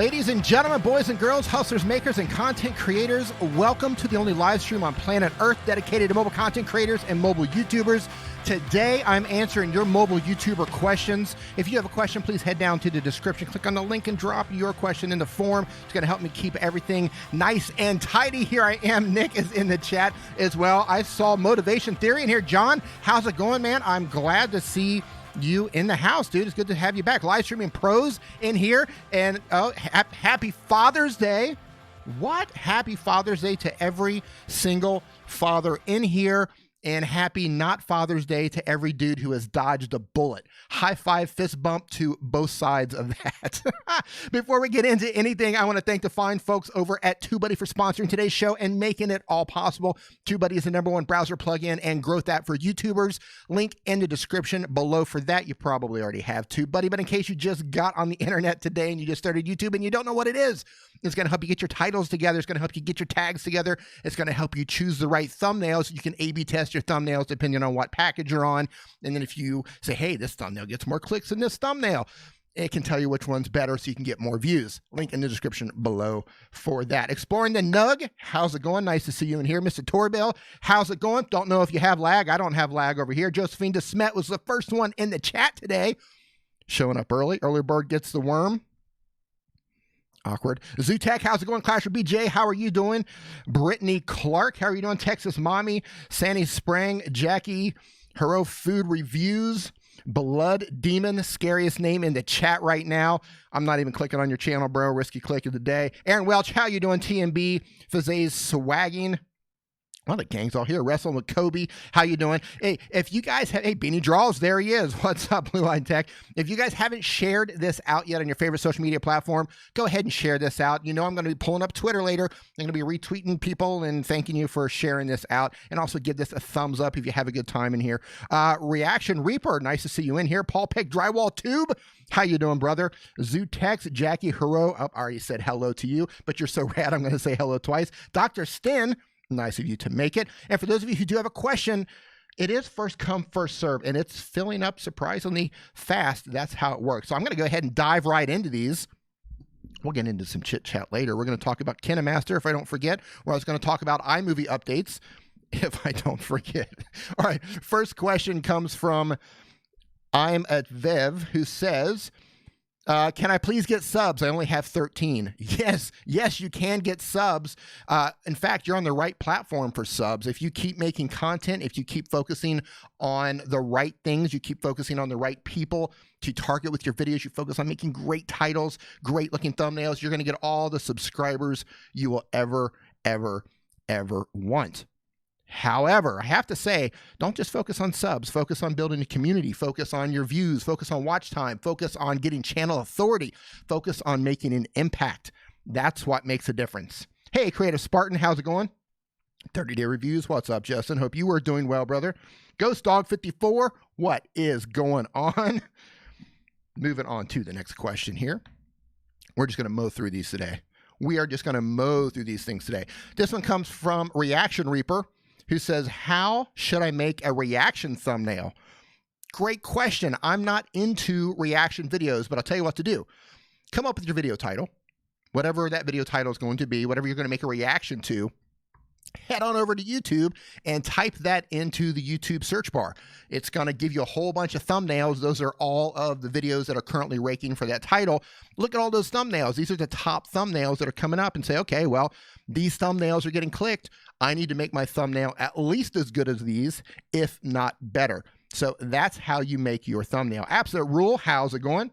Ladies and gentlemen, boys and girls, hustlers, makers, and content creators, welcome to the only live stream on planet Earth dedicated to mobile content creators and mobile YouTubers. Today, I'm answering your mobile YouTuber questions. If you have a question, please head down to the description, click on the link, and drop your question in the form. It's going to help me keep everything nice and tidy. Here I am. Nick is in the chat as well. I saw Motivation Theory in here. John, how's it going, man? I'm glad to see you in the house, dude. It's good to have you back. Live streaming pros in here. And happy Father's Day. What? Happy Father's Day to every single father in here. And happy not Father's Day to every dude who has dodged a bullet. High five, fist bump to both sides of that. Before we get into anything, I want to thank the fine folks over at TubeBuddy for sponsoring today's show and making it all possible. TubeBuddy is the #1 browser plugin and growth app for YouTubers. Link in the description below for that. You probably already have TubeBuddy, but in case you just got on the internet today and you just started YouTube and you don't know what it is, it's going to help you get your titles together. It's going to help you get your tags together. It's going to help you choose the right thumbnails. You can A/B test your thumbnails depending on what package you're on. And then if you say, hey, this thumbnail gets more clicks than this thumbnail, it can tell you which one's better so you can get more views. Link in the description below for that. Exploring the Nug, how's it going? Nice to see you in here. Mr. Torbell, how's it going? Don't know if you have lag. I don't have lag over here. Josephine DeSmet was the first one in the chat today. Showing up early. Early bird gets the worm. Awkward. Zutech, how's it going? Clasher BJ, how are you doing? Brittany Clark, how are you doing? Texas Mommy, Sandy Sprang, Jackie, Hero Food Reviews, Blood Demon, scariest name in the chat right now. I'm not even clicking on your channel, bro. Risky click of the day. Aaron Welch, how you doing? TMB, Fizay's swagging. Well, the gang's all here. Wrestling with Kobe. How you doing? Hey, if you guys have, hey, Beanie Draws, there he is. What's up, Blue Line Tech? If you guys haven't shared this out yet on your favorite social media platform, go ahead and share this out. You know I'm going to be pulling up Twitter later. I'm going to be retweeting people and thanking you for sharing this out. And also give this a thumbs up if you have a good time in here. Reaction Reaper, nice to see you in here. Paul Peck Drywall Tube. How you doing, brother? Zootex, Jackie Hero. Oh, I already said hello to you, but you're so rad, I'm going to say hello twice. Dr. Sten. Nice of you to make it. And for those of you who do have a question, it is first come, first serve, and it's filling up surprisingly fast. That's how it works. So I'm going to go ahead and dive right into these. We'll get into some chit chat later. We're going to talk about KineMaster, if I don't forget, where I was going to talk about iMovie updates, if I don't forget. All right, first question comes from I'm at Vev, who says, can I please get subs? I only have 13. Yes, you can get subs. In fact, you're on the right platform for subs. If you keep making content, if you keep focusing on the right things, you keep focusing on the right people to target with your videos, you focus on making great titles, great looking thumbnails, you're going to get all the subscribers you will ever want. However, I have to say, don't just focus on subs, focus on building a community, focus on your views, focus on watch time, focus on getting channel authority, focus on making an impact. That's what makes a difference. Hey, Creative Spartan, how's it going? 30-day reviews, what's up, Justin? Hope you are doing well, brother. Ghost Dog 54, what is going on? Moving on to the next question here. We're just going to mow through these today. We are just going to mow through these things today. This one comes from Reaction Reaper, who says, how should I make a reaction thumbnail? Great question. I'm not into reaction videos, but I'll tell you what to do. Come up with your video title, whatever that video title is going to be, whatever you're going to make a reaction to. Head on over to YouTube and type that into the YouTube search bar. It's going to give you a whole bunch of thumbnails. Those are all of the videos that are currently ranking for that title. Look at all those thumbnails. These are the top thumbnails that are coming up and say, okay, well, these thumbnails are getting clicked. I need to make my thumbnail at least as good as these, if not better. So that's how you make your thumbnail. Absolute Rule, how's it going?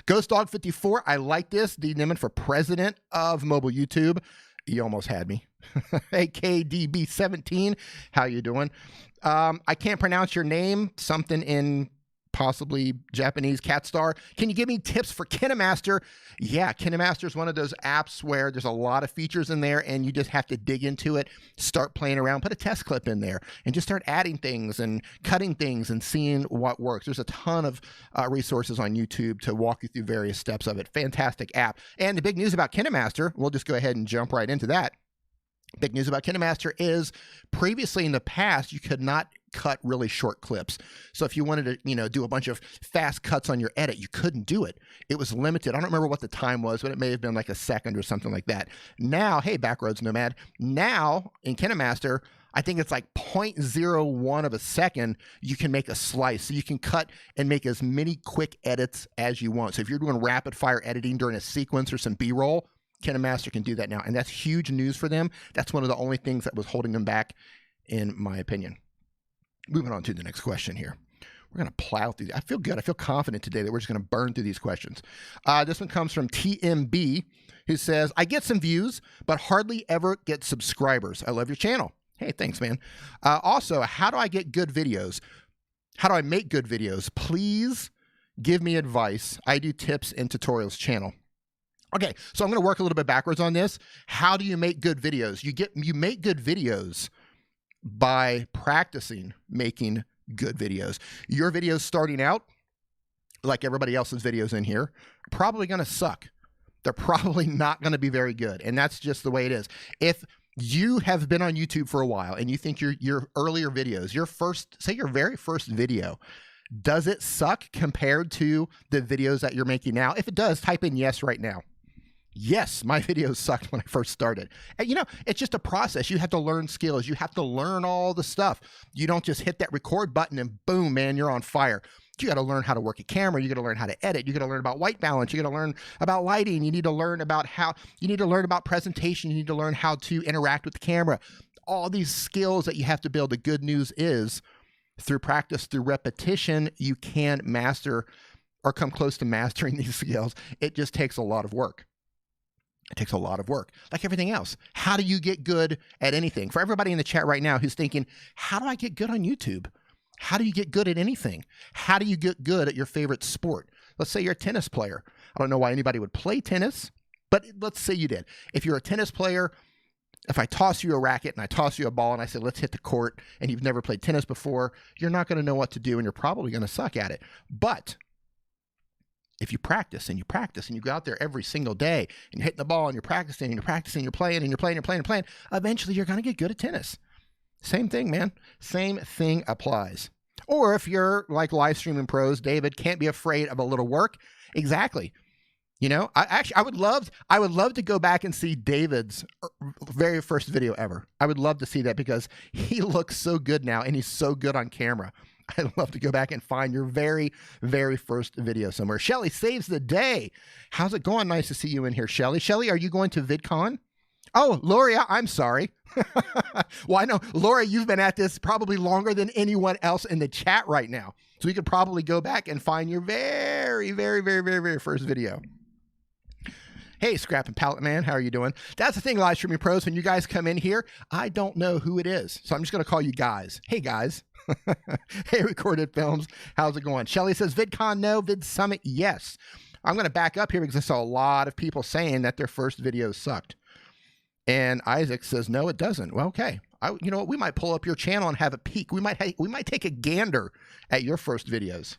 Ghost Dog 54, I like this. D. Nimmin for president of mobile YouTube. You almost had me. AKDB17, how you doing? I can't pronounce your name. Something in possibly Japanese. Cat Star. Can you give me tips for KineMaster? Yeah, KineMaster is one of those apps where there's a lot of features in there and you just have to dig into it, start playing around, put a test clip in there, and just start adding things and cutting things and seeing what works. There's a ton of resources on YouTube to walk you through various steps of it. Fantastic app. And the big news about KineMaster, we'll just go ahead and jump right into that. Big news about KineMaster is previously in the past, you could not cut really short clips. So if you wanted to, do a bunch of fast cuts on your edit, you couldn't do it. It was limited. I don't remember what the time was, but it may have been like a second or something like that. Now, hey, Backroads Nomad, now in KineMaster, I think it's like 0.01 of a second, you can make a slice. So you can cut and make as many quick edits as you want. So if you're doing rapid fire editing during a sequence or some B-roll, KineMaster can do that now. And that's huge news for them. That's one of the only things that was holding them back, in my opinion. Moving on to the next question here. We're going to plow through. I feel good. I feel confident today that we're just going to burn through these questions. This one comes from TMB, who says, I get some views, but hardly ever get subscribers. I love your channel. Hey, thanks, man. Also, how do I get good videos? How do I make good videos? Please give me advice. I do tips and tutorials channel. Okay, so I'm going to work a little bit backwards on this. How do you make good videos? You make good videos by practicing making good videos. Your videos starting out, like everybody else's videos in here, are probably going to suck. They're probably not going to be very good, and that's just the way it is. If you have been on YouTube for a while and you think your earlier videos, your very first video, does it suck compared to the videos that you're making now? If it does, type in yes right now. Yes, my videos sucked when I first started. And it's just a process. You have to learn skills. You have to learn all the stuff. You don't just hit that record button and boom, man, you're on fire. You got to learn how to work a camera. You got to learn how to edit. You got to learn about white balance. You got to learn about lighting. You need to learn about presentation. You need to learn how to interact with the camera. All these skills that you have to build. The good news is through practice, through repetition, you can master or come close to mastering these skills. It just takes a lot of work. It takes a lot of work, like everything else. How do you get good at anything? For everybody in the chat right now who's thinking, how do I get good on YouTube? How do you get good at anything? How do you get good at your favorite sport? Let's say you're a tennis player. I don't know why anybody would play tennis, but let's say you did. If you're a tennis player, if I toss you a racket and I toss you a ball and I say, let's hit the court, and you've never played tennis before, you're not going to know what to do and you're probably going to suck at it. But if you practice and you practice and you go out there every single day and you're hitting the ball and you're practicing and you're practicing, you're playing and you're playing and playing and playing, eventually you're going to get good at tennis. Same thing, man. Same thing applies. Or if you're like live streaming pros, David, can't be afraid of a little work. Exactly. I would love to go back and see David's very first video ever. I would love to see that because he looks so good now and he's so good on camera. I'd love to go back and find your very, very first video somewhere. Shelly saves the day. How's it going? Nice to see you in here, Shelly. Shelly, are you going to VidCon? Oh, Loria, I'm sorry. Well, I know, Laura, you've been at this probably longer than anyone else in the chat right now. So you could probably go back and find your very, very, very, very, very first video. Hey, Scrap and Pallet Man, how are you doing? That's the thing, live streaming pros. When you guys come in here, I don't know who it is. So I'm just going to call you guys. Hey, guys. Hey, Recorded Films. How's it going? Shelly says, VidCon, no. Vid Summit, yes. I'm going to back up here because I saw a lot of people saying that their first videos sucked. And Isaac says, no, it doesn't. Well, okay. You know what? We might pull up your channel and have a peek. We might take a gander at your first videos.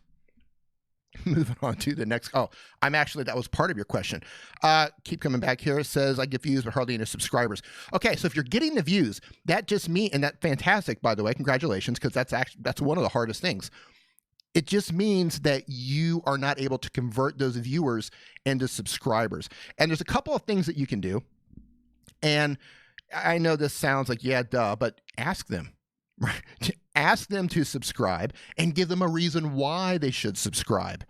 Moving on to the next. Oh, that was part of your question. Keep coming back here. It says, I get views, but hardly any subscribers. Okay, so if you're getting the views, that just means, and that's fantastic, by the way, congratulations, because that's one of the hardest things. It just means that you are not able to convert those viewers into subscribers. And there's a couple of things that you can do. And I know this sounds like, yeah, duh, but ask them. Right? Ask them to subscribe and give them a reason why they should subscribe.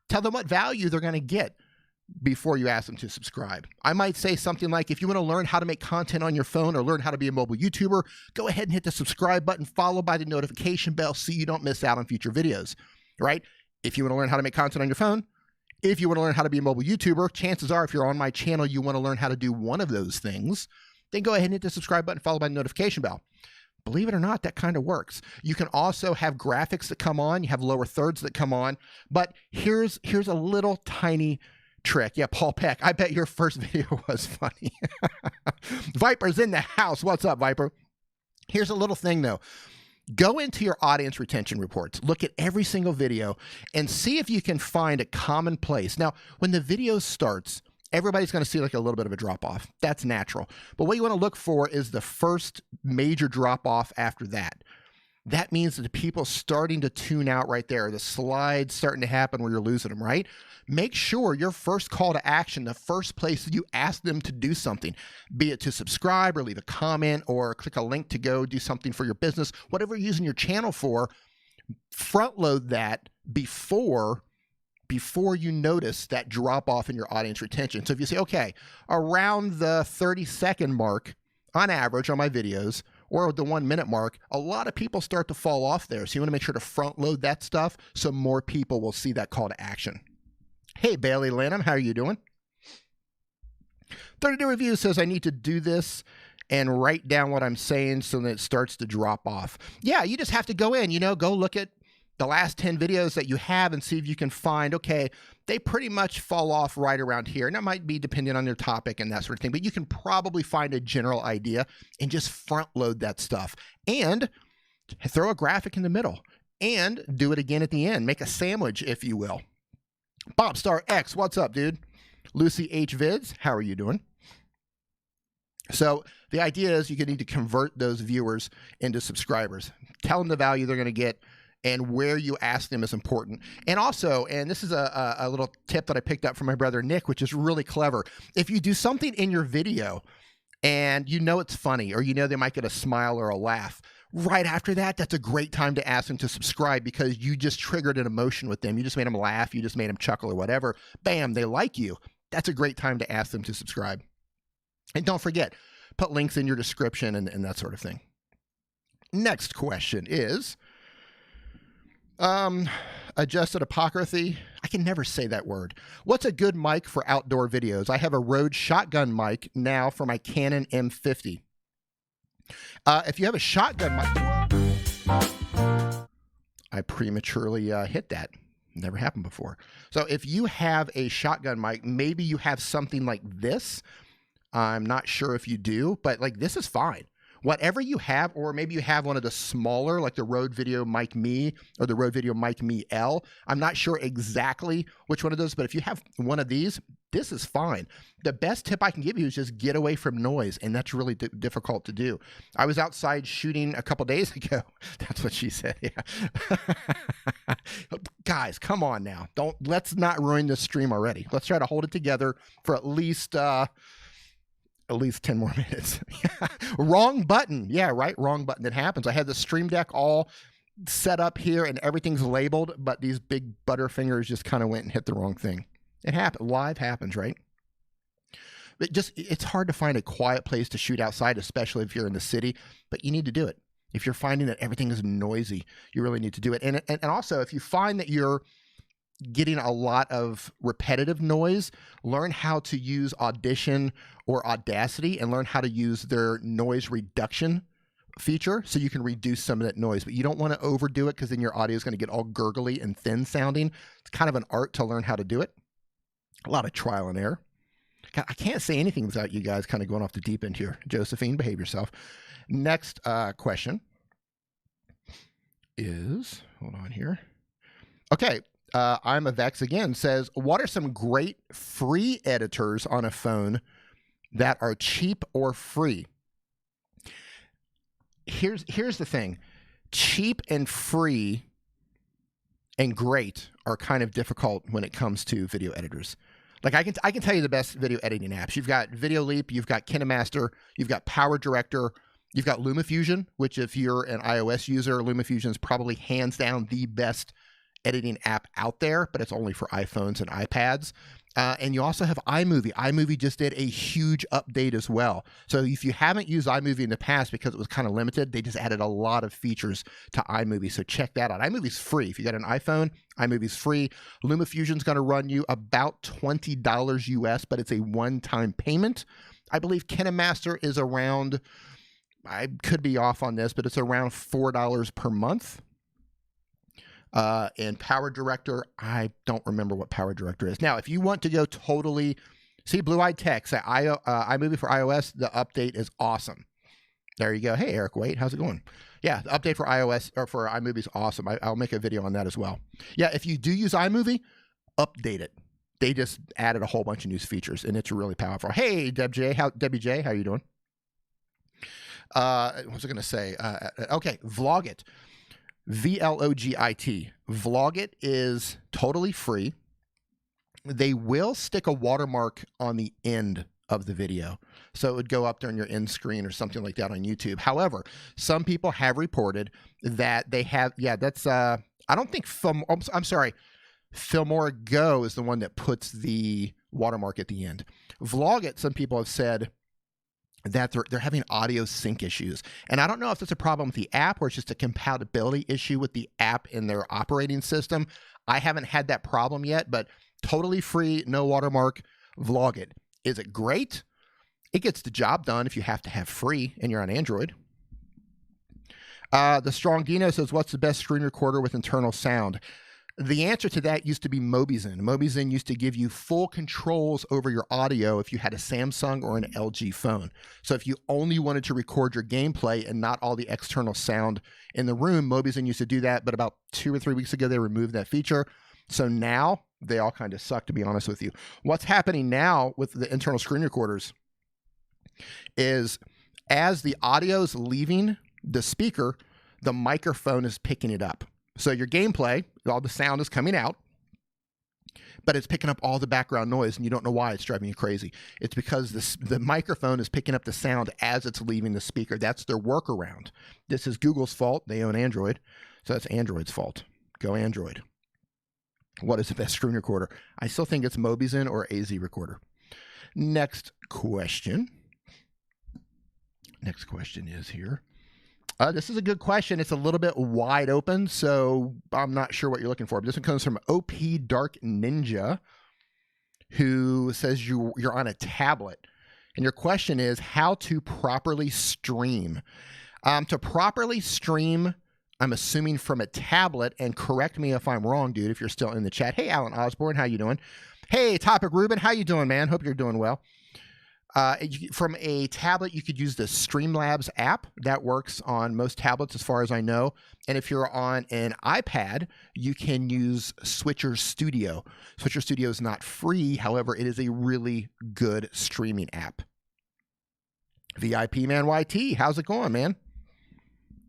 Tell them what value they're going to get before you ask them to subscribe. I might say something like, if you want to learn how to make content on your phone or learn how to be a mobile YouTuber, go ahead and hit the subscribe button followed by the notification bell so you don't miss out on future videos, right? If you want to learn how to make content on your phone, if you want to learn how to be a mobile YouTuber, chances are if you're on my channel, you want to learn how to do one of those things, then go ahead and hit the subscribe button followed by the notification bell. Believe it or not, that kind of works. You can also have graphics that come on. You have lower thirds that come on. But here's a little tiny trick. Yeah, Paul Peck, I bet your first video was funny. Viper's in the house. What's up, Viper? Here's a little thing, though. Go into your audience retention reports. Look at every single video and see if you can find a common place. Now, when the video starts, everybody's going to see like a little bit of a drop off. That's natural. But what you want to look for is the first major drop off after that. that means that the people starting to tune out right there. The slide's starting to happen where you're losing them, right? Make sure your first call to action, the first place that you ask them to do something, be it to subscribe or leave a comment or click a link to go do something for your business, whatever you're using your channel for, front load that before you notice that drop off in your audience retention. So if you say, okay, around the 30-second mark on average on my videos, or the 1 minute mark, a lot of people start to fall off there. So you want to make sure to front load that stuff so more people will see that call to action. Hey, Bailey Lanham, how are you doing? 30-day review says I need to do this and write down what I'm saying so that it starts to drop off. Yeah, you just have to go in, go look at the last 10 videos that you have and see if you can find, okay, they pretty much fall off right around here. And that might be dependent on their topic and that sort of thing, but you can probably find a general idea and just front load that stuff and throw a graphic in the middle and do it again at the end. Make a sandwich, if you will. Bobstar X, what's up, dude? Lucy H Vids, how are you doing? So the idea is you need to convert those viewers into subscribers. Tell them the value they're going to get, and where you ask them is important. And also, and this is a little tip that I picked up from my brother Nick, which is really clever. If you do something in your video and it's funny, or they might get a smile or a laugh, right after that, that's a great time to ask them to subscribe because you just triggered an emotion with them. You just made them laugh. You just made them chuckle or whatever. Bam, they like you. That's a great time to ask them to subscribe. And don't forget, put links in your description and that sort of thing. Next question is, adjusted apocryphy. I can never say that word. What's a good mic for outdoor videos? I have a Rode shotgun mic now for my Canon M50. If you have a shotgun mic, I prematurely hit that. Never happened before. So if you have a shotgun mic, maybe you have something like this. I'm not sure if you do, but like this is fine. Whatever you have, or maybe you have one of the smaller, like the Rode Video Mic Me or the Rode Video Mic Me L. I'm not sure exactly which one of those, but if you have one of these, this is fine. The best tip I can give you is just get away from noise, and that's really difficult to do. I was outside shooting a couple days ago. That's what she said. Yeah. Guys, come on now. Let's not ruin this stream already. Let's try to hold it together for at least 10 more minutes. Wrong button. Yeah, right. Wrong button. It happens. I had the Stream Deck all set up here and everything's labeled, but these big butterfingers just kind of went and hit the wrong thing. It happened. Live happens, right? It's hard to find a quiet place to shoot outside, especially if you're in the city, but you need to do it. If you're finding that everything is noisy, you really need to do it. And also, if you find that you're getting a lot of repetitive noise, learn how to use Audition or Audacity and learn how to use their noise reduction feature so you can reduce some of that noise. But you don't want to overdo it because then your audio is going to get all gurgly and thin sounding. It's kind of an art to learn how to do it. A lot of trial and error. I can't say anything without you guys kind of going off the deep end here. Josephine, behave yourself. Next question is, hold on here. Okay. I'm a Vex again says, what are some great free editors on a phone that are cheap or free? Here's the thing. Cheap and free and great are kind of difficult when it comes to video editors. Like I can tell you the best video editing apps. You've got Video Leap, you've got KineMaster, you've got Power Director, you've got LumaFusion, which if you're an iOS user, LumaFusion is probably hands down the best editing app out there, but it's only for iPhones and iPads. And you also have iMovie. iMovie just did a huge update as well. So if you haven't used iMovie in the past because it was kind of limited, they just added a lot of features to iMovie. So check that out. iMovie's free. If you got an iPhone, iMovie's free. LumaFusion's going to run you about $20 US, but it's a one-time payment. I believe KineMaster is around, I could be off on this, but it's around $4 per month. And Power Director, I don't remember what Power Director is. Now, if you want to go totally, see Blue-Eyed Tech, say iMovie for iOS, the update is awesome. There you go. Hey, Eric, wait, how's it going? Yeah, the update for iOS or for iMovie is awesome. I'll make a video on that as well. Yeah, if you do use iMovie, update it. They just added a whole bunch of new features, and it's really powerful. Hey, Debbie J, how you doing? What was I going to say? Okay, Vlog It. Vlogit. Vlogit is totally free. They will stick a watermark on the end of the video, so it would go up there on your end screen or something like that on YouTube. However, some people have reported that they have, that's I don't think I'm sorry, Filmora Go is the one that puts the watermark at the end. Vlogit, some people have said that they're having audio sync issues, and I don't know if it's a problem with the app or it's just a compatibility issue with the app in their operating system. I haven't had that problem yet, but totally free, no watermark. Vlogit. Is it great? It gets the job done if you have to have free and you're on Android. The Strong Dino says, what's the best screen recorder with internal sound? The answer to that used to be Mobizen. Mobizen used to give you full controls over your audio if you had a Samsung or an LG phone. So if you only wanted to record your gameplay and not all the external sound in the room, Mobizen used to do that, but about 2 or 3 weeks ago, they removed that feature. So now they all kind of suck, to be honest with you. What's happening now with the internal screen recorders is as the audio is leaving the speaker, the microphone is picking it up. So your gameplay, all the sound is coming out, but it's picking up all the background noise, and you don't know why it's driving you crazy. It's because the microphone is picking up the sound as it's leaving the speaker. That's their workaround. This is Google's fault. They own Android, so that's Android's fault. Go Android. What is the best screen recorder? I still think it's Mobizen or AZ Recorder. Next question. Next question is here. This is a good question. It's a little bit wide open, so I'm not sure what you're looking for. But this one comes from OP Dark Ninja, who says you're on a tablet. And your question is how to properly stream. To properly stream, I'm assuming from a tablet, and correct me if I'm wrong, dude, if you're still in the chat. Hey, Alan Osborne, how you doing? Hey, Topic Ruben, how you doing, man? Hope you're doing well. From a tablet, you could use the Streamlabs app. That works on most tablets as far as I know. And if you're on an iPad, you can use Switcher Studio. Switcher Studio is not free. However, it is a really good streaming app. VIP Man YT, how's it going, man?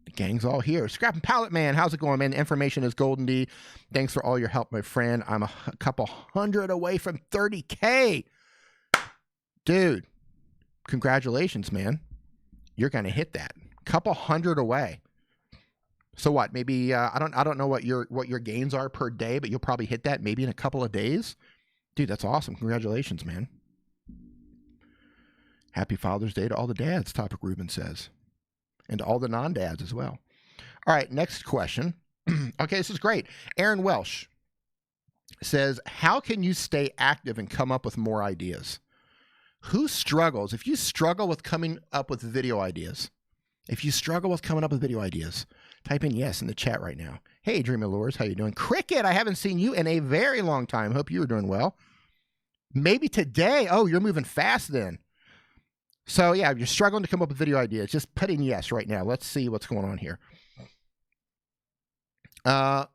The gang's all here. Scrap and Pallet Man, how's it going, man? Information is golden D. Thanks for all your help, my friend. I'm a couple hundred away from 30K. Dude. Congratulations, man. You're going to hit that. Couple hundred away. So what? Maybe I don't know what your gains are per day, but you'll probably hit that maybe in a couple of days. Dude, that's awesome. Congratulations, man. Happy Father's Day to all the dads, Topic Ruben says. And to all the non-dads as well. All right, next question. Okay, this is great. Aaron Welsh says, how can you stay active and come up with more ideas? Who struggles? If you struggle with coming up with video ideas, type in yes in the chat right now. Hey, Dream Allures, how you doing? Cricket, I haven't seen you in a very long time. Hope you were doing well. Maybe today. Oh, you're moving fast then. So yeah, if you're struggling to come up with video ideas, just put in yes right now. Let's see what's going on here. I'm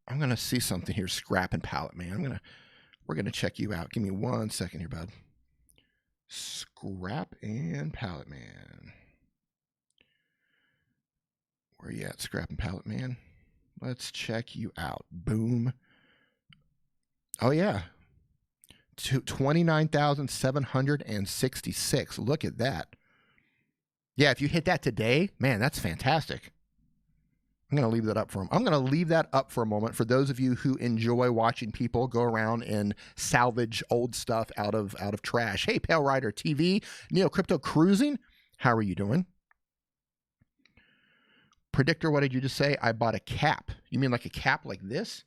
gonna see something here. Scrap and Pallet Man. We're gonna check you out. Give me 1 second here, bud. Scrap and Pallet Man. Where you at, Scrap and Pallet Man? Let's check you out. Boom. Oh, yeah. 29,766. Look at that. Yeah, if you hit that today, man, that's fantastic. I'm going to leave that up for a moment for those of you who enjoy watching people go around and salvage old stuff out of trash. Hey, Pale Rider TV, Neo Crypto Cruising, how are you doing? Predictor, what did you just say? I bought a cap. You mean like a cap like this?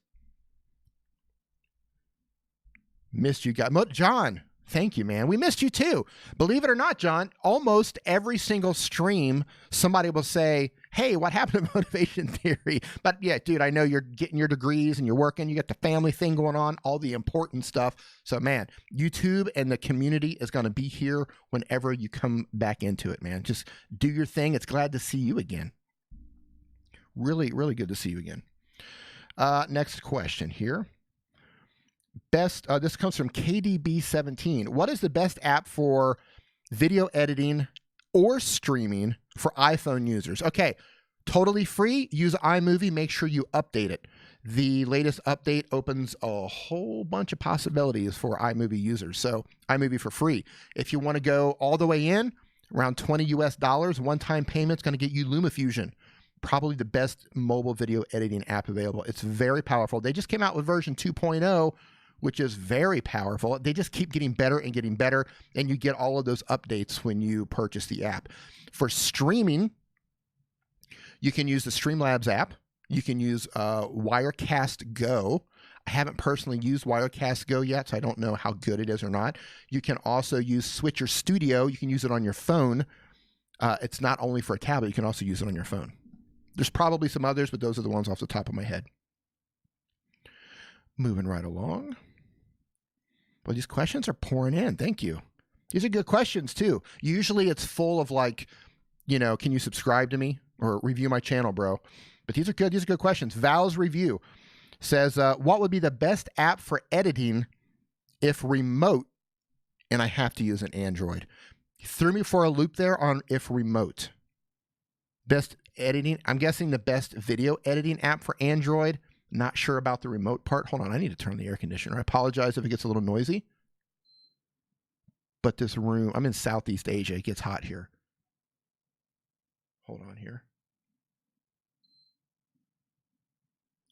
Missed you guys. John, thank you, man. We missed you too. Believe it or not, John, almost every single stream, somebody will say, hey, what happened to motivation theory? But yeah, dude, I know you're getting your degrees and you're working. You got the family thing going on, all the important stuff. So, man, YouTube and the community is going to be here whenever you come back into it, man. Just do your thing. It's glad to see you again. Really, really good to see you again. Next question here. Best, this comes from KDB17. What is the best app for video editing or streaming for iPhone users? Okay, Totally free. Use iMovie. Make sure you update it. The latest update opens a whole bunch of possibilities for iMovie users. So iMovie for free. If you want to go all the way in, around $20 US, one-time payment's going to get you LumaFusion, probably the best mobile video editing app available. It's very powerful. They just came out with version 2.0, which is very powerful. They just keep getting better, and you get all of those updates when you purchase the app. For streaming, you can use the Streamlabs app. You can use Wirecast Go. I haven't personally used Wirecast Go yet, so I don't know how good it is or not. You can also use Switcher Studio. You can use it on your phone. It's not only for a tablet. You can also use it on your phone. There's probably some others, but those are the ones off the top of my head. Moving right along. Well, these questions are pouring in. Thank you. These are good questions, too. Usually it's full of like, can you subscribe to me or review my channel, bro? But these are good. These are good questions. Val's Review says, what would be the best app for editing if remote and I have to use an Android? He threw me for a loop there on if remote. Best editing. I'm guessing the best video editing app for Android. Not sure about the remote part. Hold on. I need to turn the air conditioner. I apologize if it gets a little noisy. But this room, I'm in Southeast Asia. It gets hot here. Hold on here.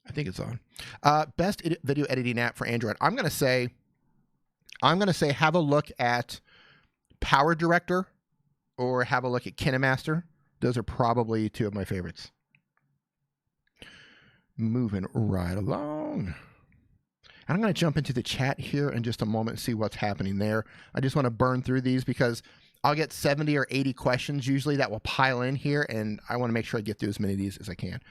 I think it's on. Best video editing app for Android. I'm going to say have a look at Power Director or have a look at KineMaster. Those are probably two of my favorites. Moving right along. I'm going to jump into the chat here in just a moment and see what's happening there. I just want to burn through these because I'll get 70 or 80 questions usually that will pile in here, and I want to make sure I get through as many of these as I can.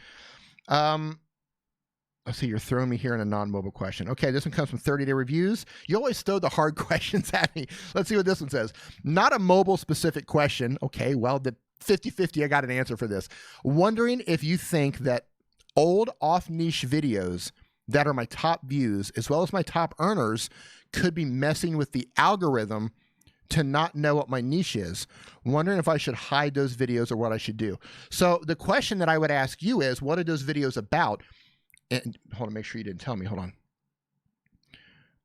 Let's see, you're throwing me here in a non-mobile question. Okay, this one comes from 30-Day Reviews. You always throw the hard questions at me. Let's see what this one says. Not a mobile-specific question. Okay, well, the 50-50, I got an answer for this. Wondering if you think that old off-niche videos that are my top views, as well as my top earners, could be messing with the algorithm to not know what my niche is. Wondering if I should hide those videos or what I should do. So the question that I would ask you is, what are those videos about? And hold on, make sure you didn't tell me. Hold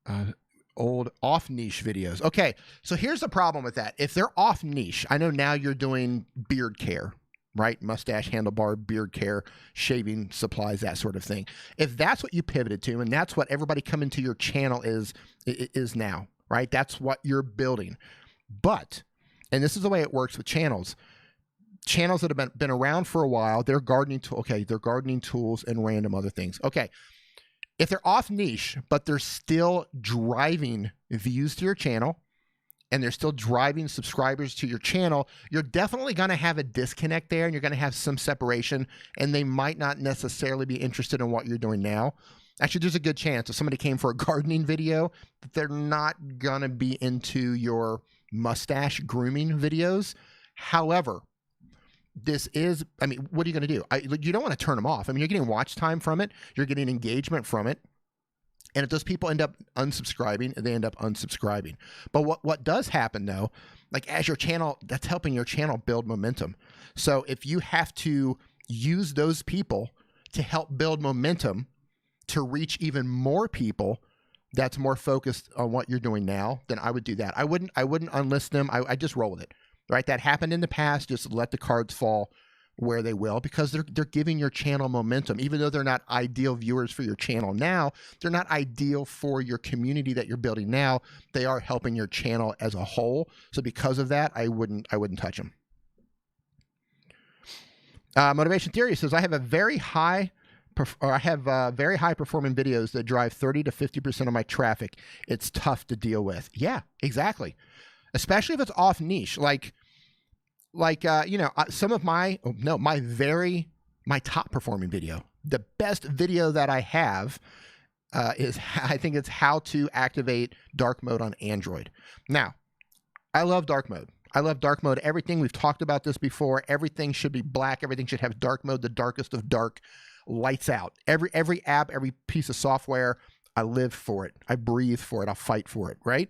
on. Old off-niche videos. Okay, so here's the problem with that. If they're off-niche, I know now you're doing beard care, right? Mustache, handlebar, beard care, shaving supplies, that sort of thing. If that's what you pivoted to, and that's what everybody coming to your channel is now, right? That's what you're building. But, and this is the way it works with channels that have been around for a while, they're gardening they're gardening tools and random other things. Okay, if they're off niche, but they're still driving views to your channel and they're still driving subscribers to your channel, you're definitely going to have a disconnect there and you're going to have some separation, and they might not necessarily be interested in what you're doing now. Actually, there's a good chance if somebody came for a gardening video that they're not going to be into your mustache grooming videos. However, this is, I mean, what are you going to do? You don't want to turn them off. I mean, you're getting watch time from it. You're getting engagement from it. And if those people end up unsubscribing, they end up unsubscribing. But what does happen, though, like as your channel, that's helping your channel build momentum. So if you have to use those people to help build momentum to reach even more people that's more focused on what you're doing now, then I would do that. I wouldn't unlist them. I just roll with it. Right, that happened in the past. Just let the cards fall where they will, because they're giving your channel momentum. Even though they're not ideal viewers for your channel now, they're not ideal for your community that you're building now. They are helping your channel as a whole. So because of that, I wouldn't touch them. Motivation Theory says I have very high performing videos that drive 30 to 50% of my traffic. It's tough to deal with. Yeah, exactly. Especially if it's off niche, some of my top performing video, the best video that I have is, I think it's how to activate dark mode on Android. Now, I love dark mode. I love dark mode. Everything, we've talked about this before. Everything should be black. Everything should have dark mode, the darkest of dark, lights out. Every app, every piece of software, I live for it. I breathe for it. I'll fight for it, right?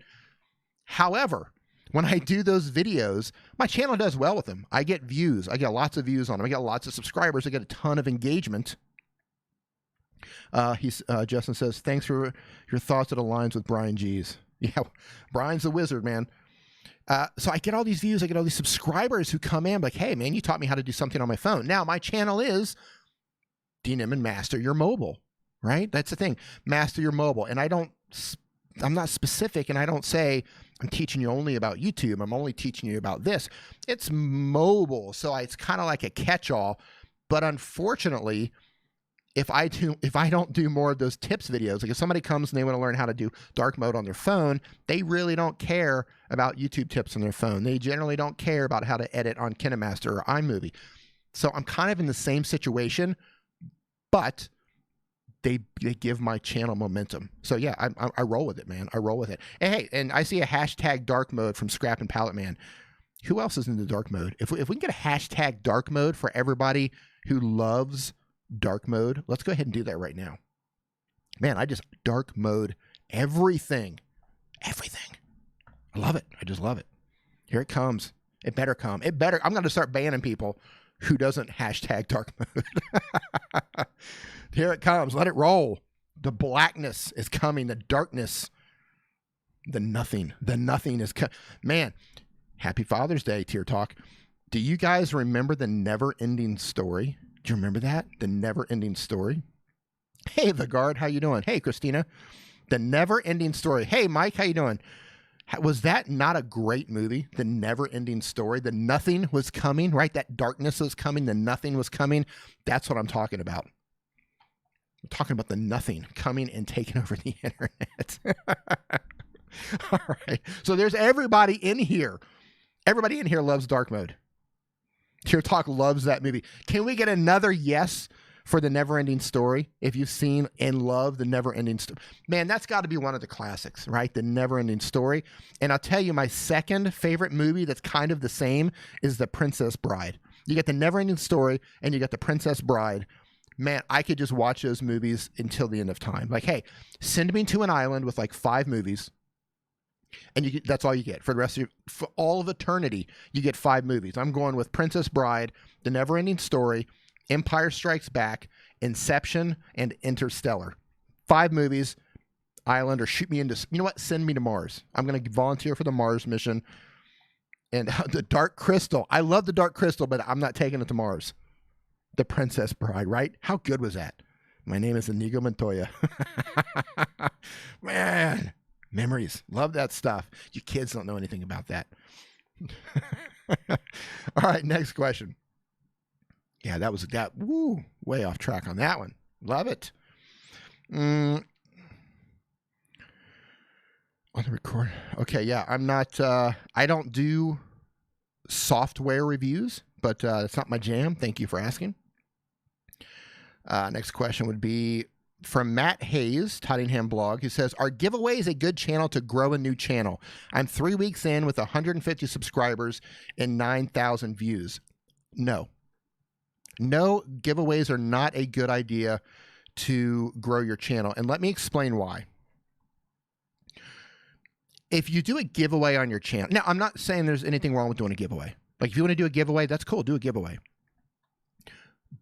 However, when I do those videos, my channel does well with them. I get views. I get lots of views on them. I get lots of subscribers. I get a ton of engagement. Justin says, thanks for your thoughts that aligns with Brian G's. Yeah, Brian's the wizard, man. So I get all these views. I get all these subscribers who come in like, hey, man, you taught me how to do something on my phone. Now my channel is Nimmin Master Your Mobile, right? That's the thing. Master Your Mobile. And I'm not specific, and I don't say I'm teaching you only about YouTube. I'm only teaching you about this. It's mobile, so it's kind of like a catch-all. But unfortunately, if I don't do more of those tips videos, like if somebody comes and they want to learn how to do dark mode on their phone, they really don't care about YouTube tips on their phone. They generally don't care about how to edit on KineMaster or iMovie. So I'm kind of in the same situation, but they give my channel momentum. So yeah, I roll with it, man. I roll with it. And hey, and I see a hashtag dark mode from Scrap and Pallet Man. Who else is in the dark mode? If we can get a hashtag dark mode for everybody who loves dark mode, let's go ahead and do that right now. Man, I just dark mode everything. Everything. I love it. I just love it. Here it comes. It better come. It better. I'm going to start banning people who doesn't hashtag dark mode. Here it comes. Let it roll. The blackness is coming. The darkness. The nothing. The nothing is coming. Man, happy Father's Day, Tier Talk. Do you guys remember the never-ending story? Do you remember that? The never-ending story? Hey, The Guard, how you doing? Hey, Christina. The never-ending story. Hey, Mike, how you doing? Was that not a great movie? The never-ending story. The nothing was coming, right? That darkness was coming. The nothing was coming. That's what I'm talking about. I'm talking about the nothing coming and taking over the internet. All right. So there's everybody in here. Everybody in here loves dark mode. Tier Talk loves that movie. Can we get another yes for the never-ending story? If you've seen and love the never-ending story, man, that's got to be one of the classics, right? The never-ending story. And I'll tell you, my second favorite movie that's kind of the same is The Princess Bride. You get the never-ending story and you get The Princess Bride. Man, I could just watch those movies until the end of time. Like, hey, send me to an island with like 5 movies. And that's all you get for the rest of for all of eternity. You get 5 movies. I'm going with Princess Bride, The Never-Ending Story, Empire Strikes Back, Inception, and Interstellar. 5 movies. Island, or shoot me into. You know what? Send me to Mars. I'm going to volunteer for the Mars mission. And the Dark Crystal. I love the Dark Crystal, but I'm not taking it to Mars. The Princess Bride, right? How good was that? My name is Inigo Montoya. Man. Memories. Love that stuff. You kids don't know anything about that. All right, next question. Yeah, that was woo, way off track on that one. Love it. On the record. Okay, yeah, I'm not, I don't do software reviews, but it's not my jam. Thank you for asking. Next question would be from Matt Hayes, Tottenham blog. He says, are giveaways a good channel to grow a new channel? I'm 3 weeks in with 150 subscribers and 9,000 views. No. No, giveaways are not a good idea to grow your channel. And let me explain why. If you do a giveaway on your channel, now I'm not saying there's anything wrong with doing a giveaway. Like if you want to do a giveaway, that's cool. Do a giveaway.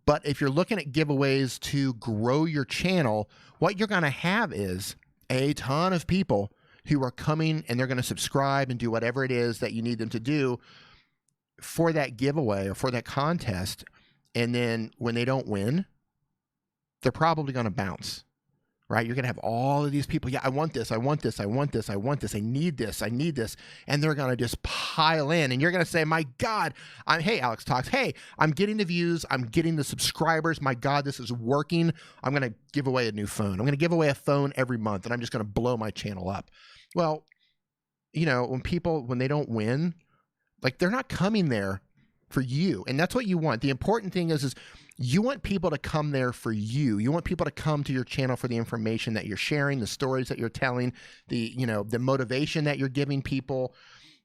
But if you're looking at giveaways to grow your channel, what you're going to have is a ton of people who are coming and they're going to subscribe and do whatever it is that you need them to do for that giveaway or for that contest. And then when they don't win, they're probably going to bounce, right? You're going to have all of these people. Yeah, I want this. I want this. I want this. I want this. I need this. I need this. And they're going to just pile in. And you're going to say, my God, hey, Alex Talks. Hey, I'm getting the views. I'm getting the subscribers. My God, this is working. I'm going to give away a new phone. I'm going to give away a phone every month. And I'm just going to blow my channel up. Well, you know, when they don't win, like they're not coming there for you. And that's what you want. The important thing is you want people to come there for you. You want people to come to your channel for the information that you're sharing, the stories that you're telling, the motivation that you're giving people.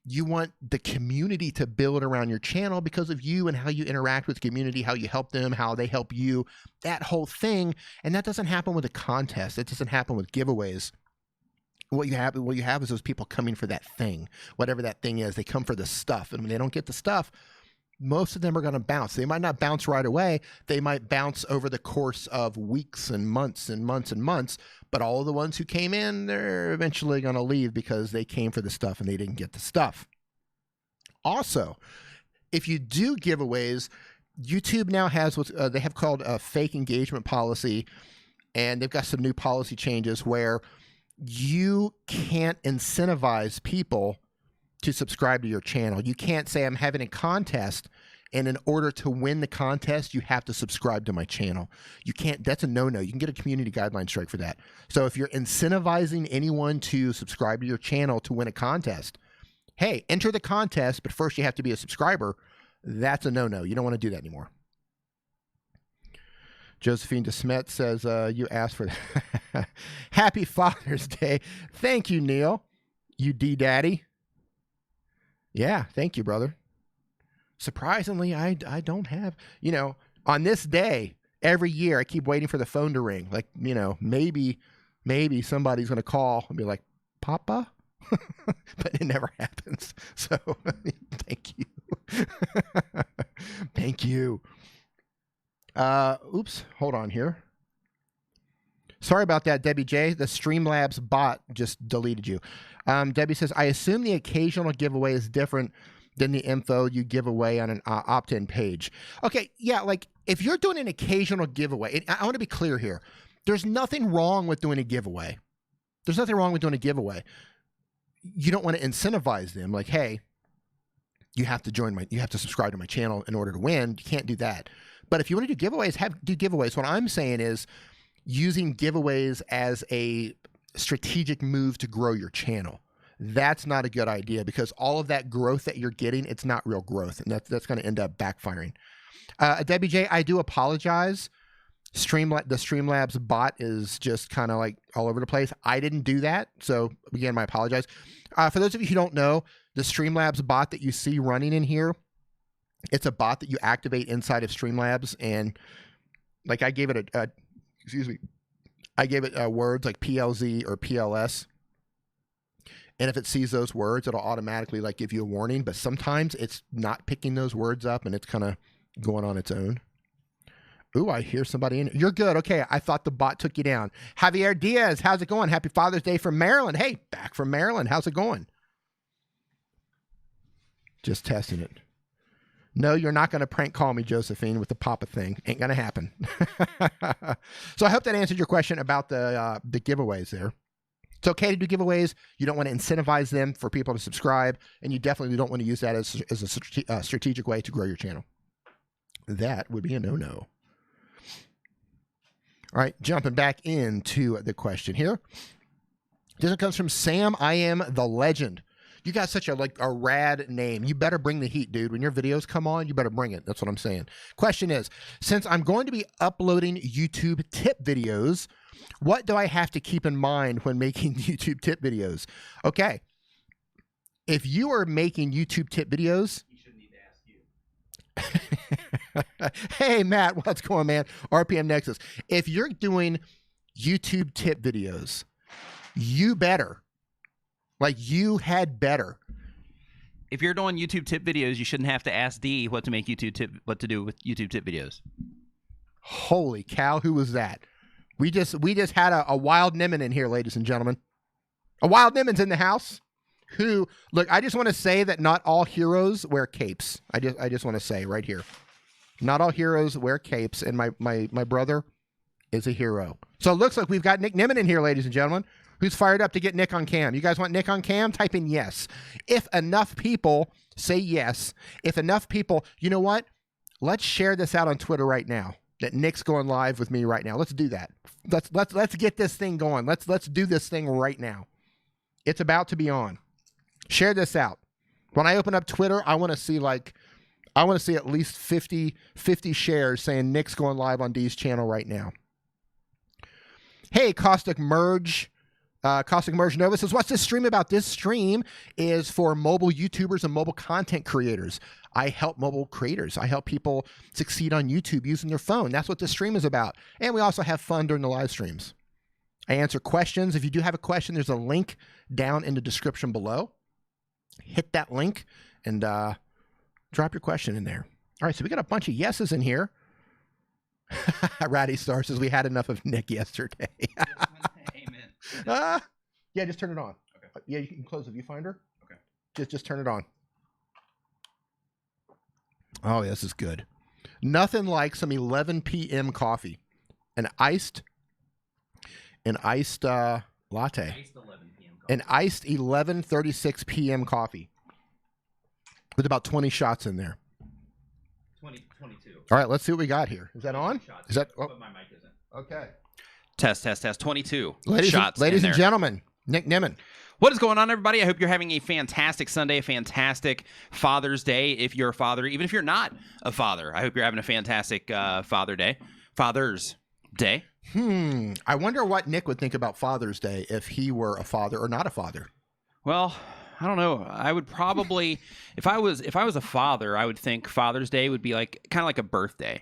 You want the community to build around your channel because of you and how you interact with the community, how you help them, how they help you, that whole thing. And that doesn't happen with a contest. It doesn't happen with giveaways. what you have is those people coming for that thing, whatever that thing is. They come for the stuff, and when they don't get the stuff, most of them are going to bounce. They might not bounce right away. They might bounce over the course of weeks and months and months and months. But all of the ones who came in, they're eventually going to leave because they came for the stuff and they didn't get the stuff. Also, if you do giveaways, YouTube now has what they have called a fake engagement policy, and they've got some new policy changes where you can't incentivize people to subscribe to your channel. You can't say I'm having a contest, and in order to win the contest, you have to subscribe to my channel. You can't. That's a no-no. You can get a community guideline strike for that. So if you're incentivizing anyone to subscribe to your channel to win a contest, hey, enter the contest, but first you have to be a subscriber. That's a no-no. You don't want to do that anymore. Josephine DeSmet says, you asked for that. Happy Father's Day. Thank you, Neil. You D-Daddy. Yeah, thank you, brother. Surprisingly, I don't have, on this day, every year, I keep waiting for the phone to ring. Like, maybe somebody's going to call and be like, Papa? But it never happens. So, thank you. Thank you. Oops, hold on here. Sorry about that, Debbie J. The Streamlabs bot just deleted you. Debbie says, I assume the occasional giveaway is different than the info you give away on an opt-in page. Okay, yeah, like if you're doing an occasional giveaway, I want to be clear here. There's nothing wrong with doing a giveaway. There's nothing wrong with doing a giveaway. You don't want to incentivize them like, hey, you have to subscribe to my channel in order to win. You can't do that. But if you want to do giveaways, do giveaways. What I'm saying is using giveaways as a strategic move to grow your channel. That's not a good idea because all of that growth that you're getting, it's not real growth, and that's going to end up backfiring. Debbie J, I do apologize. The Streamlabs bot is just kind of like all over the place. I didn't do that, so again, I apologize. For those of you who don't know, the Streamlabs bot that you see running in here, it's a bot that you activate inside of Streamlabs, and like I gave it words like PLZ or PLS. And if it sees those words, it'll automatically like give you a warning. But sometimes it's not picking those words up and it's kind of going on its own. Ooh, I hear somebody in. You're good. Okay, I thought the bot took you down. Javier Diaz, how's it going? Happy Father's Day from Maryland. Hey, back from Maryland. How's it going? Just testing it. No, you're not going to prank call me, Josephine, with the Papa thing. Ain't going to happen. So I hope that answered your question about the giveaways there. It's okay to do giveaways. You don't want to incentivize them for people to subscribe, and you definitely don't want to use that as a strategic way to grow your channel. That would be a no-no. All right, jumping back into the question here. This one comes from Sam. I am the legend. You got such a rad name. You better bring the heat, dude. When your videos come on, you better bring it. That's what I'm saying. Question is, since I'm going to be uploading YouTube tip videos, what do I have to keep in mind when making YouTube tip videos? Okay. If you are making YouTube tip videos, you shouldn't need to ask you. Hey, Matt, what's going on, man? RPM Nexus. If you're doing YouTube tip videos, you better. Like, you had better. If you're doing YouTube tip videos, you shouldn't have to ask D what to do with YouTube tip videos. Holy cow, who was that? We just had a wild Nimmin in here, ladies and gentlemen. A wild Nimmin's in the house. Who, look, I just want to say that not all heroes wear capes. I just want to say right here. Not all heroes wear capes, and my brother is a hero. So it looks like we've got Nick Nimmin in here, ladies and gentlemen. Who's fired up to get Nick on cam? You guys want Nick on cam? Type in yes. If enough people say yes, if enough people, you know what? Let's share this out on Twitter right now. That Nick's going live with me right now. Let's do that. Let's get this thing going. Let's do this thing right now. It's about to be on. Share this out. When I open up Twitter, I want to see at least 50 shares saying Nick's going live on D's channel right now. Hey, Caustic Merge Nova says, what's this stream about? This stream is for mobile YouTubers and mobile content creators. I help mobile creators. I help people succeed on YouTube using their phone. That's what this stream is about. And we also have fun during the live streams. I answer questions. If you do have a question, there's a link down in the description below. Hit that link and drop your question in there. All right, so we got a bunch of yeses in here. Ratty Star says we had enough of Nick yesterday. Amen. Yeah, just turn it on. Okay. Yeah, you can close the viewfinder. Okay. Just turn it on. Oh, this is good. Nothing like some 11 p.m. coffee. An iced latte. Iced 11 p.m. coffee. An iced 11:36 p.m. coffee with about 20 shots in there. 22. All right, let's see what we got here. Is that on? Shots. Is that? Oh, But my mic isn't. okay. Test. 22 Ladies shots. and gentlemen, Nick Nimmin. What is going on, everybody? I hope you're having a fantastic Sunday, a fantastic Father's Day. If you're a father, even if you're not a father, I hope you're having a fantastic Father's Day. I wonder what Nick would think about Father's Day if he were a father or not a father. Well, I don't know. I would probably, if I was a father, I would think Father's Day would be like kind of like a birthday,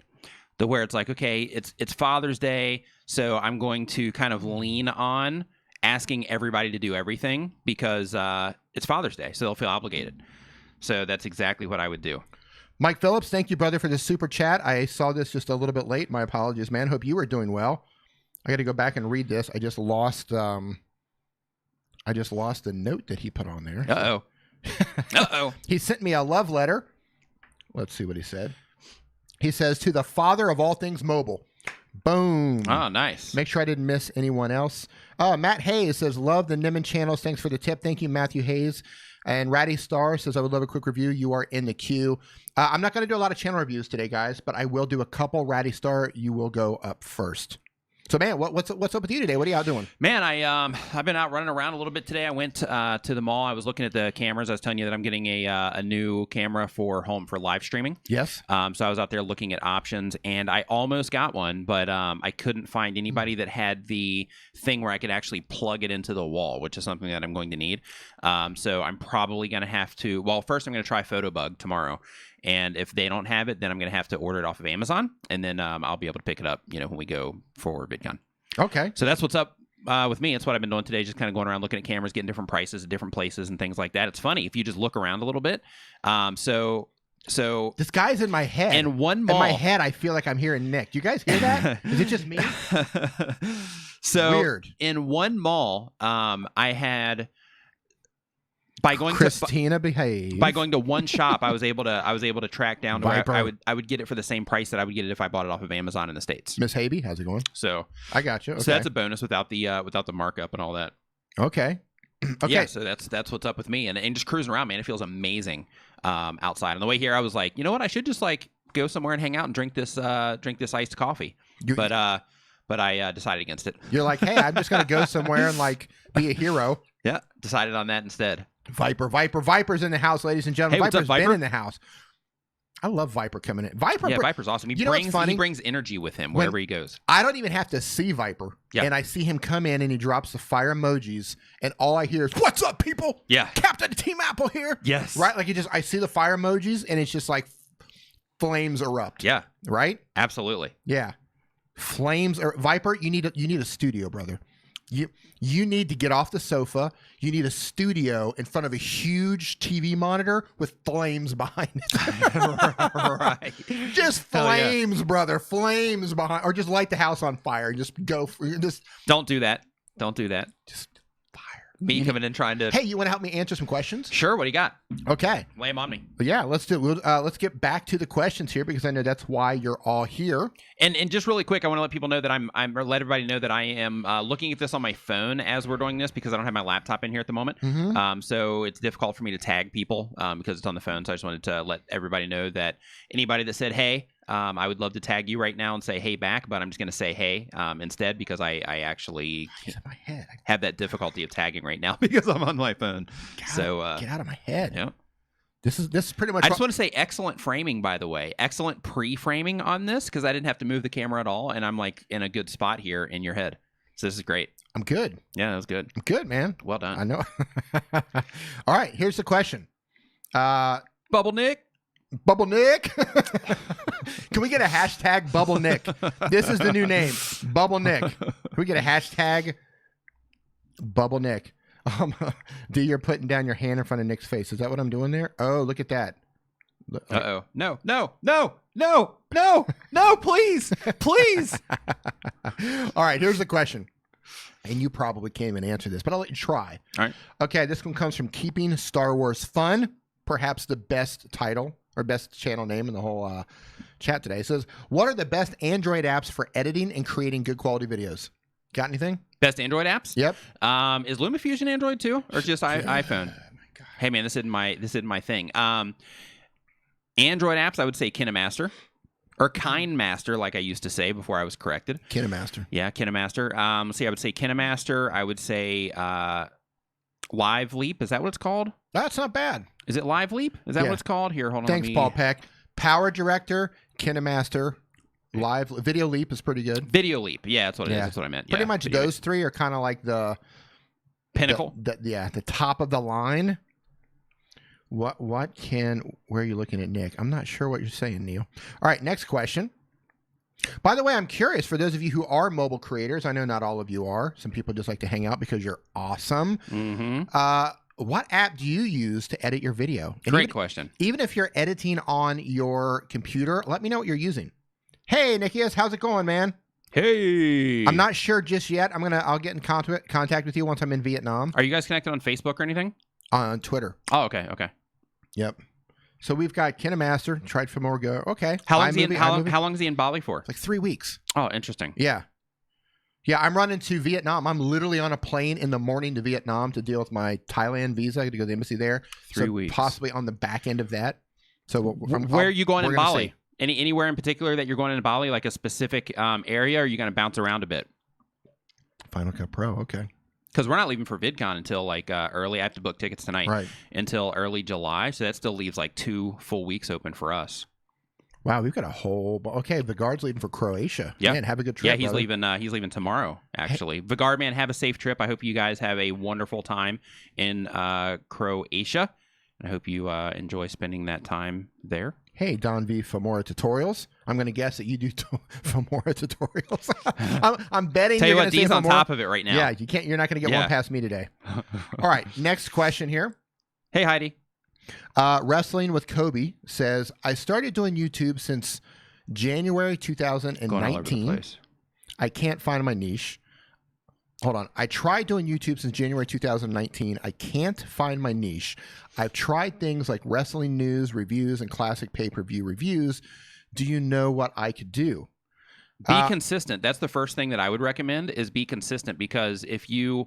where it's like, okay, it's Father's Day, so I'm going to kind of lean on asking everybody to do everything because it's Father's Day, so they'll feel obligated. So that's exactly what I would do. Mike Phillips, thank you, brother, for this super chat. I saw this just a little bit late. My apologies, man. Hope you were doing well. I got to go back and read this. I just lost the note that he put on there. Uh-oh. He sent me a love letter. Let's see what he said. He says, to the father of all things mobile. Boom. Oh, nice. Make sure I didn't miss anyone else. Matt Hayes says, love the Nimmin channels. Thanks for the tip. Thank you, Matthew Hayes. And Ratty Star says, I would love a quick review. You are in the queue. I'm not going to do a lot of channel reviews today, guys, but I will do a couple. Ratty Star, you will go up first. So, man, what's up with you today? What are you out doing? Man, I've been out running around a little bit today. I went to the mall. I was looking at the cameras. I was telling you that I'm getting a new camera for live streaming. Yes. So I was out there looking at options, and I almost got one, but I couldn't find anybody that had the thing where I could actually plug it into the wall, which is something that I'm going to need. So I'm probably going to have to. Well, first I'm going to try Photobug tomorrow. And if they don't have it, then I'm going to have to order it off of Amazon, and then I'll be able to pick it up, when we go for VidCon. Okay. So that's what's up with me. It's what I've been doing today, just kind of going around looking at cameras, getting different prices at different places and things like that. It's funny if you just look around a little bit. So this guy's in my head. In one mall, in my head, I feel like I'm hearing Nick. Do you guys hear that? Is it just me? So weird. In one mall, I had. By going to one shop, I was able to track down to where I would get it for the same price that I would get it if I bought it off of Amazon in the States. Miss Habe, how's it going? So I got you. Okay. So that's a bonus without the markup and all that. Okay. Okay. Yeah, so that's what's up with me, and just cruising around, man. It feels amazing outside. On the way here, I was like, you know what? I should just go somewhere and hang out and drink this iced coffee. But I decided against it. You're like, hey, I'm just gonna go somewhere and be a hero. Yeah, decided on that instead. Viper's in the house, ladies and gentlemen. Hey, what's up, Viper? Been in the house. I love Viper coming in. Viper's awesome. He brings energy with him wherever he goes. I don't even have to see Viper. Yeah. And I see him come in and he drops the fire emojis and all I hear is, what's up, people? Yeah. Captain Team Apple here. Yes. Right? I see the fire emojis and it's just like flames erupt. Yeah. Right? Absolutely. Yeah. Flames or Viper, you need a studio, brother. You need to get off the sofa. You need a studio in front of a huge TV monitor with flames behind it. Right. Just flames, brother. Flames behind, or just light the house on fire. Just go. Don't do that. Just fire. Me coming in trying to. Hey, you want to help me answer some questions? Sure. What do you got? Okay. Lay 'em on me. Yeah, let's do it. Let's get back to the questions here because I know that's why you're all here. And just really quick, I want to let people know that or let everybody know that I am looking at this on my phone as we're doing this because I don't have my laptop in here at the moment. Mm-hmm. So it's difficult for me to tag people because it's on the phone. So I just wanted to let everybody know that anybody that said, hey, I would love to tag you right now and say hey back, but I'm just going to say hey instead because I actually have that difficulty of tagging right now because I'm on my phone. Get out of my head. Yeah. This is pretty much. I just want to say excellent framing, by the way. Excellent pre-framing on this because I didn't have to move the camera at all, and I'm in a good spot here in your head. So this is great. I'm good. Yeah, that was good. I'm good, man. Well done. I know. All right, here's the question. Bubble Nick. Bubble Nick. Can we get a hashtag Bubble Nick? This is the new name. Bubble Nick. Can we get a hashtag Bubble Nick. D, you're putting down your hand in front of Nick's face. Is that what I'm doing there? Oh, look at that. Uh-oh. No, please. Please. All right, here's the question. And you probably can't even answer this, but I'll let you try. All right. Okay, this one comes from Keeping Star Wars Fun, perhaps the best title or best channel name in the whole chat today. It says, what are the best Android apps for editing and creating good quality videos? Got anything? Best Android apps? Yep. Is LumaFusion Android too, or just iPhone? Oh my God. Hey man, this isn't my thing. Android apps, I would say KineMaster or KineMaster, like I used to say before I was corrected. KineMaster. Yeah, KineMaster. See, I would say KineMaster. I would say Live Leap. Is that what it's called? That's not bad. Is it Live Leap? Is that Yeah. what it's called? Here, hold on. Thanks, Paul Peck. Power Director, KineMaster, Live Video Leap is pretty good. Video Leap. Yeah, that's what it is. That's what I meant. Pretty Yeah, much Video those Leap. three are kind of like the Pinnacle. the top of the line. Where are you looking at, Nick? I'm not sure what you're saying, Neil. All right, next question. By the way, I'm curious, for those of you who are mobile creators, I know not all of you are. Some people just like to hang out because you're awesome. Mm-hmm. What app do you use to edit your video? And Great question. Even if you're editing on your computer, let me know what you're using. Hey, Nikias, how's it going, man? Hey. I'm not sure just yet. I'll get in contact with you once I'm in Vietnam. Are you guys connected on Facebook or anything? On Twitter. Oh, okay. Okay. Yep. So we've got KineMaster, tried for more go. Okay. How long is he in Bali for? Like 3 weeks. Oh, interesting. Yeah. Yeah, I'm running to Vietnam. I'm literally on a plane in the morning to Vietnam to deal with my Thailand visa. I got to go to the embassy there. 3 weeks. Possibly on the back end of that. So where are you going in Bali? See. Anywhere in particular that you're going in Bali, like a specific area, or are you going to bounce around a bit? Final Cut Pro, okay. Because we're not leaving for VidCon until like early. I have to book tickets tonight. Right. Until early July. So that still leaves like 2 full weeks open for us. Wow, we've got a whole... Okay, Vigard's leaving for Croatia. Yeah. Man, have a good trip, Yeah, he's brother. leaving. He's leaving tomorrow. Actually, Vigard, man, have a safe trip. I hope you guys have a wonderful time in Croatia. I hope you enjoy spending that time there. Hey, Don V. Famora Tutorials. I'm going to guess that you do Famora Tutorials. I'm betting Tell you you're what, going to say D's on Famora. top of it right now. Yeah, you're not going to get one past me today. All right, next question here. Hey, Heidi. Wrestling with Kobe says, I started doing YouTube since January 2019. Going all over the place. I can't find my niche. Hold on. I tried doing YouTube since January 2019. I can't find my niche. I've tried things like wrestling news, reviews, and classic pay-per-view reviews. Do you know what I could do? Be consistent. That's the first thing that I would recommend is be consistent, because if you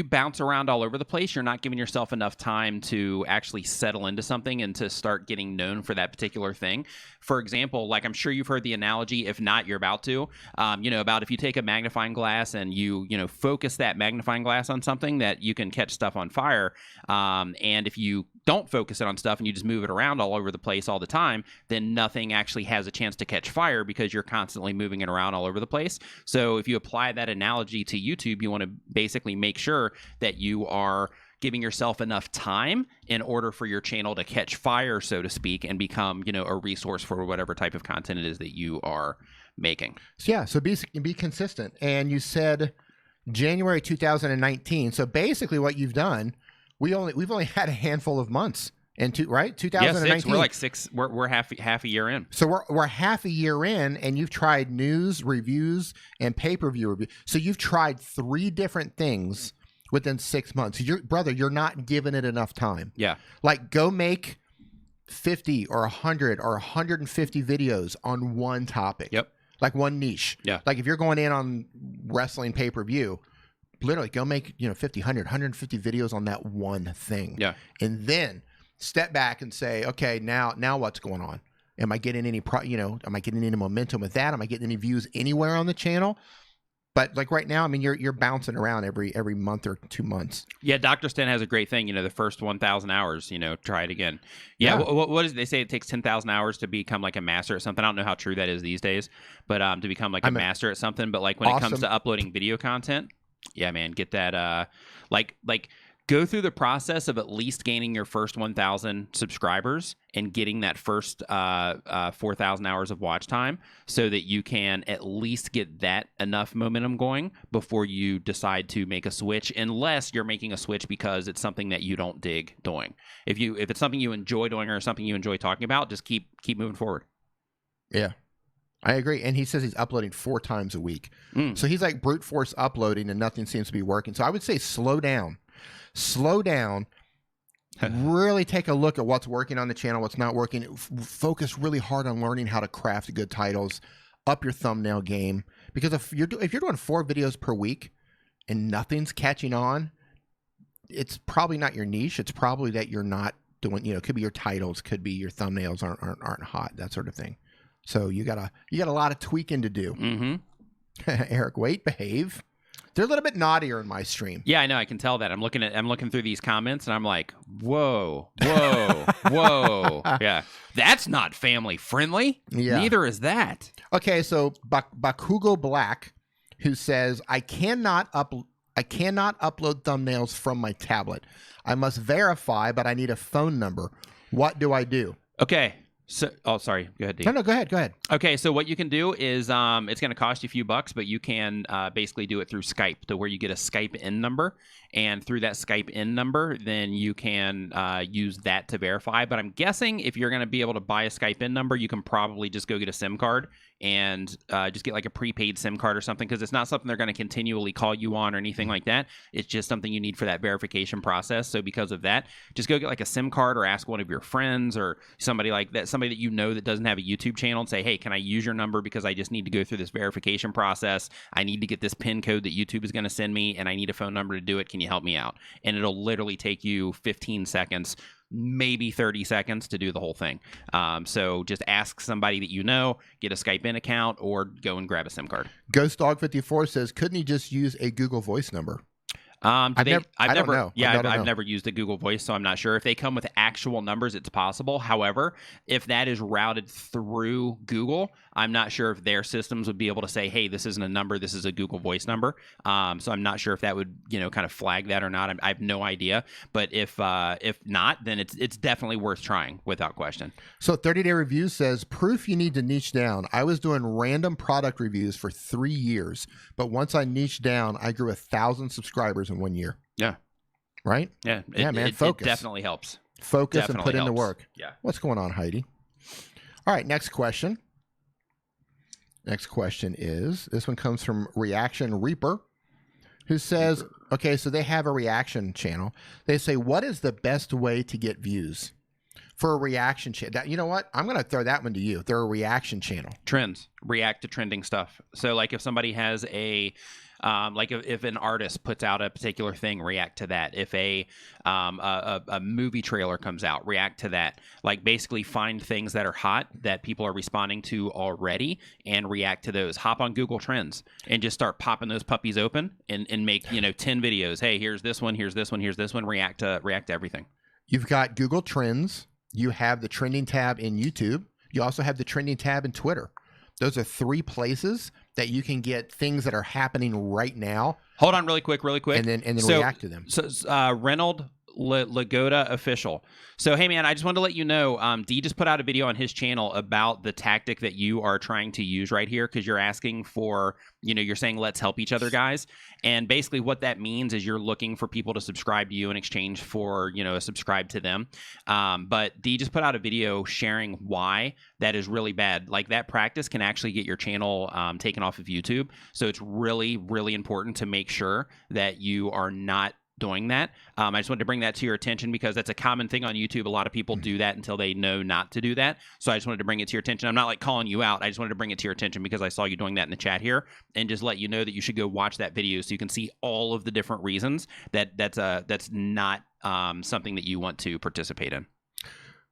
bounce around all over the place, you're not giving yourself enough time to actually settle into something and to start getting known for that particular thing. For example, like I'm sure you've heard the analogy, if not, you're about to, about if you take a magnifying glass and you focus that magnifying glass on something, that you can catch stuff on fire. And if you don't focus it on stuff and you just move it around all over the place all the time, then nothing actually has a chance to catch fire because you're constantly moving it around all over the place. So if you apply that analogy to YouTube, you want to basically make sure that you are giving yourself enough time in order for your channel to catch fire, so to speak, and become, a resource for whatever type of content it is that you are making. So yeah, so be consistent. And you said January 2019. So basically what you've done, we've only had a handful of months. Right? 2019. Yeah, 6. We're like 6. We're half a year in. So we're half a year in, and you've tried news, reviews, and pay-per-view review. So you've tried 3 different things within 6 months. You're not giving it enough time. Yeah. Like, go make 50 or 100 or 150 videos on one topic. Yep. Like one niche. Yeah. Like if you're going in on wrestling pay-per-view, literally go make 50, 100, 150 videos on that one thing. Yeah. And then step back and say, okay, now what's going on? Am I getting any am I getting any momentum with that? Am I getting any views anywhere on the channel? But like right now, I mean, you're bouncing around every month or 2 months. Yeah, Dr. Sten has a great thing. The first 1,000 hours, try it again. Yeah. What is it? They say it takes 10,000 hours to become like a master at something. I don't know how true that is these days, but to become like a master at something. But like when it comes to uploading video content, yeah, man, get that like go through the process of at least gaining your first 1,000 subscribers and getting that first 4,000 hours of watch time so that you can at least get that enough momentum going before you decide to make a switch, unless you're making a switch because it's something that you don't dig doing. If it's something you enjoy doing or something you enjoy talking about, just keep moving forward. Yeah, I agree. And he says he's uploading 4 times a week. So he's like brute force uploading and nothing seems to be working. So I would say slow down. Really take a look at what's working on the channel, what's not working. Focus really hard on learning how to craft good titles, up your thumbnail game. Because if you're doing 4 videos per week and nothing's catching on, it's probably not your niche. It's probably that you're not doing, it could be your titles, could be your thumbnails aren't hot, that sort of thing. So you got a lot of tweaking to do. Eric, wait, behave. They're a little bit naughtier in my stream. Yeah, I know. I can tell that. I'm looking through these comments, and I'm like, whoa. Yeah, that's not family friendly. Yeah. Neither is that. Okay, so Bakugo Black, who says, I cannot upload thumbnails from my tablet. I must verify, but I need a phone number. What do I do? Okay. So, sorry. Go ahead, Dee. No, go ahead. Okay, so what you can do is it's going to cost you a few bucks, but you can basically do it through Skype, to where you get a Skype in number, and through that Skype in number, then you can use that to verify. But I'm guessing if you're going to be able to buy a Skype in number, you can probably just go get a SIM card and just get like a prepaid SIM card or something, because it's not something they're going to continually call you on or anything like that. It's just something you need for that verification process. So because of that, just go get like a SIM card or ask one of your friends or somebody like that, somebody that you know that doesn't have a YouTube channel, and say, hey, can I use your number because I just need to go through this verification process. I need to get this PIN code that YouTube is going to send me, and I need a phone number to do it. Can you help me out? And it'll literally take you 15 seconds, maybe 30 seconds to do the whole thing. So just ask somebody that you know, get a Skype in account, or go and grab a SIM card. Ghost Dog 54 says, couldn't he just use a Google Voice number? I've never know. Yeah, I've never used a Google Voice, so I'm not sure. If they come with actual numbers, it's possible. However, if that is routed through Google, I'm not sure if their systems would be able to say, hey, this isn't a number, this is a Google Voice number. So I'm not sure if that would, kind of flag that or not. I have no idea. But if not, then it's definitely worth trying without question. So 30-day review says, proof you need to niche down. I was doing random product reviews for 3 years, but once I niched down, I grew 1,000 subscribers in 1 year. Yeah. Right? Yeah. Man, focus. It definitely helps. Focus definitely and put in the work. Yeah. What's going on, Heidi? All right, next question. Next question is, this one comes from Reaction Reaper, who says, okay, so they have a reaction channel. They say, what is the best way to get views for a reaction channel? You know what? I'm going to throw that one to you. They're a reaction channel. Trends. React to trending stuff. So like if somebody has a... like if an artist puts out a particular thing, react to that. If a movie trailer comes out, react to that. Like basically find things that are hot that people are responding to already and react to those. Hop on Google Trends and just start popping those puppies open and make 10 videos. Hey, here's this one, here's this one, here's this one. React to everything. You've got Google Trends. You have the trending tab in YouTube. You also have the trending tab in Twitter. Those are 3 places that you can get things that are happening right now. Hold on really quick. And then react to them. So Reynold Lagoda Official. So, hey, man, I just wanted to let you know, Dee just put out a video on his channel about the tactic that you are trying to use right here, because you're asking for, you're saying, let's help each other, guys. And basically what that means is you're looking for people to subscribe to you in exchange for, a subscribe to them. But Dee just put out a video sharing why that is really bad. Like that practice can actually get your channel taken off of YouTube. So it's really, really important to make sure that you are not doing that. I just wanted to bring that to your attention because that's a common thing on YouTube. A lot of people do that until they know not to do that. So I just wanted to bring it to your attention. I'm not like calling you out. I just wanted to bring it to your attention because I saw you doing that in the chat here, and just let you know that you should go watch that video so you can see all of the different reasons that's not something that you want to participate in.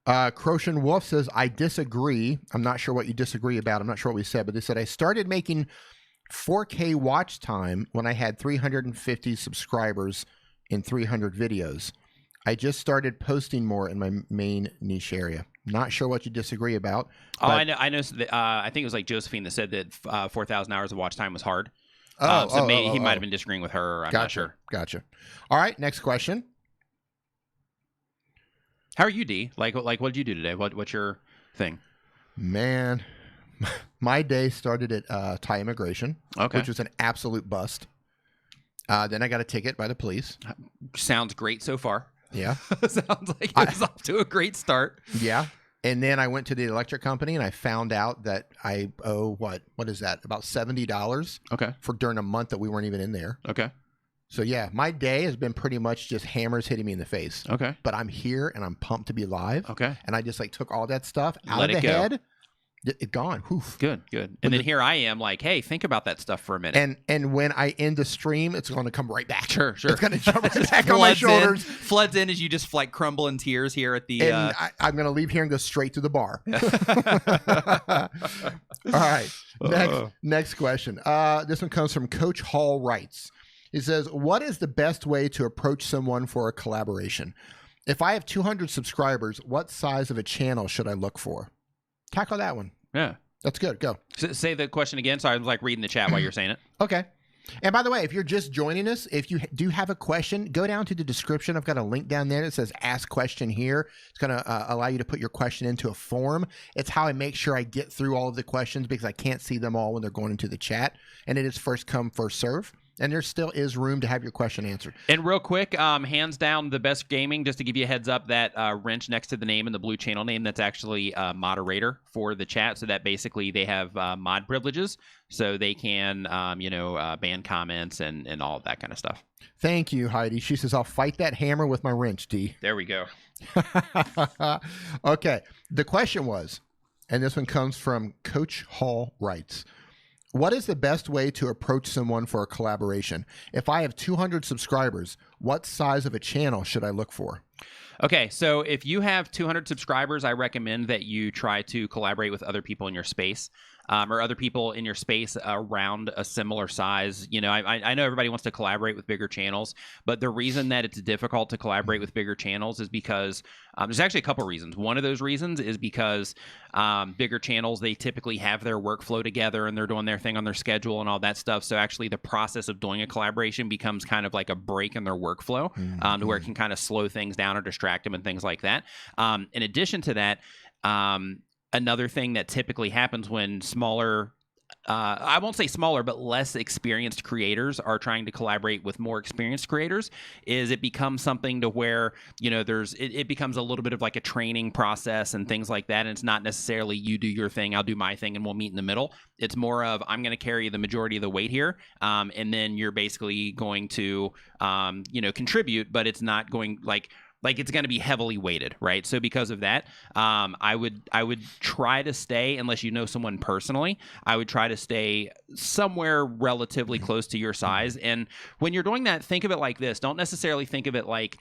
Croshan Wolf says, I disagree. I'm not sure what you disagree about. I'm not sure what we said, but they said, I started making 4K watch time when I had 350 subscribers in 300 videos. I just started posting more in my main niche area. Not sure what you disagree about. Oh, I know. I think it was like Josephine that said that 4,000 hours of watch time was hard. He might have been disagreeing with her. I'm not sure. Gotcha. All right, next question. How are you, D? Like what did you do today? What's your thing? Man, my day started at Thai immigration, Okay. which was an absolute bust. Then I got a ticket by the police. Sounds great so far. Yeah. Sounds like it was off to a great start. Yeah. And then I went to the electric company and I found out that I owe what is that? About $70 Okay. for during a month that we weren't even in there. Okay. So yeah, my day has been pretty much just hammers hitting me in the face. Okay. But I'm here and I'm pumped to be live. Okay. And I just like took all that stuff out Let of it the go. head. It gone. Oof. Good. And then here I am like, hey, think about that stuff for a minute. And when I end the stream, it's going to come right back. Sure. It's going to jump right back on my shoulders. Floods in as you just like crumble in tears here at the. And I'm going to leave here and go straight to the bar. All right. Next question. This one comes from Coach Hall Writes. He says, what is the best way to approach someone for a collaboration? If I have 200 subscribers, what size of a channel should I look for? Tackle that one. Yeah. That's good. Go. Say the question again. So I was like reading the chat while you're saying it. Okay. And by the way, if you're just joining us, if you do have a question, go down to the description. I've got a link down there that says ask question here. It's going to allow you to put your question into a form. It's how I make sure I get through all of the questions because I can't see them all when they're going into the chat. And it is first come, first serve. And there still is room to have your question answered. And real quick, hands down, the best gaming, just to give you a heads up, that wrench next to the name and the blue channel name, that's actually a moderator for the chat. So that basically they have mod privileges. So they can, ban comments and all of that kind of stuff. Thank you, Heidi. She says, I'll fight that hammer with my wrench, D. There we go. Okay. The question was, and this one comes from Coach Hall Writes. What is the best way to approach someone for a collaboration? If I have 200 subscribers, what size of a channel should I look for? Okay, so if you have 200 subscribers, I recommend that you try to collaborate with other people in your space. Or other people in your space around a similar size. You know, I know everybody wants to collaborate with bigger channels, but the reason that it's difficult to collaborate with bigger channels is because there's actually a couple reasons. One of those reasons is because bigger channels, they typically have their workflow together and they're doing their thing on their schedule and all that stuff. So actually the process of doing a collaboration becomes kind of like a break in their workflow to where it can kind of slow things down or distract them and things like that. In addition to that, another thing that typically happens when smaller, I won't say smaller, but less experienced creators are trying to collaborate with more experienced creators is it becomes something to where, you know, it becomes a little bit of like a training process and things like that. And it's not necessarily you do your thing, I'll do my thing, and we'll meet in the middle. It's more of I'm going to carry the majority of the weight here. And then you're basically going to, contribute, but it's not going like it's going to be heavily weighted, right? So because of that, I would try to stay, unless you know someone personally, I would try to stay somewhere relatively close to your size. And when you're doing that, think of it like this. Don't necessarily think of it like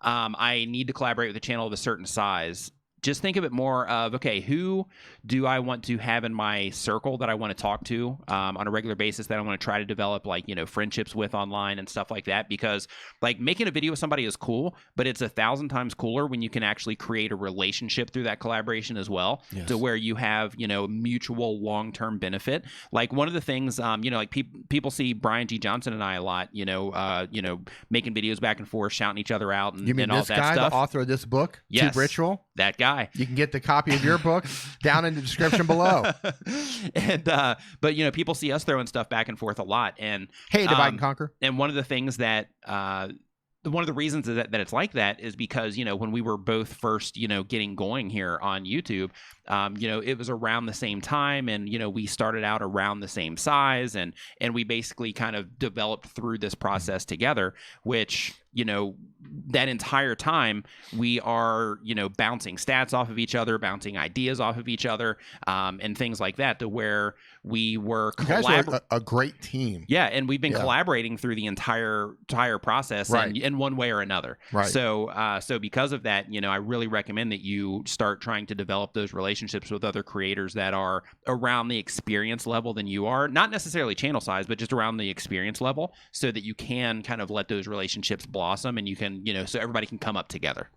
I need to collaborate with a channel of a certain size. Just think of it more of, okay, who do I want to have in my circle that I want to talk to on a regular basis that I want to try to develop friendships with online and stuff like that? Because like making a video with somebody is cool, but it's 1,000 times cooler when you can actually create a relationship through that collaboration as well. Yes. To where you have, mutual long-term benefit. Like one of the things, people see Brian G. Johnson and I a lot, making videos back and forth, shouting each other out and, you mean and all this that guy, stuff. The author of this book, Yes. Tube Ritual? That guy. You can get the copy of your book down in the description below. And but people see us throwing stuff back and forth a lot. And hey, divide and conquer. And one of the things that one of the reasons that it's like that is because when we were both first getting going here on YouTube, it was around the same time, and we started out around the same size, and we basically kind of developed through this process together, which that entire time we are bouncing stats off of each other, bouncing ideas off of each other, and things like that, to where we were you guys were a great team. Yeah, and we've been collaborating through the entire process, right, in one way or another. Right. So because of that, I really recommend that you start trying to develop those relationships with other creators that are around the experience level than you are, not necessarily channel size, but just around the experience level, so that you can kind of let those relationships blossom, and you can, so everybody can come up together.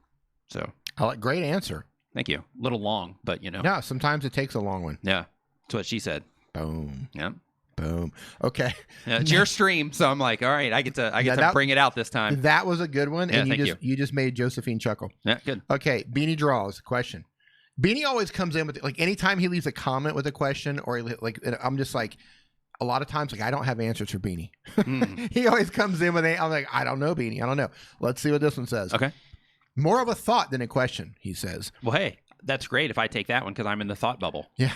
So great answer. Thank you. A little long, but No, sometimes it takes a long one. Yeah, that's what she said. Boom. Yeah. Boom. Okay. Yeah, it's your stream, so I'm like, all right, I get to bring it out this time. That was a good one, Yeah, and you just made Josephine chuckle. Yeah, good. Okay, Beanie Draws question. Beanie always comes in with like anytime he leaves a comment with a question, or like I'm just like a lot of times like I don't have answers for Beanie. He always comes in with I'm like I don't know Beanie, I don't know. Let's see what this one says. Okay. More of a thought than a question, he says. Well, hey, that's great if I take that one because I'm in the thought bubble. Yeah.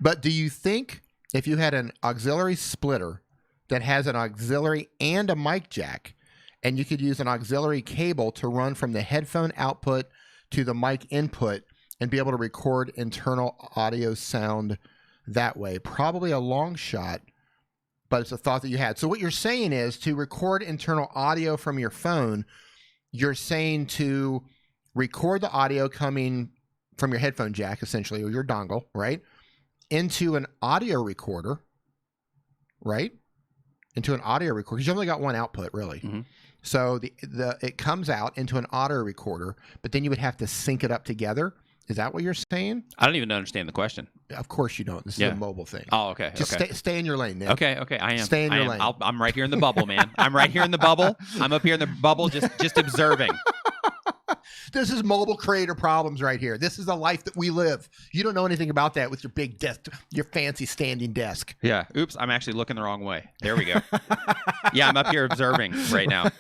But do you think if you had an auxiliary splitter that has an auxiliary and a mic jack, and you could use an auxiliary cable to run from the headphone output to the mic input and be able to record internal audio sound that way? Probably a long shot, but it's a thought that you had. So what you're saying is to record internal audio from your phone, you're saying to record the audio coming from your headphone jack, essentially, or your dongle, right? Into an audio recorder, right? Into an audio recorder, because you only got one output, really. Mm-hmm. So it comes out into an audio recorder, but then you would have to sync it up together. Is that what you're saying? I don't even understand the question. Of course you don't. This is a mobile thing. Oh, okay. Just stay in your lane, Nick. Okay, I am. Stay in your lane. I'm right here in the bubble, man. I'm right here in the bubble. I'm up here in the bubble just observing. This is mobile creator problems right here. This is the life that we live. You don't know anything about that with your big desk, your fancy standing desk. Yeah. Oops, I'm actually looking the wrong way. There we go. Yeah, I'm up here observing right now.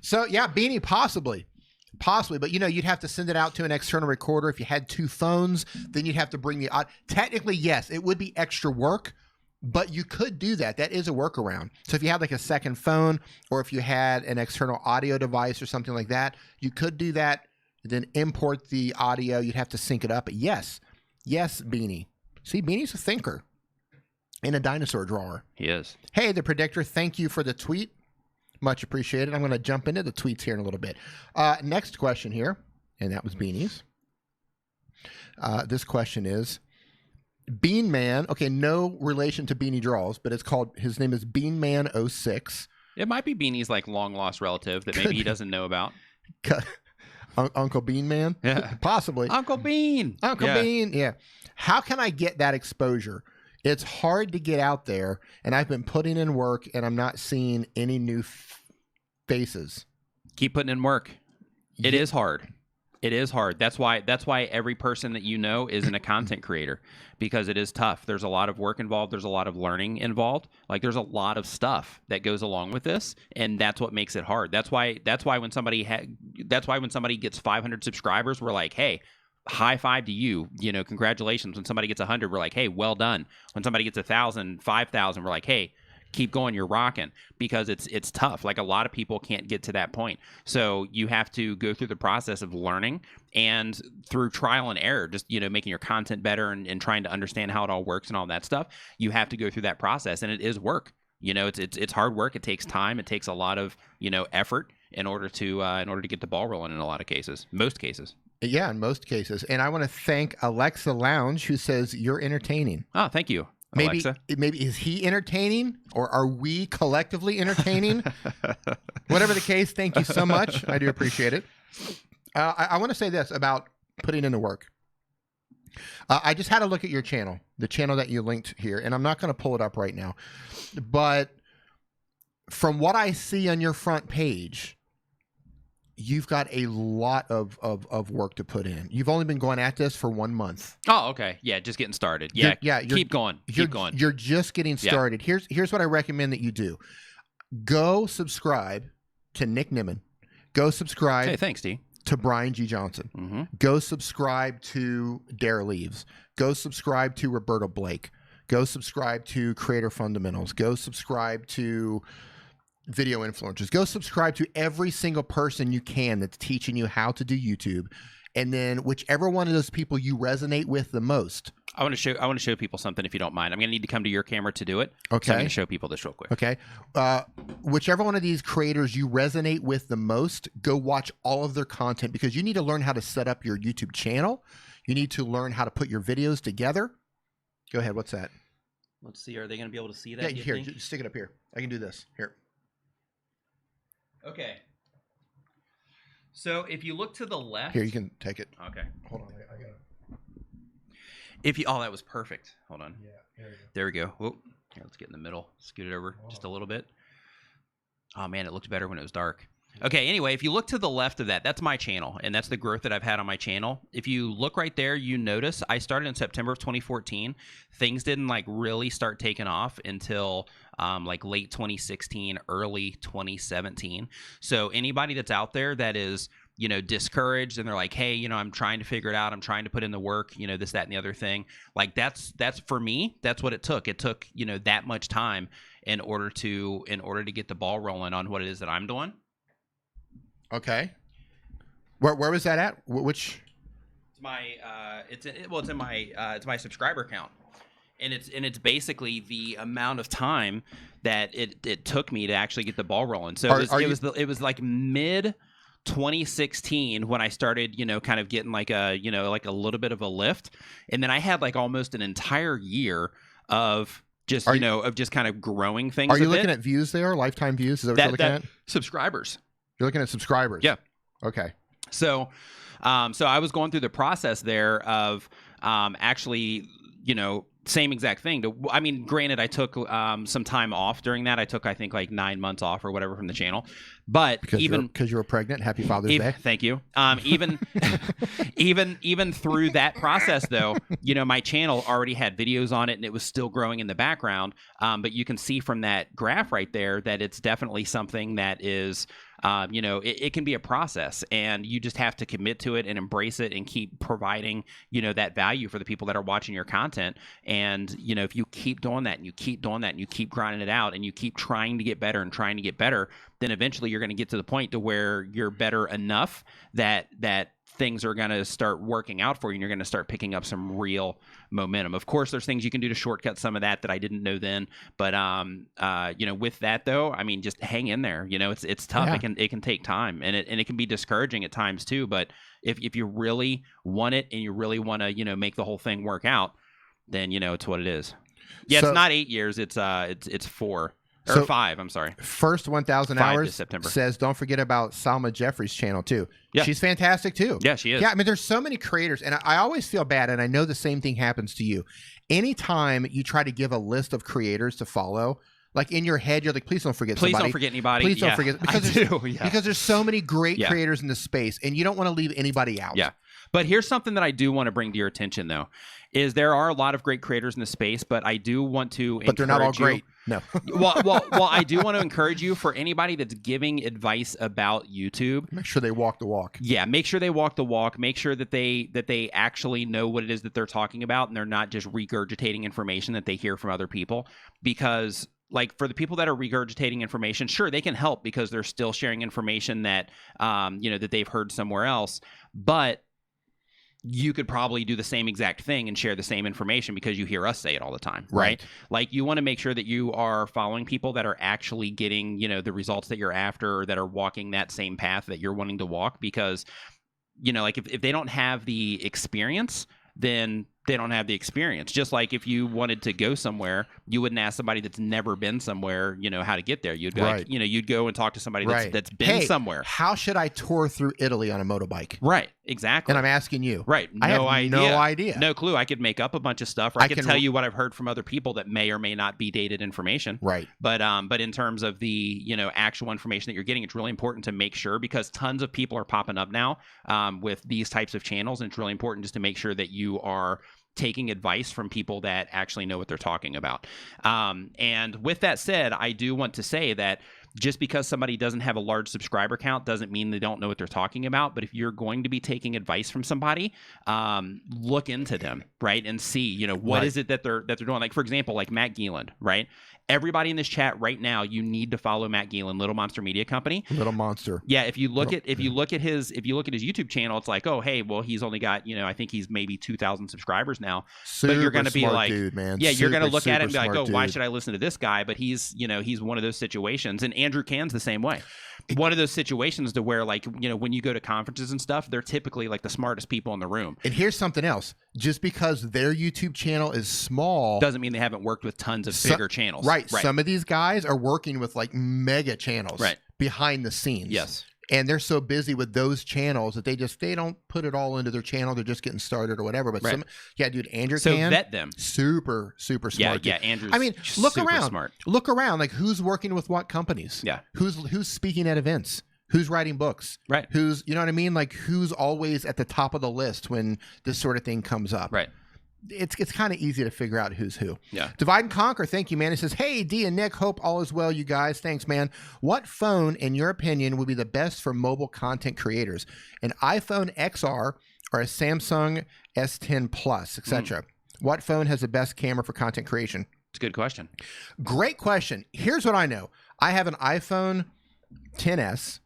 So, yeah, Beanie, possibly. But you'd have to send it out to an external recorder. If you had two phones, then you'd have to bring the technically, yes, it would be extra work, but you could do that. That is a workaround. So if you had like a second phone, or if you had an external audio device or something like that, you could do that, then import the audio. You'd have to sync it up. But yes, Beanie. See, Beanie's a thinker and a dinosaur drawer. He is. Hey, the Predictor, thank you for the tweet. Much appreciated. I'm going to jump into the tweets here in a little bit. Next question here, and that was Beanie's. This question is, Bean Man, okay, no relation to Beanie Draws, but his name is Bean Man 06. It might be Beanie's like long lost relative that maybe he doesn't know about. Uncle Bean Man? Yeah. Possibly. Uncle Bean. Bean, yeah. How can I get that exposure? It's hard to get out there, and I've been putting in work, and I'm not seeing any new faces. Keep putting in work. It is hard. It is hard. That's why every person that you know isn't a content creator, because it is tough. There's a lot of work involved. There's a lot of learning involved. Like there's a lot of stuff that goes along with this, and that's what makes it hard. That's why when somebody gets 500 subscribers, we're like, hey, high five to you. Congratulations. When somebody gets 100, we're like, hey, well done. When somebody gets 1,000, 5,000, we're like, hey, keep going, you're rocking, because it's tough. Like a lot of people can't get to that point. So you have to go through the process of learning and through trial and error, just, making your content better and trying to understand how it all works and all that stuff. You have to go through that process, and it is work. It's hard work. It takes time. It takes a lot of, effort in order to get the ball rolling in a lot of cases, most cases. Yeah, in most cases. And I want to thank Alexa Lounge, who says you're entertaining. Oh, thank you. Alexa. Maybe is he entertaining, or are we collectively entertaining? Whatever the case, thank you so much. I do appreciate it. I want to say this about putting in the work. I just had a look at your channel, the channel that you linked here, and I'm not going to pull it up right now. But from what I see on your front page, you've got a lot of work to put in. You've only been going at this for 1 month. Oh, okay. Yeah, just getting started. Yeah, keep going. Keep going. You're just getting started. Yeah. Here's what I recommend that you do. Go subscribe to Nick Nimmin. Go subscribe. Hey, thanks, D. To Brian G. Johnson. Mm-hmm. Go subscribe to Dare Leaves. Go subscribe to Roberto Blake. Go subscribe to Creator Fundamentals. Go subscribe to video influencers. Go subscribe to every single person you can that's teaching you how to do YouTube, and then whichever one of those people you resonate with the most. I want to show people something, if you don't mind. I'm going to need to come to your camera to do it. Okay. So I'm going to show people this real quick. Okay. Whichever one of these creators you resonate with the most, go watch all of their content, because you need to learn how to set up your YouTube channel. You need to learn how to put your videos together. Go ahead. What's that? Let's see. Are they going to be able to see that? Yeah, here. Just stick it up here. I can do this. Here. Okay. So if you look to the left... Here, you can take it. Okay. Hold on. I got it. If you, oh, that was perfect. Hold on. Yeah, there we go. Whoop. Here, let's get in the middle. Scoot it over just a little bit. Oh man, it looked better when it was dark. Okay, anyway, if you look to the left of that, that's my channel, and that's the growth that I've had on my channel. If you look right there, you notice I started in September of 2014. Things didn't like really start taking off until like late 2016, early 2017. So anybody that's out there that is, you know, discouraged and they're like, hey, you know, I'm trying to figure it out. I'm trying to put in the work, you know, this, that, and the other thing. Like that's for me, that's what it took. It took, you know, that much time in order to get the ball rolling on what it is that I'm doing. Okay. Where was that at? Which? It's my it's my subscriber count, and it's basically the amount of time that it took me to actually get the ball rolling. So it was like mid 2016 when I started, you know, kind of getting like a, you know, like a little bit of a lift, and then I had like almost an entire year of just of just kind of growing things. Are you looking at views there? Lifetime views? Is that what you're looking at? Subscribers. You're looking at subscribers. Yeah. Okay. So I was going through the process there of actually, you know, same exact thing. I mean, granted, I took some time off during that. I took, I think, like 9 months off or whatever from the channel. But because you were pregnant, happy Father's Day. Thank you. Even through that process, though, you know, my channel already had videos on it, and it was still growing in the background. But you can see from that graph right there that it's definitely something that is. You know, it can be a process, and you just have to commit to it and embrace it and keep providing, you know, that value for the people that are watching your content. And, you know, if you keep doing that and you keep doing that and you keep grinding it out and you keep trying to get better and trying to get better, then eventually you're going to get to the point to where you're better enough that things are going to start working out for you, and you're going to start picking up some real momentum. Of course, there's things you can do to shortcut some of that I didn't know then. But, you know, with that, though, I mean, just hang in there. You know, it's tough. Yeah. It can take time, and it can be discouraging at times, too. But if you really want it and you really want to, you know, make the whole thing work out, then, you know, it's what it is. Yeah, so, it's not 8 years. It's 4. Or 5, I'm sorry. First 1,000 hours says, don't forget about Salma Jeffrey's channel, too. Yeah. She's fantastic, too. Yeah, she is. Yeah, I mean, there's so many creators, and I always feel bad, and I know the same thing happens to you. Anytime you try to give a list of creators to follow, like in your head, you're like, please don't forget somebody. Please don't forget anybody. Please don't forget. Because there's so many great creators in this space, and you don't want to leave anybody out. Yeah. But here's something that I do want to bring to your attention, though, is there are a lot of great creators in the space, but I do want to But they're not all great. No. well, I do want to encourage you, for anybody that's giving advice about YouTube. Make sure they walk the walk. Yeah, make sure they walk the walk. Make sure that they actually know what it is that they're talking about, and they're not just regurgitating information that they hear from other people. Because, like, for the people that are regurgitating information, sure, they can help because they're still sharing information that, you know, that they've heard somewhere else. But you could probably do the same exact thing and share the same information because you hear us say it all the time, right? Like, you want to make sure that you are following people that are actually getting, you know, the results that you're after, or that are walking that same path that you're wanting to walk. Because, you know, like, if they don't have the experience, then they don't have the experience. Just like if you wanted to go somewhere, you wouldn't ask somebody that's never been somewhere, you know, how to get there. You'd be like, you know, you'd go and talk to somebody that's been somewhere. How should I tour through Italy on a motorbike? Right. Exactly. And I'm asking you. Right. I have no idea. No clue. I could make up a bunch of stuff, or I could tell you what I've heard from other people that may or may not be dated information. Right. But in terms of the, you know, actual information that you're getting, it's really important to make sure, because tons of people are popping up now with these types of channels, and it's really important just to make sure that you are taking advice from people that actually know what they're talking about. And with that said, I do want to say that just because somebody doesn't have a large subscriber count doesn't mean they don't know what they're talking about. But if you're going to be taking advice from somebody, look into them, right? And see, you know, what is it that they're doing? Like, for example, like Matt Geeland, right? Everybody in this chat right now, you need to follow Matt Geeland, Little Monster Media Company. Little Monster. Yeah, if you look at his YouTube channel, it's like, oh, hey, well, he's only got, you know, I think he's maybe 2,000 subscribers now. Super but you're going to be like, dude, man. Yeah, you're going to look at it and be like, oh, dude. Why should I listen to this guy? But he's, you know, he's one of those situations. And Andrew Can's the same way. One of those situations to where, like, you know, when you go to conferences and stuff, they're typically like the smartest people in the room. And here's something else. Just because their YouTube channel is small doesn't mean they haven't worked with tons of bigger channels. Right. Some of these guys are working with like mega channels behind the scenes. Yes. And they're so busy with those channels that they don't put it all into their channel. They're just getting started or whatever. But dude, Andrew can vet them. Super smart. Yeah, Andrew's. I mean, look super around. Smart. Look around. Like who's working with what companies? Yeah. Who's speaking at events? Who's writing books? Right. Who's, you know what I mean? Like who's always at the top of the list when this sort of thing comes up? Right. It's kind of easy to figure out who's who. Yeah. Divide and Conquer. Thank you, man. He says, hey, D and Nick, hope all is well, you guys. Thanks, man. What phone, in your opinion, would be the best for mobile content creators? An iPhone XR or a Samsung S10 Plus, etc.? What phone has the best camera for content creation? It's a good question. Great question. Here's what I know. I have an iPhone XS,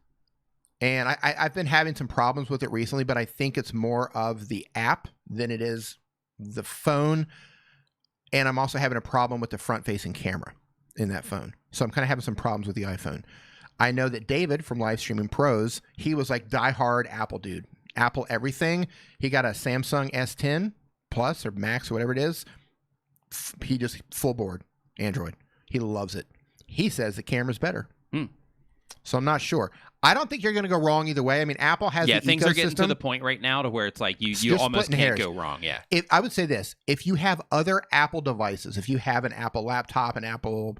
and I've been having some problems with it recently, but I think it's more of the app than it is the phone. And I'm also having a problem with the front-facing camera in that phone. So I'm kind of having some problems with the iPhone. I know that David from Live Streaming Pros, he was like diehard Apple dude. Apple everything. He got a Samsung S10 Plus or Max or whatever it is. He just full board Android. He loves it. He says the camera's better. So I'm not sure. I don't think you're going to go wrong either way. I mean, Apple has the things ecosystem. are getting to the point right now to where it's like you almost can't go wrong. Yeah. I would say this. If you have other Apple devices, if you have an Apple laptop, an Apple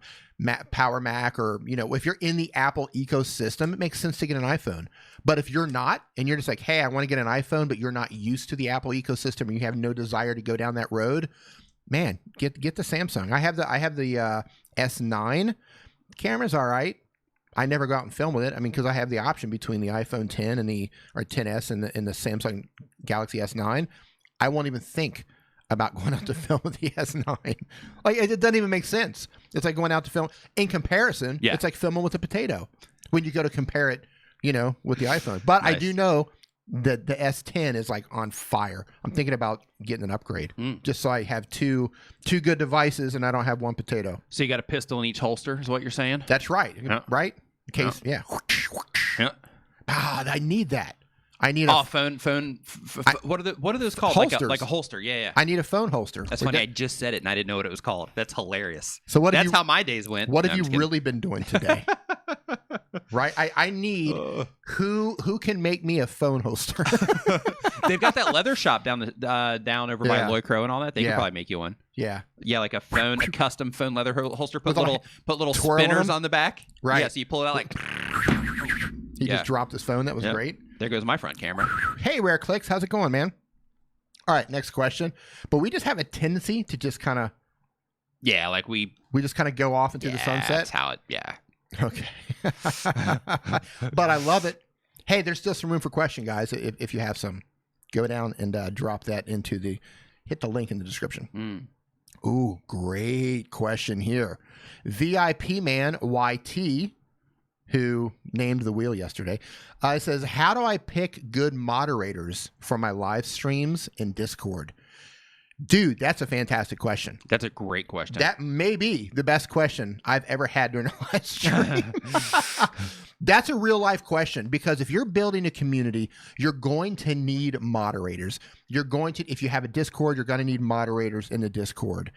Power Mac, or, you know, if you're in the Apple ecosystem, it makes sense to get an iPhone. But if you're not, and you're just like, hey, I want to get an iPhone, but you're not used to the Apple ecosystem and you have no desire to go down that road, man, get the Samsung. I have the S9. Camera's all right. I never go out and film with it. I mean, because I have the option between the iPhone 10 and the XS and the Samsung Galaxy S9. I won't even think about going out to film with the S9. Like, it doesn't even make sense. It's like going out to film. In comparison, it's like filming with a potato when you go to compare it, you know, with the iPhone. But nice. I do know that the S10 is like on fire. I'm thinking about getting an upgrade just so I have two good devices and I don't have one potato. So you got a pistol in each holster is what you're saying? That's right. Right? In case, I need that. I need a phone. What are those called? Holsters. Like a holster. Yeah. I need a phone holster. That's funny. I just said it and I didn't know what it was called. That's hilarious. So that's how my days went. What have you really been doing today? Right? I need who can make me a phone holster. They've got that leather shop down over by Loy Crow and all that. They can probably make you one. Yeah, like a custom phone leather holster. Put little spinners on the back. Right. Yeah, so you pull it out like. He just dropped his phone. That was great. There goes my front camera. Hey, Rare Clicks, how's it going, man? All right, next question. But we just have a tendency to just kind of. Yeah, like we just kind of go off into the sunset. That's how it. Yeah. Okay. But I love it. Hey, there's still some room for question, guys. If you have some, go down and drop that hit the link in the description. Ooh, great question here. VIP Man YT, who named the wheel yesterday, says, how do I pick good moderators for my live streams in Discord? Dude, that's a fantastic question. That's a great question. That may be the best question I've ever had during a live stream. That's a real life question, because if you're building a community, you're going to need moderators. If you have a Discord, you're going to need moderators in the Discord.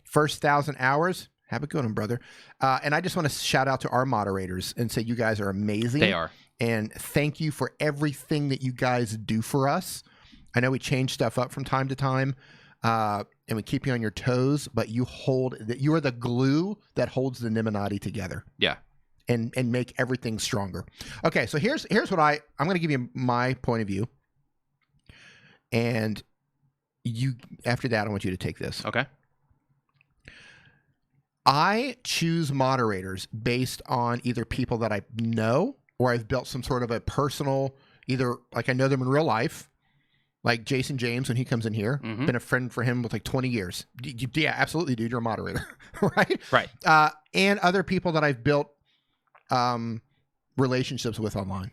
First 1,000 hours, have a good one, brother. And I just want to shout out to our moderators and say you guys are amazing. They are. And thank you for everything that you guys do for us. I know we change stuff up from time to time. And we keep you on your toes, but you are the glue that holds the Nimminati together. Yeah. And make everything stronger. Okay, so here's what I'm going to give you my point of view. And after that, I want you to take this. Okay. I choose moderators based on either people that I know or I've built some sort of a personal, either like I know them in real life, like Jason James when he comes in here. Been a friend for him with like 20 years. Yeah, absolutely, dude. You're a moderator, right? Right. And other people that I've built relationships with online.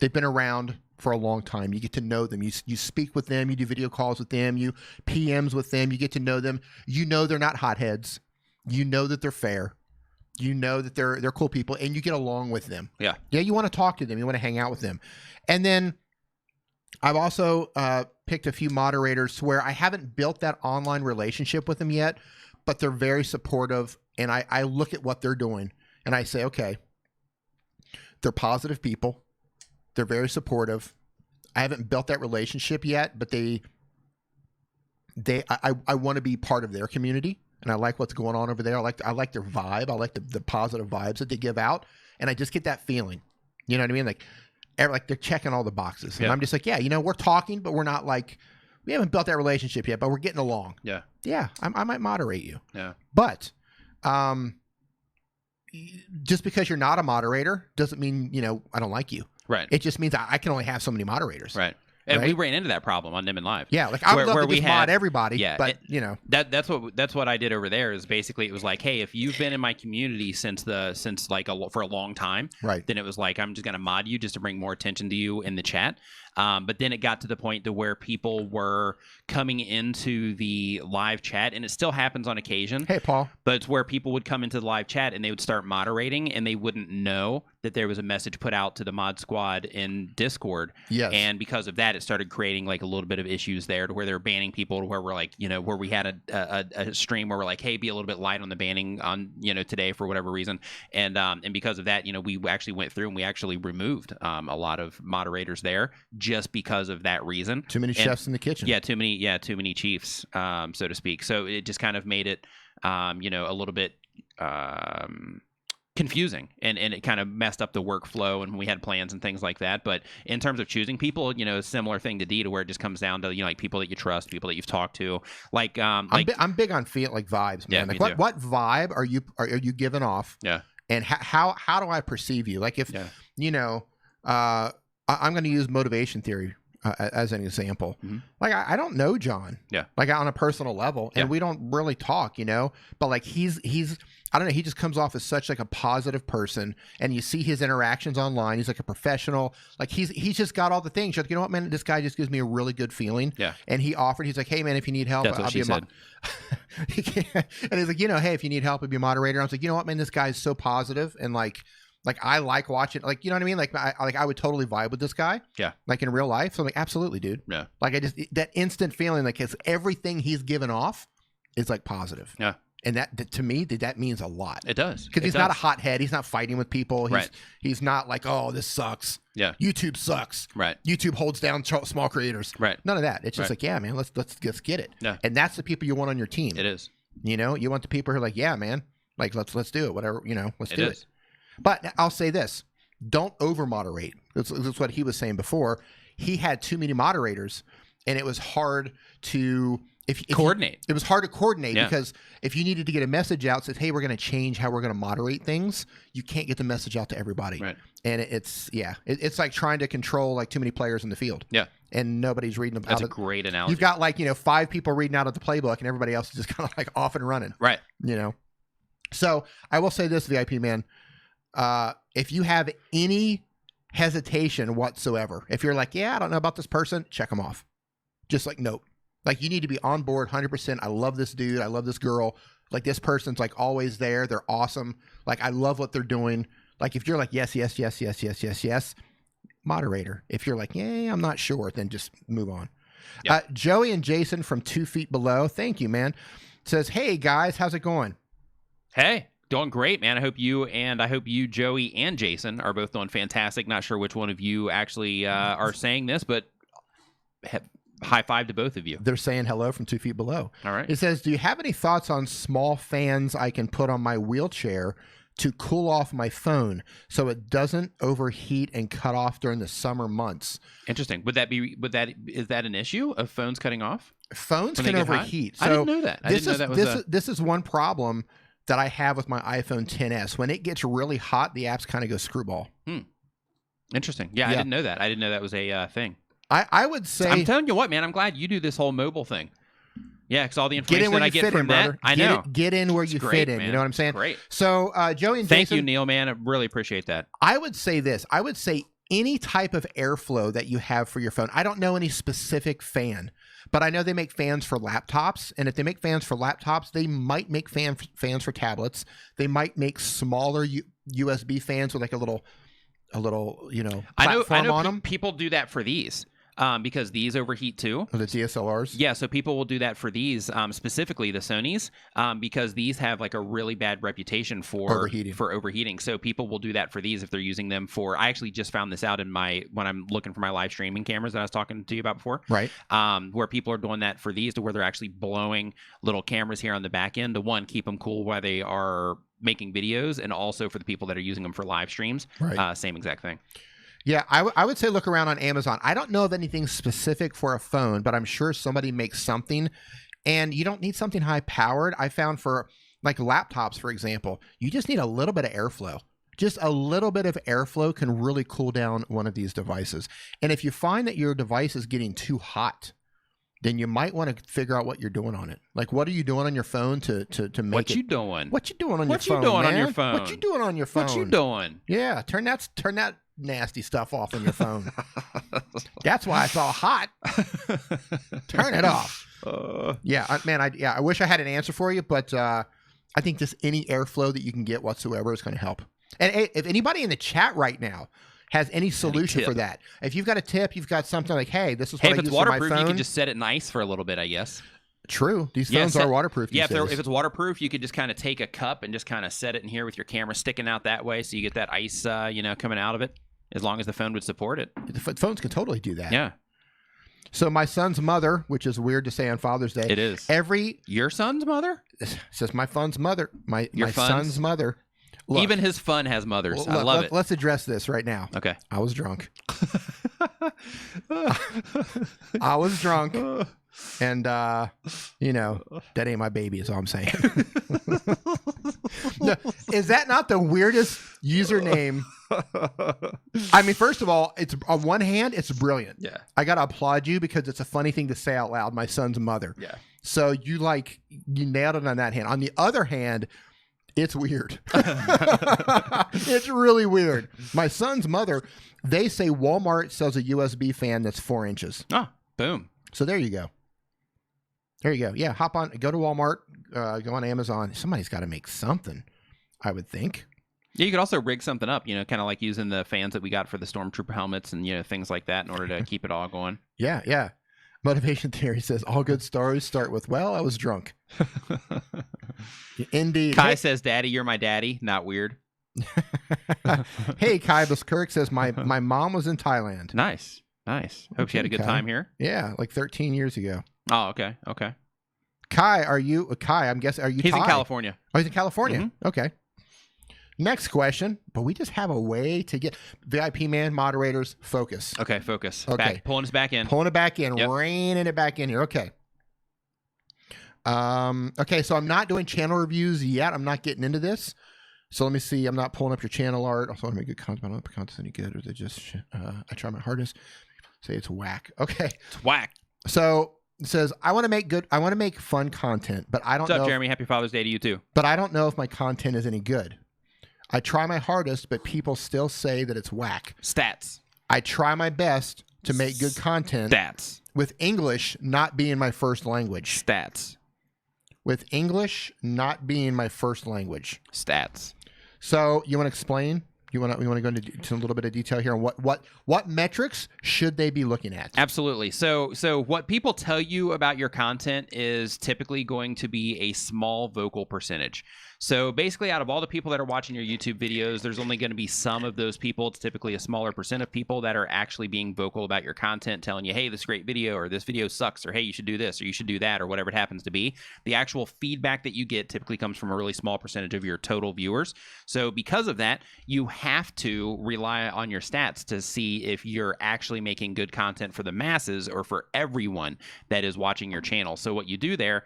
They've been around for a long time. You get to know them. You speak with them. You do video calls with them. You PMs with them. You get to know them. You know they're not hotheads. You know that they're fair. You know that they're cool people, and you get along with them. Yeah. Yeah, you want to talk to them. You want to hang out with them. And then I've also picked a few moderators to where I haven't built that online relationship with them yet, but they're very supportive, and I look at what they're doing, and I say, okay, they're positive people. They're very supportive. I haven't built that relationship yet, but I want to be part of their community, and I like what's going on over there. I like their vibe. I like the positive vibes that they give out, and I just get that feeling. You know what I mean? Like they're checking all the boxes, and I'm just like, yeah, we're talking, but we're not like, we haven't built that relationship yet, but we're getting along. Yeah. I might moderate you. Yeah. But just because you're not a moderator doesn't mean, I don't like you. Right. It just means I can only have so many moderators. Right. And we ran into that problem on Nimmin Live. Yeah, like I would love to just mod everybody. Yeah, but that's what I did over there. Is basically it was like, hey, if you've been in my community for a long time, right? Then it was like, I'm just gonna mod you just to bring more attention to you in the chat. But then it got to the point to where people were coming into the live chat, and it still happens on occasion. Hey, Paul. But it's where people would come into the live chat and they would start moderating, and they wouldn't know that there was a message put out to the mod squad in Discord. Yes. And because of that, it started creating like a little bit of issues there, to where they were banning people, to where we're like, where we had a stream where we're like, hey, be a little bit light on the banning on today for whatever reason, and because of that, we actually went through and we actually removed a lot of moderators there, just because of that reason. Too many chefs in the kitchen. Yeah, too many chiefs, so to speak. So it just kind of made it, a little bit confusing, and it kind of messed up the workflow, and we had plans and things like that. But in terms of choosing people, a similar thing to D, to where it just comes down to like people that you trust, people that you've talked to. Like I'm big on vibes, man. Yeah, like what vibe are you giving off? Yeah. And how do I perceive you? Like if I'm going to use motivation theory as an example. Mm-hmm. Like I don't know John. Yeah. Like on a personal level, and we don't really talk, But like he's I don't know. He just comes off as such like a positive person, and you see his interactions online. He's like a professional. Like he's just got all the things. You're like, you know what, man? This guy just gives me a really good feeling. Yeah. And he offered. He's like, hey, man, if you need help, That's what she said. And he's like, hey, if you need help, I'll be a moderator. I was like, you know what, man? This guy's so positive, and like I like watching. Like, you know what I mean? Like I would totally vibe with this guy. Yeah. Like in real life. So I'm like, absolutely, dude. Yeah. Like that instant feeling, like it's everything he's given off is like positive. Yeah. And that to me, that means a lot. It does. Because he's not a hothead. He's not fighting with people. He's not like, oh, this sucks. Yeah. YouTube sucks. Right. YouTube holds down small creators. Right. None of that. It's just like, yeah, man, let's get it. Yeah. And that's the people you want on your team. It is. You want the people who are like, yeah, man, like let's do it. Whatever, let's do it. But I'll say this: don't over moderate. That's what he was saying before. He had too many moderators, and it was hard to coordinate. It was hard to coordinate because if you needed to get a message out, says, hey, we're going to change how we're going to moderate things, you can't get the message out to everybody. Right. And it's like trying to control like too many players in the field. Yeah. And nobody's reading about it. That's a great analogy. You've got like, 5 people reading out of the playbook, and everybody else is just kind of like off and running. Right. So I will say this, VIP man, if you have any hesitation whatsoever, if you're like, yeah, I don't know about this person, check them off. Just like, nope. Like, you need to be on board 100%. I love this dude. I love this girl. Like, this person's like always there. They're awesome. Like, I love what they're doing. Like, if you're like, yes, moderator. If you're like, yeah, I'm not sure, then just move on. Yep. Joey and Jason from 2 Feet Below, thank you, man, says, hey, guys, how's it going? Hey. Doing great, man. I hope you, Joey, and Jason are both doing fantastic. Not sure which one of you actually are saying this, but high five to both of you. They're saying hello from 2 Feet Below. All right. It says, do you have any thoughts on small fans I can put on my wheelchair to cool off my phone so it doesn't overheat and cut off during the summer months? Interesting. Is that an issue of phones cutting off? Phones can overheat. So I didn't know that. This is one problem that I have with my iPhone XS. When it gets really hot, the apps kind of go screwball. Interesting. Yeah, I didn't know that. I didn't know that was a thing. I would say... I'm telling you what, man, I'm glad you do this whole mobile thing. Yeah, because all the information that I get from that, I know. Get in where you fit in. Man. You know what I'm saying? Great. So, Joey and Jason... Thank you, Neil, man. I really appreciate that. I would say this. I would say any type of airflow that you have for your phone. I don't know any specific fan, but I know they make fans for laptops. And if they make fans for laptops, they might make fans for tablets. They might make smaller USB fans with like a little, platform I know on them. People do that for these. because these overheat too. Oh, the DSLRs? Yeah, so people will do that for these, specifically the Sonys, because these have like a really bad reputation for overheating. So people will do that for these if they're using them for. I actually just found this out in when I'm looking for my live streaming cameras that I was talking to you about before. Right. Where people are doing that for these, to where they're actually blowing little cameras here on the back end to keep them cool while they are making videos, and also for the people that are using them for live streams. Right. Same exact thing. Yeah, I would say look around on Amazon. I don't know of anything specific for a phone, but I'm sure somebody makes something, and you don't need something high powered. I found for like laptops, for example, you just need a little bit of airflow. Just a little bit of airflow can really cool down one of these devices. And if you find that your device is getting too hot, then you might want to figure out what you're doing on it. Like, what are you doing on your phone to make it? What you doing? What you doing on your phone? What you doing on your phone? What you doing on your phone? What you doing? Yeah, turn that nasty stuff off on your phone. That's why it's all hot. Turn it off. I wish I had an answer for you, but I think just any airflow that you can get whatsoever is going to help. And if anybody in the chat right now has any solution for that, if you've got a tip, you've got something like, hey, this is what I use for my phone. You can just set it nice for a little bit, I guess. True. These phones are waterproof. Yeah, if it's waterproof, you could just kind of take a cup and just kind of set it in here with your camera sticking out that way, so you get that ice, coming out of it. As long as the phone would support it. The phones can totally do that. Yeah. So my son's mother, which is weird to say on Father's Day. It is. Your son's mother? It says my son's mother. My son's mother. Look, even his fun has mothers. I love it. Let's address this right now. Okay. I was drunk. I was drunk. And, that ain't my baby is all I'm saying. No, is that not the weirdest username? I mean, first of all, it's on one hand, it's brilliant. Yeah. I got to applaud you because it's a funny thing to say out loud, my son's mother. Yeah. So you nailed it on that hand. On the other hand, it's weird. It's really weird. My son's mother, they say Walmart sells a USB fan that's 4 inches. Oh, boom. So there you go. There you go. Yeah, go to Walmart, go on Amazon. Somebody's got to make something, I would think. Yeah, you could also rig something up, kind of like using the fans that we got for the Stormtrooper helmets and, things like that in order to keep it all going. Yeah, yeah. Motivation Theory says, all good stories start with, well, I was drunk. Indeed. Kai says, Daddy, you're my daddy. Not weird. Hey, Kai Kirk says, my mom was in Thailand. Nice. Hope she had a good time here. Yeah, like 13 years ago. Oh, okay. Kai, I'm guessing, are you He's in California. Oh, he's in California. Mm-hmm. Okay. Next question, but we just have a way to get VIP man moderators focus. Okay, focus. Okay. Pulling us back in. Yep. Reining it back in here. Okay. Okay, so I'm not doing channel reviews yet. I'm not getting into this. So let me see. I'm not pulling up your channel art. I also want to make good content. I don't know if the content's any good, or is it just I try my hardest. Say it's whack. Okay. It's whack. So it says, I want to make fun content, but I don't know. What's up, Jeremy? Happy Father's Day to you too. But I don't know if my content is any good. I try my hardest, but people still say that it's whack. Stats. I try my best to make good content. Stats. With English not being my first language. Stats. With English not being my first language. Stats. So you want to explain? You want to go into a little bit of detail here on what metrics should they be looking at? Absolutely. So what people tell you about your content is typically going to be a small vocal percentage. So basically, out of all the people that are watching your YouTube videos, there's only going to be some of those people. It's typically a smaller percent of people that are actually being vocal about your content, telling you, hey, this is a great video, or this video sucks, or hey, you should do this, or you should do that, or whatever it happens to be. The actual feedback that you get typically comes from a really small percentage of your total viewers. So because of that, you have to rely on your stats to see if you're actually making good content for the masses or for everyone that is watching your channel. So what you do there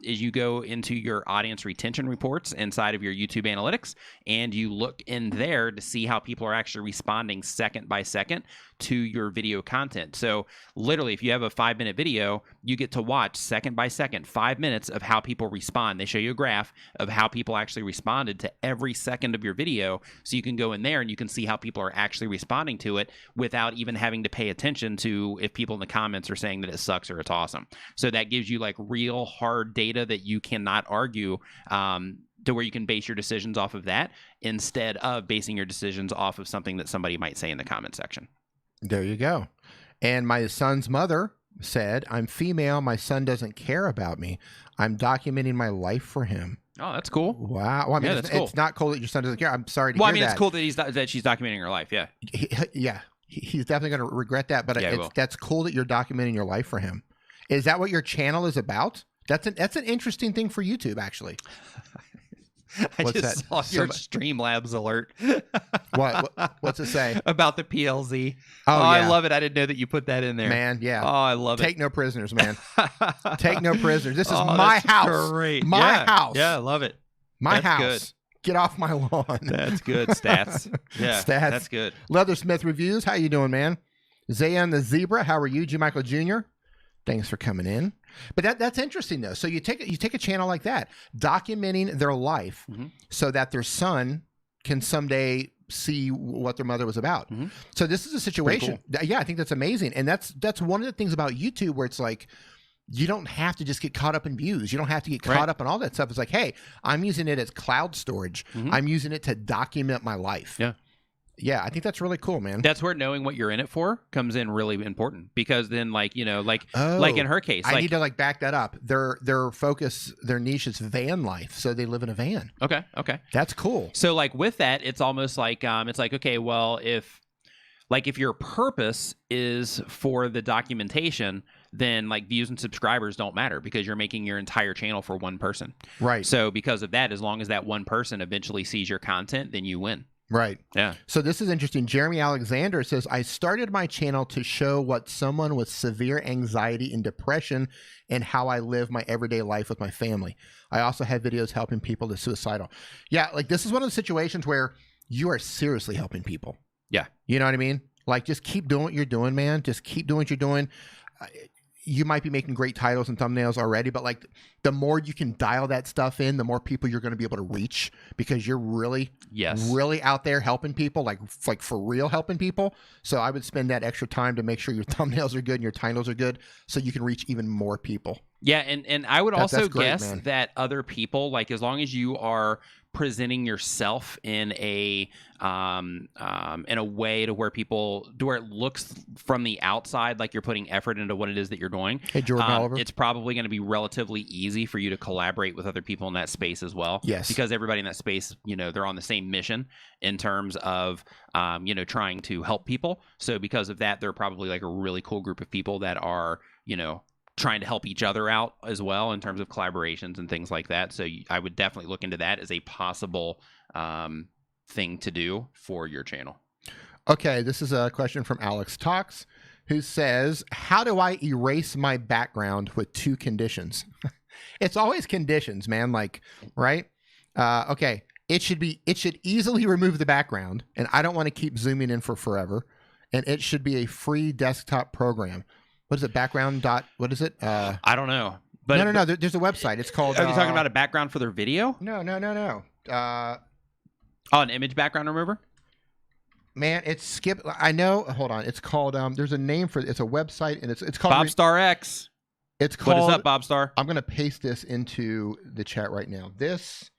is you go into your audience retention reports inside of your YouTube analytics, and you look in there to see how people are actually responding second by second to your video content. So literally, if you have a 5-minute video, you get to watch second by second, 5 minutes of how people respond. They show you a graph of how people actually responded to every second of your video. So you can go in there and you can see how people are actually responding to it without even having to pay attention to if people in the comments are saying that it sucks or it's awesome. So that gives you like real hard data that you cannot argue, to where you can base your decisions off of that instead of basing your decisions off of something that somebody might say in the comment section. There you go. And my son's mother said, I'm female. My son doesn't care about me. I'm documenting my life for him. Oh, that's cool. Wow. Well, I mean, that's cool. It's not cool that your son doesn't care. I'm sorry to Well, hear I mean, that. it's cool that she's documenting her life. Yeah. He's definitely going to regret that, but Yeah, that's cool that you're documenting your life for him. Is that what your channel is about? That's an interesting thing for YouTube, actually. I just saw your Streamlabs alert. What's it say? About the PLZ. Oh, yeah. I love it. I didn't know that you put that in there. Man, yeah. Oh, I love it. Take no prisoners, man. Take no prisoners. This is my house. Great. My house. Yeah, I love it. My house. Good. Get off my lawn. That's good. Stats. Yeah, Stats. That's good. Leathersmith Reviews. How you doing, man? Zayan the Zebra. How are you? G. Michael Jr. Thanks for coming in. But that's interesting, though. So you take a channel like that, documenting their life so that their son can someday see what their mother was about. So this is a situation. Cool. Yeah, I think that's amazing. And that's one of the things about YouTube where it's like, you don't have to just get caught up in views. You don't have to get caught up in all that stuff. It's like, hey, I'm using it as cloud storage. I'm using it to document my life. Yeah. Yeah, I think that's really cool, man. That's where knowing what you're in it for comes in really important, because then, like in her case, I need to back that up. Their focus, their niche is van life, so they live in a van. Okay, that's cool. So with that, it's almost like it's like, okay, well, if your purpose is for the documentation, then views and subscribers don't matter, because you're making your entire channel for one person. Right. So because of that, as long as that one person eventually sees your content, then you win. Right. Yeah. So this is interesting. Jeremy Alexander says, I started my channel to show what someone with severe anxiety and depression and how I live my everyday life with my family. I also have videos helping people that's suicidal. Yeah. This is one of the situations where you are seriously helping people. Yeah. You know what I mean? Just keep doing what you're doing, man. Just keep doing what you're doing. You might be making great titles and thumbnails already, but the more you can dial that stuff in, the more people you're going to be able to reach, because you're really out there helping people, like for real helping people. So I would spend that extra time to make sure your thumbnails are good and your titles are good, so you can reach even more people. Yeah, and I would also guess man. that other people, as long as you are presenting yourself in a way to where it looks from the outside like you're putting effort into what it is that you're doing. Hey, Jordan Oliver. It's probably going to be relatively easy for you to collaborate with other people in that space as well. Yes. Because everybody in that space, they're on the same mission in terms of, trying to help people. So because of that, they're probably a really cool group of people that are, trying to help each other out as well in terms of collaborations and things like that. So I would definitely look into that as a possible thing to do for your channel. Okay, this is a question from Alex Talks, who says, how do I erase my background with 2 conditions? It's always conditions, man. Right? Okay, it should easily remove the background, and I don't want to keep zooming in for forever. And it should be a free desktop program. What is it? What is it? I don't know. But no. There's a website. It's called. Are you talking about a background for their video? No. An image background remover? Man, it's skip. I know. Hold on. It's called. There's a name for it. It's a website, and it's called Bobstar X. It's called. What is up, Bobstar? I'm gonna paste this into the chat right now. This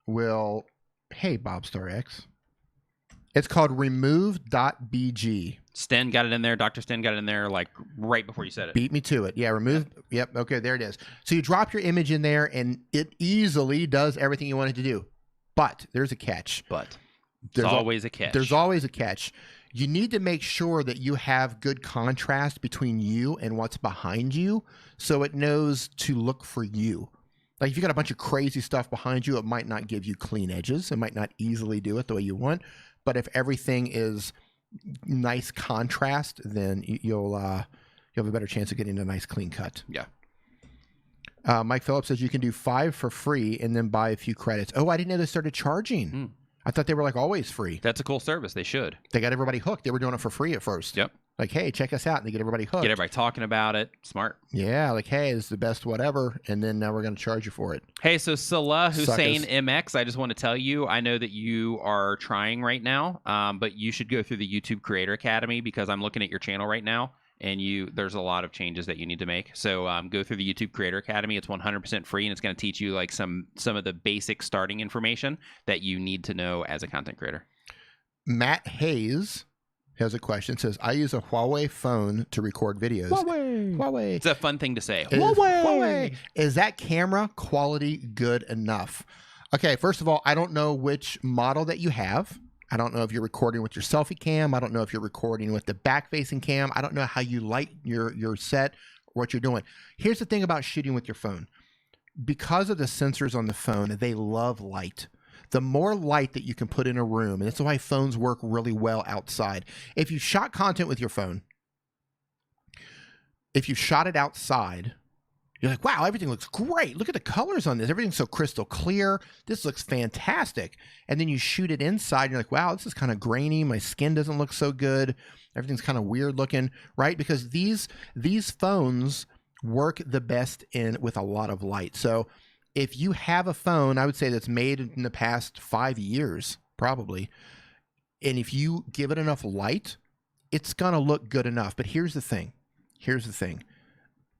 will. Hey, Bobstar X. It's called remove.bg. Sten got it in there. Dr. Sten got it in there right before you said it. Beat me to it. Yeah, remove. Yep. Okay, there it is. So you drop your image in there, and it easily does everything you want it to do. But there's a catch. There's always a catch. There's always a catch. You need to make sure that you have good contrast between you and what's behind you, so it knows to look for you. If you got a bunch of crazy stuff behind you, it might not give you clean edges. It might not easily do it the way you want. But if everything is nice contrast, then you'll have a better chance of getting a nice clean cut. Yeah. Mike Phillips says you can do 5 for free and then buy a few credits. Oh, I didn't know they started charging. I thought they were always free. That's a cool service. They should. They got everybody hooked. They were doing it for free at first. Yep. Hey, check us out. And they get everybody hooked. Get everybody talking about it. Smart. Yeah. Hey, it's the best whatever. And then now we're going to charge you for it. Hey, so Salah Hussein MX, I just want to tell you, I know that you are trying right now, but you should go through the YouTube Creator Academy, because I'm looking at your channel right now, and there's a lot of changes that you need to make. So go through the YouTube Creator Academy. It's 100% free, and it's going to teach you some of the basic starting information that you need to know as a content creator. Matt Hayes, has a question. It says, I use a Huawei phone to record videos. Huawei. It's a fun thing to say. Huawei. Is that camera quality good enough? Okay, first of all, I don't know which model that you have. I don't know if you're recording with your selfie cam. I don't know if you're recording with the back-facing cam. I don't know how you light your set or what you're doing. Here's the thing about shooting with your phone. Because of the sensors on the phone, they love light. The more light that you can put in a room, and that's why phones work really well outside. If you shot content with your phone, if you shot it outside, you're like, wow, everything looks great. Look at the colors on this. Everything's so crystal clear. This looks fantastic. And then you shoot it inside, and you're like, wow, this is kind of grainy. My skin doesn't look so good. Everything's kind of weird looking, right? Because these phones work the best with a lot of light. So if you have a phone, I would say that's made in the past 5 years, probably, and if you give it enough light, it's going to look good enough. But here's the thing.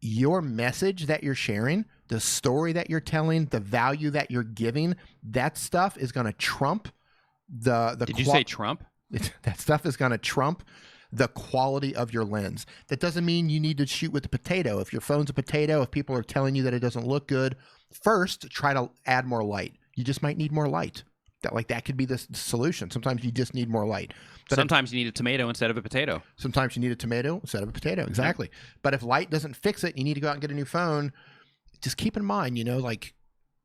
Your message that you're sharing, the story that you're telling, the value that you're giving, that stuff is going to trump the Did you say Trump? That stuff is going to trump the quality of your lens. That doesn't mean you need to shoot with a potato. If your phone's a potato, if people are telling you that it doesn't look good, first try to add more light. You just might need more light. That could be the solution. Sometimes you just need more light. But sometimes you need a tomato instead of a potato. Sometimes you need a tomato instead of a potato. Exactly. But if light doesn't fix it, you need to go out and get a new phone. Just keep in mind,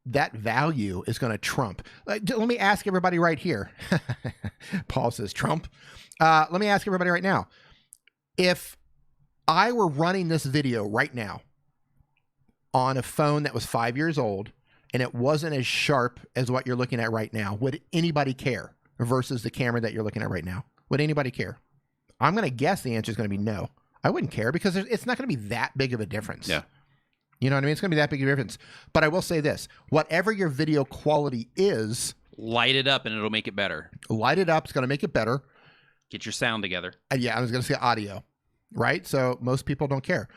that value is going to trump. Let me ask everybody right here. Paul says Trump. Let me ask everybody right now. If I were running this video right now on a phone that was 5 years old and it wasn't as sharp as what you're looking at right now, would anybody care versus the camera that you're looking at right now? Would anybody care? I'm going to guess the answer is going to be no. I wouldn't care because it's not going to be that big of a difference. Yeah. You know what I mean? It's going to be that big of a difference. But I will say this. Whatever your video quality is, light it up and it'll make it better. Light it up. It's going to make it better. Get your sound together. Yeah, I was going to say audio, right? So most people don't care.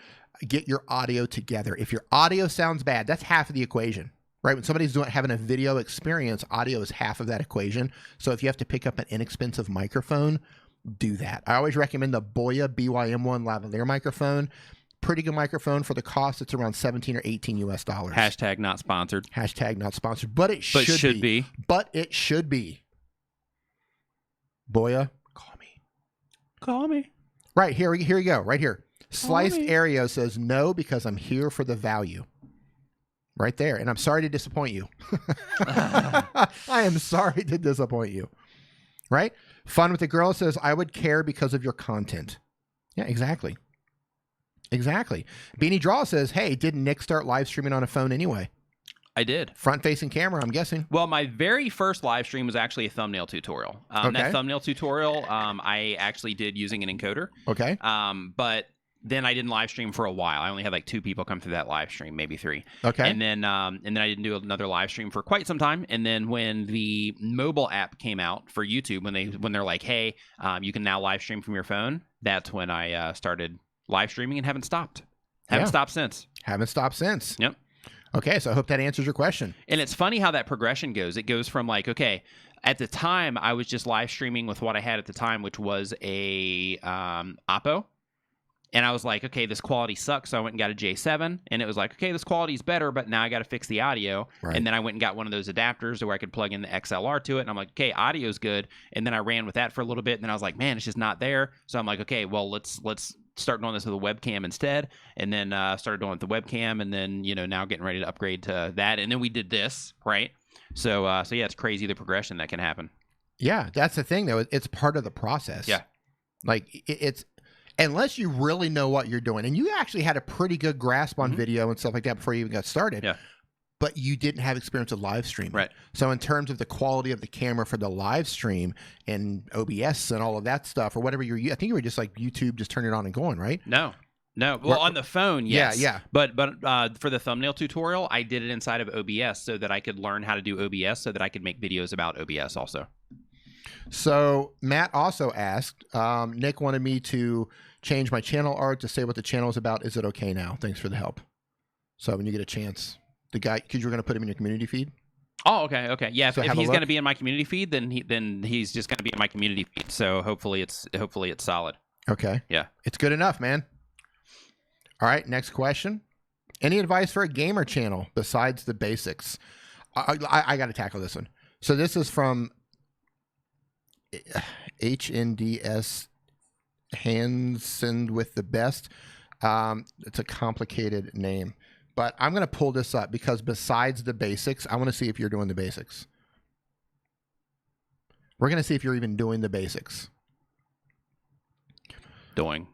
Get your audio together. If your audio sounds bad, that's half of the equation, right? When somebody's having a video experience, audio is half of that equation. So if you have to pick up an inexpensive microphone, do that. I always recommend the Boya BYM1 lavalier microphone. Pretty good microphone for the cost. It's around $17 or $18 US. Hashtag not sponsored. Hashtag not sponsored, but it should be. But it should be. Boya, call me. Right here you go. Right here. Sliced Aereo says no because I'm here for the value. Right there. And I'm sorry to disappoint you. I am sorry to disappoint you. Right? Fun with the Girl says I would care because of your content. Yeah, exactly. Beanie Draw says, hey, didn't Nick start live streaming on a phone anyway? I did. Front-facing camera, I'm guessing. Well, my very first live stream was actually a thumbnail tutorial. That thumbnail tutorial, I actually did using an encoder. Okay. But then I didn't live stream for a while. I only had like 2 people come through that live stream, maybe 3. Okay. And then I didn't do another live stream for quite some time. And then when the mobile app came out for YouTube, when they're like, hey, you can now live stream from your phone, that's when I started live streaming and haven't stopped. Haven't stopped since. Yep. Okay, so I hope that answers your question. And it's funny how that progression goes. It goes from like, okay, at the time, I was just live streaming with what I had at the time, which was a Oppo. And I was like, okay, this quality sucks. So I went and got a J7. And it was like, okay, this quality is better, but now I got to fix the audio. Right. And then I went and got one of those adapters where I could plug in the XLR to it. And I'm like, okay, audio's good. And then I ran with that for a little bit. And then I was like, man, it's just not there. So I'm like, okay, well, let's start doing this with a webcam instead. And then started doing it with the webcam. And then, now getting ready to upgrade to that. And then we did this, right? So yeah, it's crazy the progression that can happen. Yeah, that's the thing, though. It's part of the process. Yeah. Like, it's... Unless you really know what you're doing, and you actually had a pretty good grasp on video and stuff like that before you even got started, but you didn't have experience with live streaming. Right. So in terms of the quality of the camera for the live stream and OBS and all of that stuff, or whatever I think you were just like YouTube, just turn it on and going, right? No. Well, on the phone, yes. Yeah. But for the thumbnail tutorial, I did it inside of OBS so that I could learn how to do OBS so that I could make videos about OBS also. So Matt also asked, Nick wanted me to change my channel art to say what the channel is about. Is it okay now? Thanks for the help. So when you get a chance, the guy, because you're going to put him in your community feed. Oh, okay. Yeah, So if have a he's look. going to be in my community feed, then he's just going to be in my community feed. So hopefully it's solid. Okay. Yeah. It's good enough, man. All right, next question. Any advice for a gamer channel besides the basics? I got to tackle this one. So this is from HNDS Hansen with the best. It's a complicated name, but I'm going to pull this up because besides the basics, I want to see if you're doing the basics. We're going to see if you're even doing the basics. Doing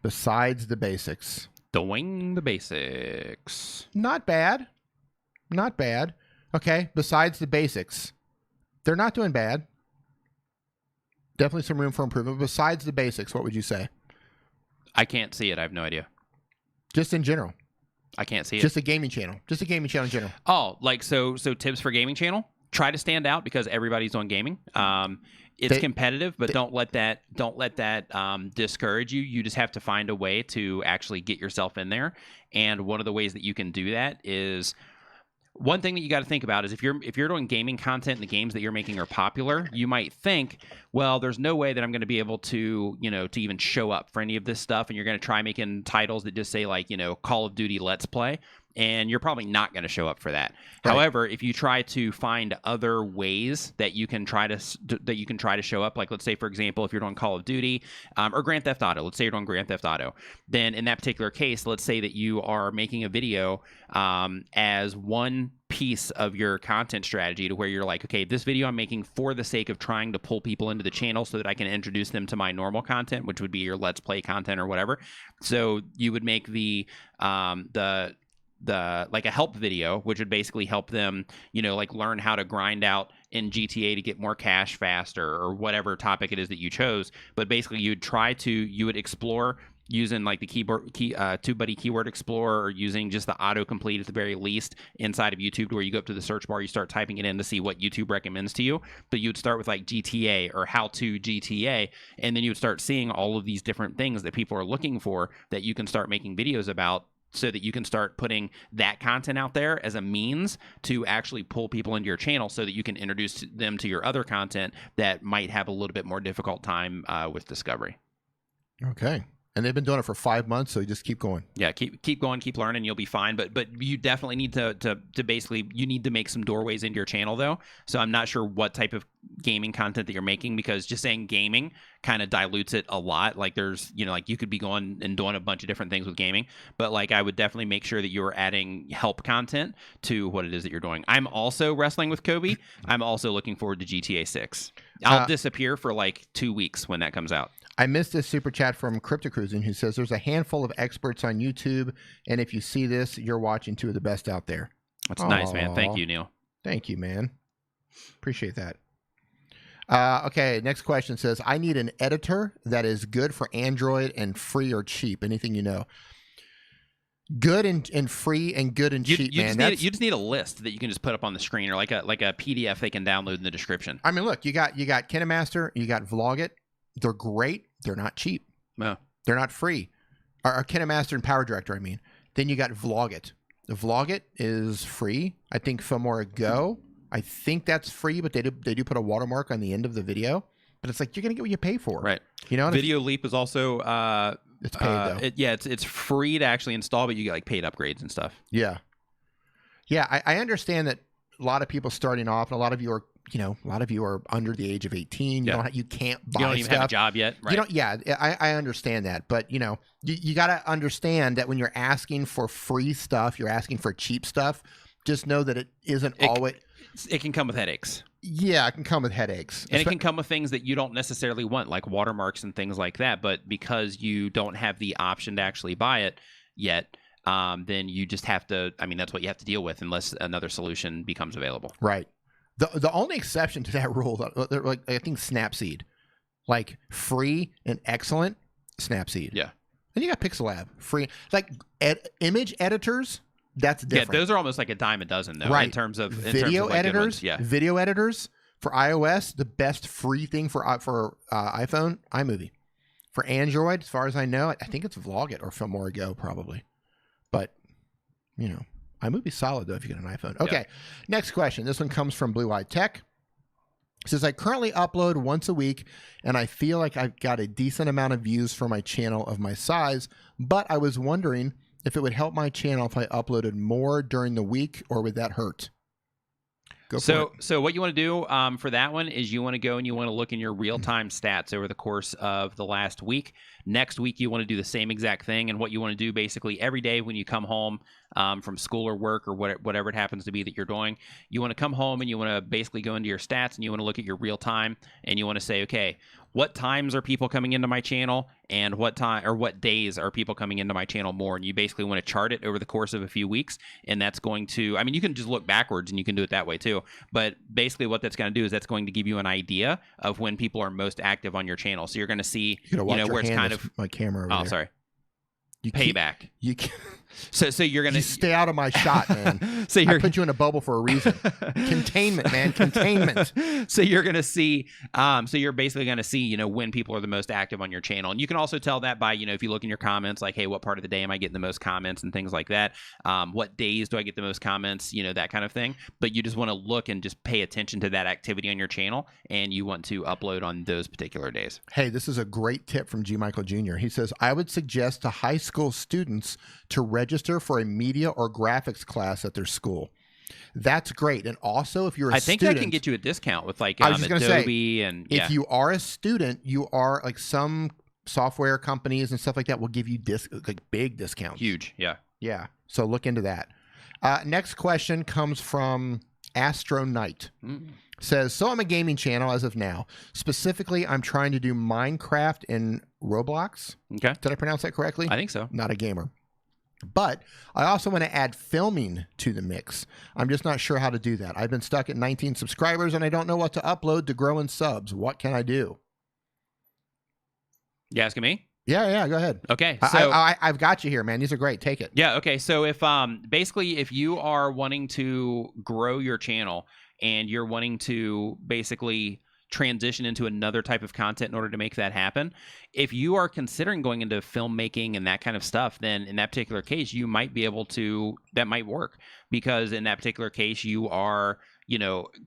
Besides the basics. Doing the basics. Not bad. Not bad. Okay, besides the basics. They're not doing bad. Definitely some room for improvement. Besides the basics, what would you say? I can't see it. I have no idea. Just in general. I can't see it. Just a gaming channel. Just a gaming channel in general. Oh, like so tips for gaming channel? Try to stand out because everybody's on gaming. It's competitive, but don't let that discourage you. You just have to find a way to actually get yourself in there. And one of the ways that you can do that is one thing that you got to think about is if you're doing gaming content and the games that you're making are popular, you might think, well, there's no way that I'm going to be able to, to even show up for any of this stuff. And you're going to try making titles that just say like, Call of Duty Let's Play. And you're probably not going to show up for that. Right. However, if you try to find other ways that you can try to show up, like let's say, for example, if you're doing Call of Duty or Grand Theft Auto, let's say you're doing Grand Theft Auto, then in that particular case, let's say that you are making a video as one piece of your content strategy to where you're like, okay, this video I'm making for the sake of trying to pull people into the channel so that I can introduce them to my normal content, which would be your Let's Play content or whatever. So you would make the like a help video, which would basically help them, like learn how to grind out in GTA to get more cash faster or whatever topic it is that you chose. But basically you would explore using like the TubeBuddy keyword explorer or using just the autocomplete at the very least inside of YouTube, where you go up to the search bar, you start typing it in to see what YouTube recommends to you. But you would start with like GTA or how to GTA, and then you would start seeing all of these different things that people are looking for that you can start making videos about, so that you can start putting that content out there as a means to actually pull people into your channel so that you can introduce them to your other content that might have a little bit more difficult time with discovery. Okay. And they've been doing it for 5 months, so you just keep going. Yeah, keep going, keep learning, you'll be fine. But you definitely need to basically, you need to make some doorways into your channel, though. So I'm not sure what type of gaming content that you're making, because just saying gaming kind of dilutes it a lot. Like there's, like you could be going and doing a bunch of different things with gaming, but like I would definitely make sure that you're adding help content to what it is that you're doing. I'm also wrestling with Kobe. I'm also looking forward to GTA 6. I'll disappear for like 2 weeks when that comes out. I missed this super chat from Crypto Cruising, who says there's a handful of experts on YouTube, and if you see this, you're watching two of the best out there. That's nice, man. Thank you, Neil. Thank you, man. Appreciate that. Okay, next question says, I need an editor that is good for Android and free or cheap. Anything you know? Good and free and good and cheap, man. You just need a list that you can just put up on the screen, or like a PDF they can download in the description. I mean, look, you got KineMaster, you got Vlogit. They're great. They're not cheap. No. They're not free. Or KineMaster and Power Director, I mean. Then you got Vlogit. The Vlogit is free. I think Filmora Go, I think that's free, but they do put a watermark on the end of the video. But it's like, you're going to get what you pay for. Right. Video Leap is also... it's paid, though. It's free to actually install, but you get like paid upgrades and stuff. Yeah. Yeah, I understand that a lot of people starting off, and a lot of you are under the age of 18. You can't buy stuff. You don't even have a job yet. Right. I understand that. But, you got to understand that when you're asking for free stuff, you're asking for cheap stuff. Just know that it isn't always... It can come with headaches. Yeah, it can come with headaches. And it can come with things that you don't necessarily want, like watermarks and things like that. But because you don't have the option to actually buy it yet, then you just have to... I mean, that's what you have to deal with unless another solution becomes available. Right. The only exception to that rule, like I think Snapseed, like free and excellent, Snapseed. Yeah. And you got Pixelab, free. Like image editors, that's different. Yeah, those are almost like a dime a dozen, though, right. in terms of video like editors. Yeah. Video editors for iOS, the best free thing for iPhone, iMovie. For Android, as far as I know, I think it's Vlogit or Filmora Go probably. But iMovie's solid, though, if you get an iPhone. Okay, next question. This one comes from Blue Eyed Tech. It says, I currently upload once a week, and I feel like I've got a decent amount of views for my channel of my size, but I was wondering if it would help my channel if I uploaded more during the week, or would that hurt? So what you want to do for that one is you want to go and you want to look in your real-time stats over the course of the last week. Next week, you want to do the same exact thing. And what you want to do basically every day when you come home from school or work or whatever it happens to be that you're doing, you want to come home and you want to basically go into your stats and you want to look at your real time and you want to say, okay, what times are people coming into my channel and what days are people coming into my channel more? And you basically want to chart it over the course of a few weeks. And that's going to, I mean, you can just look backwards and you can do it that way too. But basically what that's going to do is that's going to give you an idea of when people are most active on your channel. So you're going to see, where it's kind of my camera over there. Sorry. Payback. So you're gonna stay out of my shot, man. I put you in a bubble for a reason. Containment, man. Containment. So you're gonna see. So you're basically gonna see, when people are the most active on your channel, and you can also tell that by, if you look in your comments, like, hey, what part of the day am I getting the most comments and things like that. What days do I get the most comments? That kind of thing. But you just want to look and just pay attention to that activity on your channel, and you want to upload on those particular days. Hey, this is a great tip from G. Michael Jr. He says, I would suggest to high school students to register for a media or graphics class at their school. That's great. And also, if you're a student, I think I can get you a discount with like I was just Adobe say, and if you are a student, you are like some software companies and stuff like that will give you big discounts. Huge, yeah. So look into that. Next question comes from Astro Knight. Says, so I'm a gaming channel as of now. Specifically, I'm trying to do Minecraft and Roblox. Okay. Did I pronounce that correctly? I think so. Not a gamer. But I also want to add filming to the mix. I'm just not sure how to do that. I've been stuck at 19 subscribers and I don't know what to upload to grow in subs. What can I do? You asking me? Yeah, go ahead. Okay, so I've got you here, man. These are great. Take it. Yeah, okay. So if basically if you are wanting to grow your channel and you're wanting to basically transition into another type of content in order to make that happen, if you are considering going into filmmaking and that kind of stuff, then in that particular case, you might be able to, that might work, because in that particular case, you are,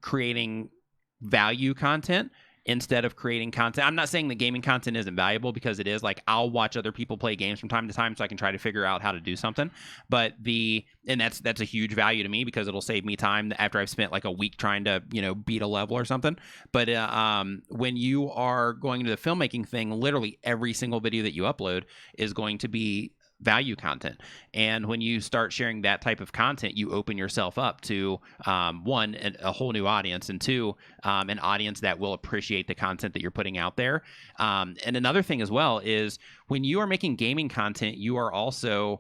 creating value content instead of creating content. I'm not saying that gaming content isn't valuable, because it is. Like, I'll watch other people play games from time to time so I can try to figure out how to do something. But that's a huge value to me, because it'll save me time after I've spent like a week trying to, beat a level or something. But when you are going into the filmmaking thing, literally every single video that you upload is going to be value content. And when you start sharing that type of content, you open yourself up to one, a whole new audience, and two, an audience that will appreciate the content that you're putting out there. And another thing as well is when you are making gaming content, you are also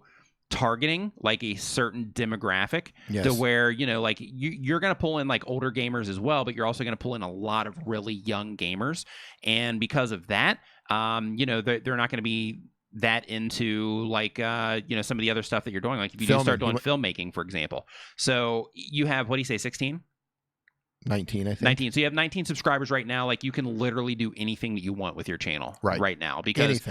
targeting like a certain demographic. Yes. To where, like you're going to pull in like older gamers as well, but you're also going to pull in a lot of really young gamers. And because of that, they're not going to be that into like some of the other stuff that you're doing, like if you do start doing filmmaking, for example. So you have, what do you say, 16? 19, I think. 19. So you have 19 subscribers right now. Like, you can literally do anything that you want with your channel right now, because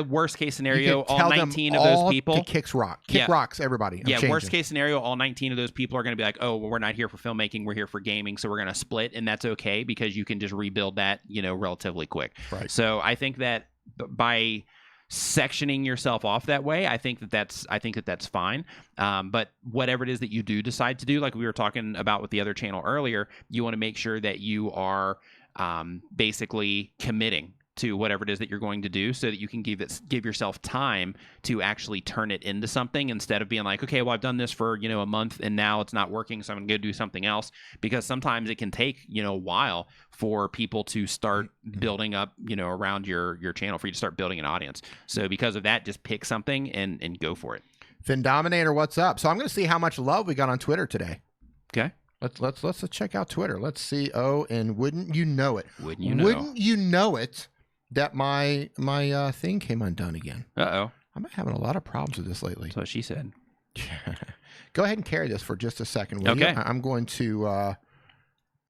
worst case scenario, all 19 of those people to kick rocks, everybody. Worst case scenario, all 19 of those people are going to be like, oh, well, we're not here for filmmaking, we're here for gaming, so we're going to split, and that's okay, because you can just rebuild that relatively quick. Right. So I think that by sectioning yourself off that way, I think that that's fine. But whatever it is that you do decide to do, like we were talking about with the other channel earlier, you want to make sure that you are basically committing to whatever it is that you're going to do, so that you can give yourself time to actually turn it into something, instead of being like, okay, well, I've done this for a month and now it's not working, so I'm gonna go do something else. Because sometimes it can take a while for people to start building up around your channel, for you to start building an audience. So because of that, just pick something and go for it. Finn Dominator, what's up? So I'm gonna see how much love we got on Twitter today. Okay. Let's check out Twitter. Let's see. Oh, and wouldn't you know it? Wouldn't you know it? That my thing came undone again. Uh-oh. I'm having a lot of problems with this lately. That's what she said. Go ahead and carry this for just a second, will okay. you? I'm going to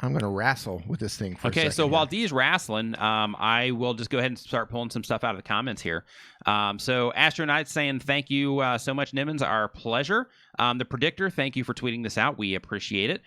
wrestle with this thing for a second. Okay, so while Dee's wrestling, I will just go ahead and start pulling some stuff out of the comments here. So Astronaut saying thank you so much, Nimmins. Our pleasure. The Predictor, thank you for tweeting this out. We appreciate it.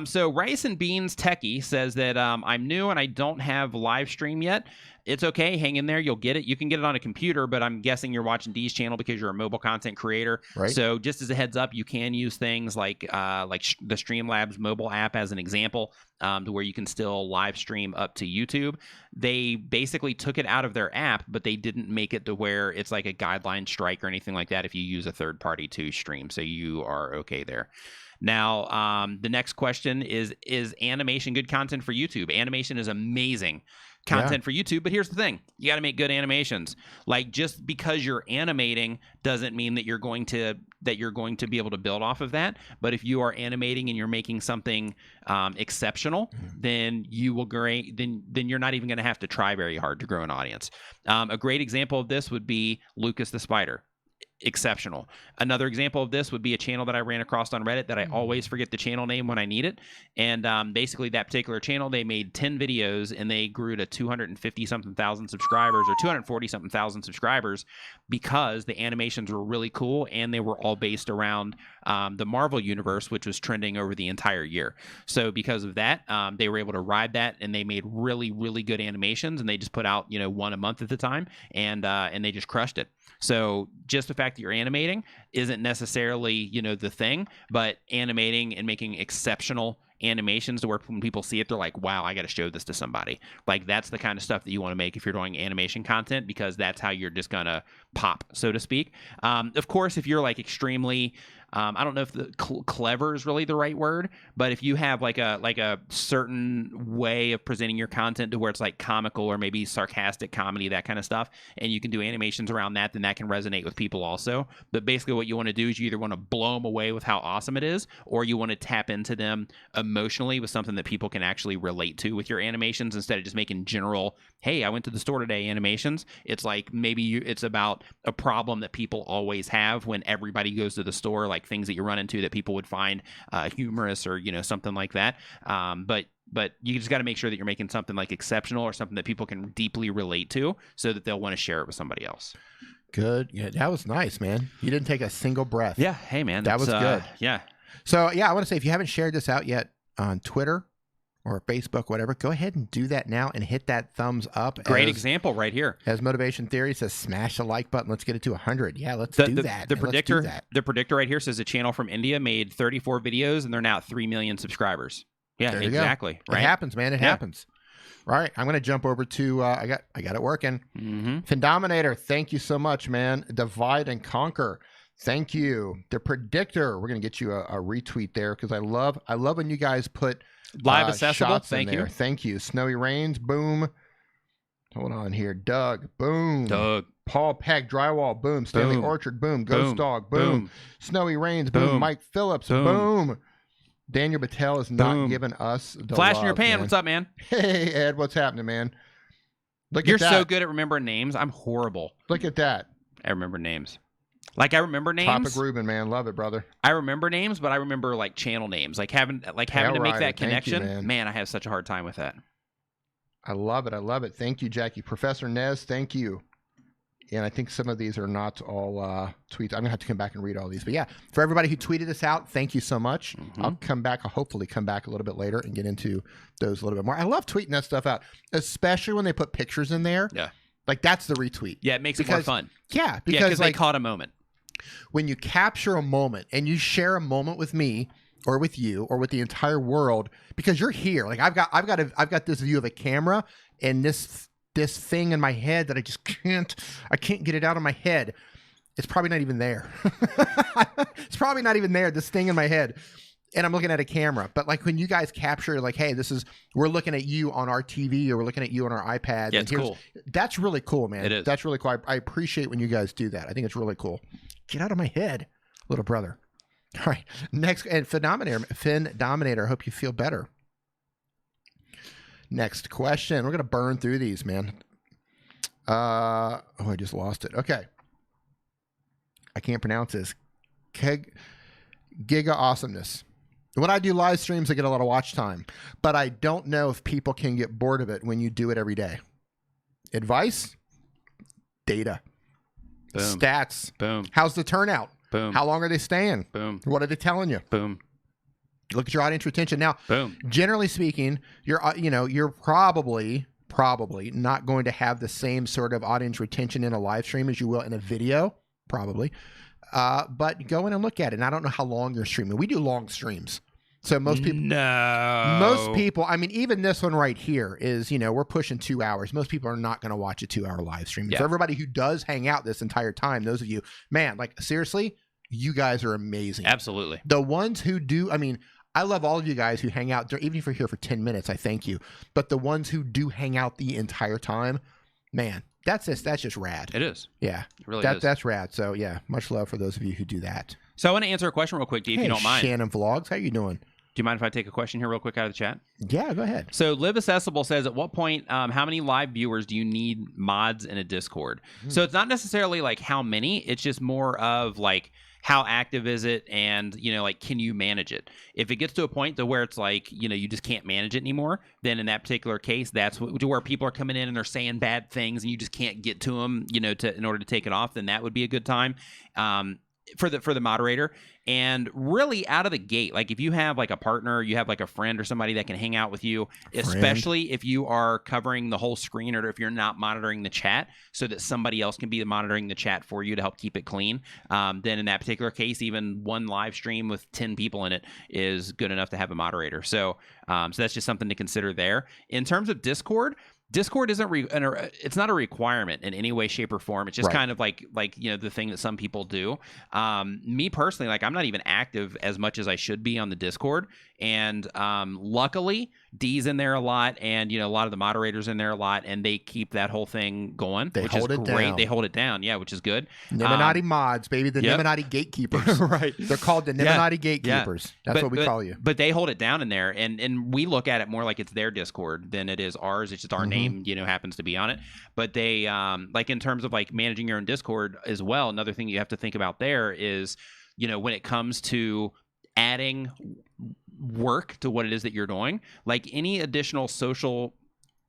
So Rice and Beans Techie says that I'm new and I don't have live stream yet. It's okay. Hang in there. You'll get it. You can get it on a computer, but I'm guessing you're watching D's channel because you're a mobile content creator. Right. So just as a heads up, you can use things like the Streamlabs mobile app as an example, to where you can still live stream up to YouTube. They basically took it out of their app, but they didn't make it to where it's like a guideline strike or anything like that if you use a third party to stream. So you are okay there. Now, the next question is animation good content for YouTube? Animation is amazing content for YouTube, but here's the thing. You got to make good animations. Like, just because you're animating doesn't mean that you're going to be able to build off of that. But if you are animating and you're making something exceptional, then you will then you're not even going to have to try very hard to grow an audience. A great example of this would be Lucas the Spider. Exceptional. Another example of this would be a channel that I ran across on Reddit that I always forget the channel name when I need it. And basically that particular channel, they made 10 videos and they grew to 250 something thousand subscribers or 240 something thousand subscribers because the animations were really cool and they were all based around the Marvel universe, which was trending over the entire year. So because of that, they were able to ride that and they made really, really good animations, and they just put out, one a month at the time, and they just crushed it. So just the fact that you're animating isn't necessarily, the thing, but animating and making exceptional animations to where when people see it, they're like, wow, I got to show this to somebody. Like, that's the kind of stuff that you want to make if you're doing animation content, because that's how you're just going to pop, so to speak. Of course, if you're like extremely, I don't know if the clever is really the right word, but if you have like a certain way of presenting your content to where it's like comical or maybe sarcastic comedy, that kind of stuff, and you can do animations around that, then that can resonate with people also. But basically what you want to do is you either want to blow them away with how awesome it is, or you want to tap into them emotionally with something that people can actually relate to with your animations, instead of just making general, hey, I went to the store today animations. It's like maybe it's about a problem that people always have when everybody goes to the store, like things that you run into that people would find humorous or something like that. But you just got to make sure that you're making something like exceptional or something that people can deeply relate to, so that they'll want to share it with somebody else. Good. Yeah, that was nice, man. You didn't take a single breath. Yeah. Hey, man. That was good. Yeah. So, yeah, I want to say, if you haven't shared this out yet on Twitter or Facebook, whatever, go ahead and do that now and hit that thumbs up. Great example right here. As Motivation Theory says, smash the like button. Let's get it to 100. Yeah, let's do that. The predictor right here says a channel from India made 34 videos and they're now at 3 million subscribers. Yeah, exactly. Right? It happens, man. It happens. All right, I'm going to jump over to, I got it working. Findominator, thank you so much, man. Divide and Conquer, thank you. The Predictor, we're going to get you a retweet there, because I love when you guys put live accessible. Thank you. Thank you. Snowy Rains, boom. Hold on here. Doug, boom. Doug. Paul Peck, Drywall, boom. Stanley Orchard, boom. Ghost Dog, boom. Snowy Rains, boom. Mike Phillips, boom. Daniel Battelle is not giving us the flash love, in your pan. man. What's up, man? Hey, Ed, what's happening, man? You're so good at remembering names. I'm horrible. Look at that. I remember names. Like, I remember names. Topic Rubin, man. Love it, brother. I remember names, but I remember like channel names. Like having to make that connection. You, man, I have such a hard time with that. I love it. I love it. Thank you, Jackie. Professor Nez, thank you. And I think some of these are not all tweets. I'm going to have to come back and read all these. But yeah, for everybody who tweeted us out, thank you so much. I'll hopefully come back a little bit later and get into those a little bit more. I love tweeting that stuff out, especially when they put pictures in there. Yeah. Like, that's the retweet. Yeah, it makes it more fun. Yeah, because they caught a moment. When you capture a moment and you share a moment with me or with you or with the entire world, because you're here. Like, I've got this view of a camera and this thing in my head that I can't get it out of my head. It's probably not even there. It's probably not even there, this thing in my head. And I'm looking at a camera. But like, when you guys capture, like, hey, we're looking at you on our TV, or we're looking at you on our iPad. Yeah, it's cool. That's really coul, man. It is. That's really cool. I appreciate when you guys do that. I think it's really cool. Get out of my head, little brother. All right. Next, and Finn Dominator, I hope you feel better. Next question. We're going to burn through these, man. I just lost it. Okay. I can't pronounce this. Giga Awesomeness. When I do live streams, I get a lot of watch time, but I don't know if people can get bored of it when you do it every day. Advice? Data. Boom. Stats. Boom. How's the turnout? Boom. How long are they staying? Boom. What are they telling you? Boom. Look at your audience retention. Now, Boom. generally speaking, you're probably not going to have the same sort of audience retention in a live stream as you will in a video, probably. But go in and look at it. And I don't know how long you're streaming. We do long streams. So most people, I mean, even this one right here is, we're pushing 2 hours. Most people are not going to watch a 2-hour live stream. Yeah. For everybody who does hang out this entire time, those of you, man, like seriously, you guys are amazing. Absolutely. The ones who do, I mean, I love all of you guys who hang out, even if you're here for 10 minutes, I thank you. But the ones who do hang out the entire time, man, that's just rad. It is. Yeah. It really is. That's rad. So yeah, much love for those of you who do that. So I want to answer a question real quick, D, if you don't mind. Shannon Vlogs, how you doing? Do you mind if I take a question here real quick out of the chat? Yeah, go ahead. So Live Accessible says, at what point, how many live viewers do you need mods in a Discord? So it's not necessarily like how many, it's just more of like, how active is it? And, like, can you manage it? If it gets to a point to where it's like, you just can't manage it anymore, then in that particular case, that's to where people are coming in and they're saying bad things and you just can't get to them, in order to take it off, then that would be a good time. For the moderator. And really out of the gate, like if you have like a partner, you have like a friend or somebody that can hang out with you, especially if you are covering the whole screen or if you're not monitoring the chat so that somebody else can be monitoring the chat for you to help keep it clean, then in that particular case, even one live stream with 10 people in it is good enough to have a moderator. So that's just something to consider there. In terms of Discord isn't it's not a requirement in any way, shape, or form. It's just kind of like the thing that some people do. Me personally, like I'm not even active as much as I should be on the Discord, and luckily D's in there a lot, and a lot of the moderators in there a lot, and they keep that whole thing going, which is great. They hold it down, yeah, which is good. Nimminati mods, baby, the Nimminati gatekeepers. Right, they're called the Nimminati gatekeepers. That's what we call you. But they hold it down in there, and we look at it more like it's their Discord than it is ours. It's just our name, happens to be on it. But they like in terms of like managing your own Discord as well, another thing you have to think about there is, when it comes to adding work to what it is that you're doing, like any additional social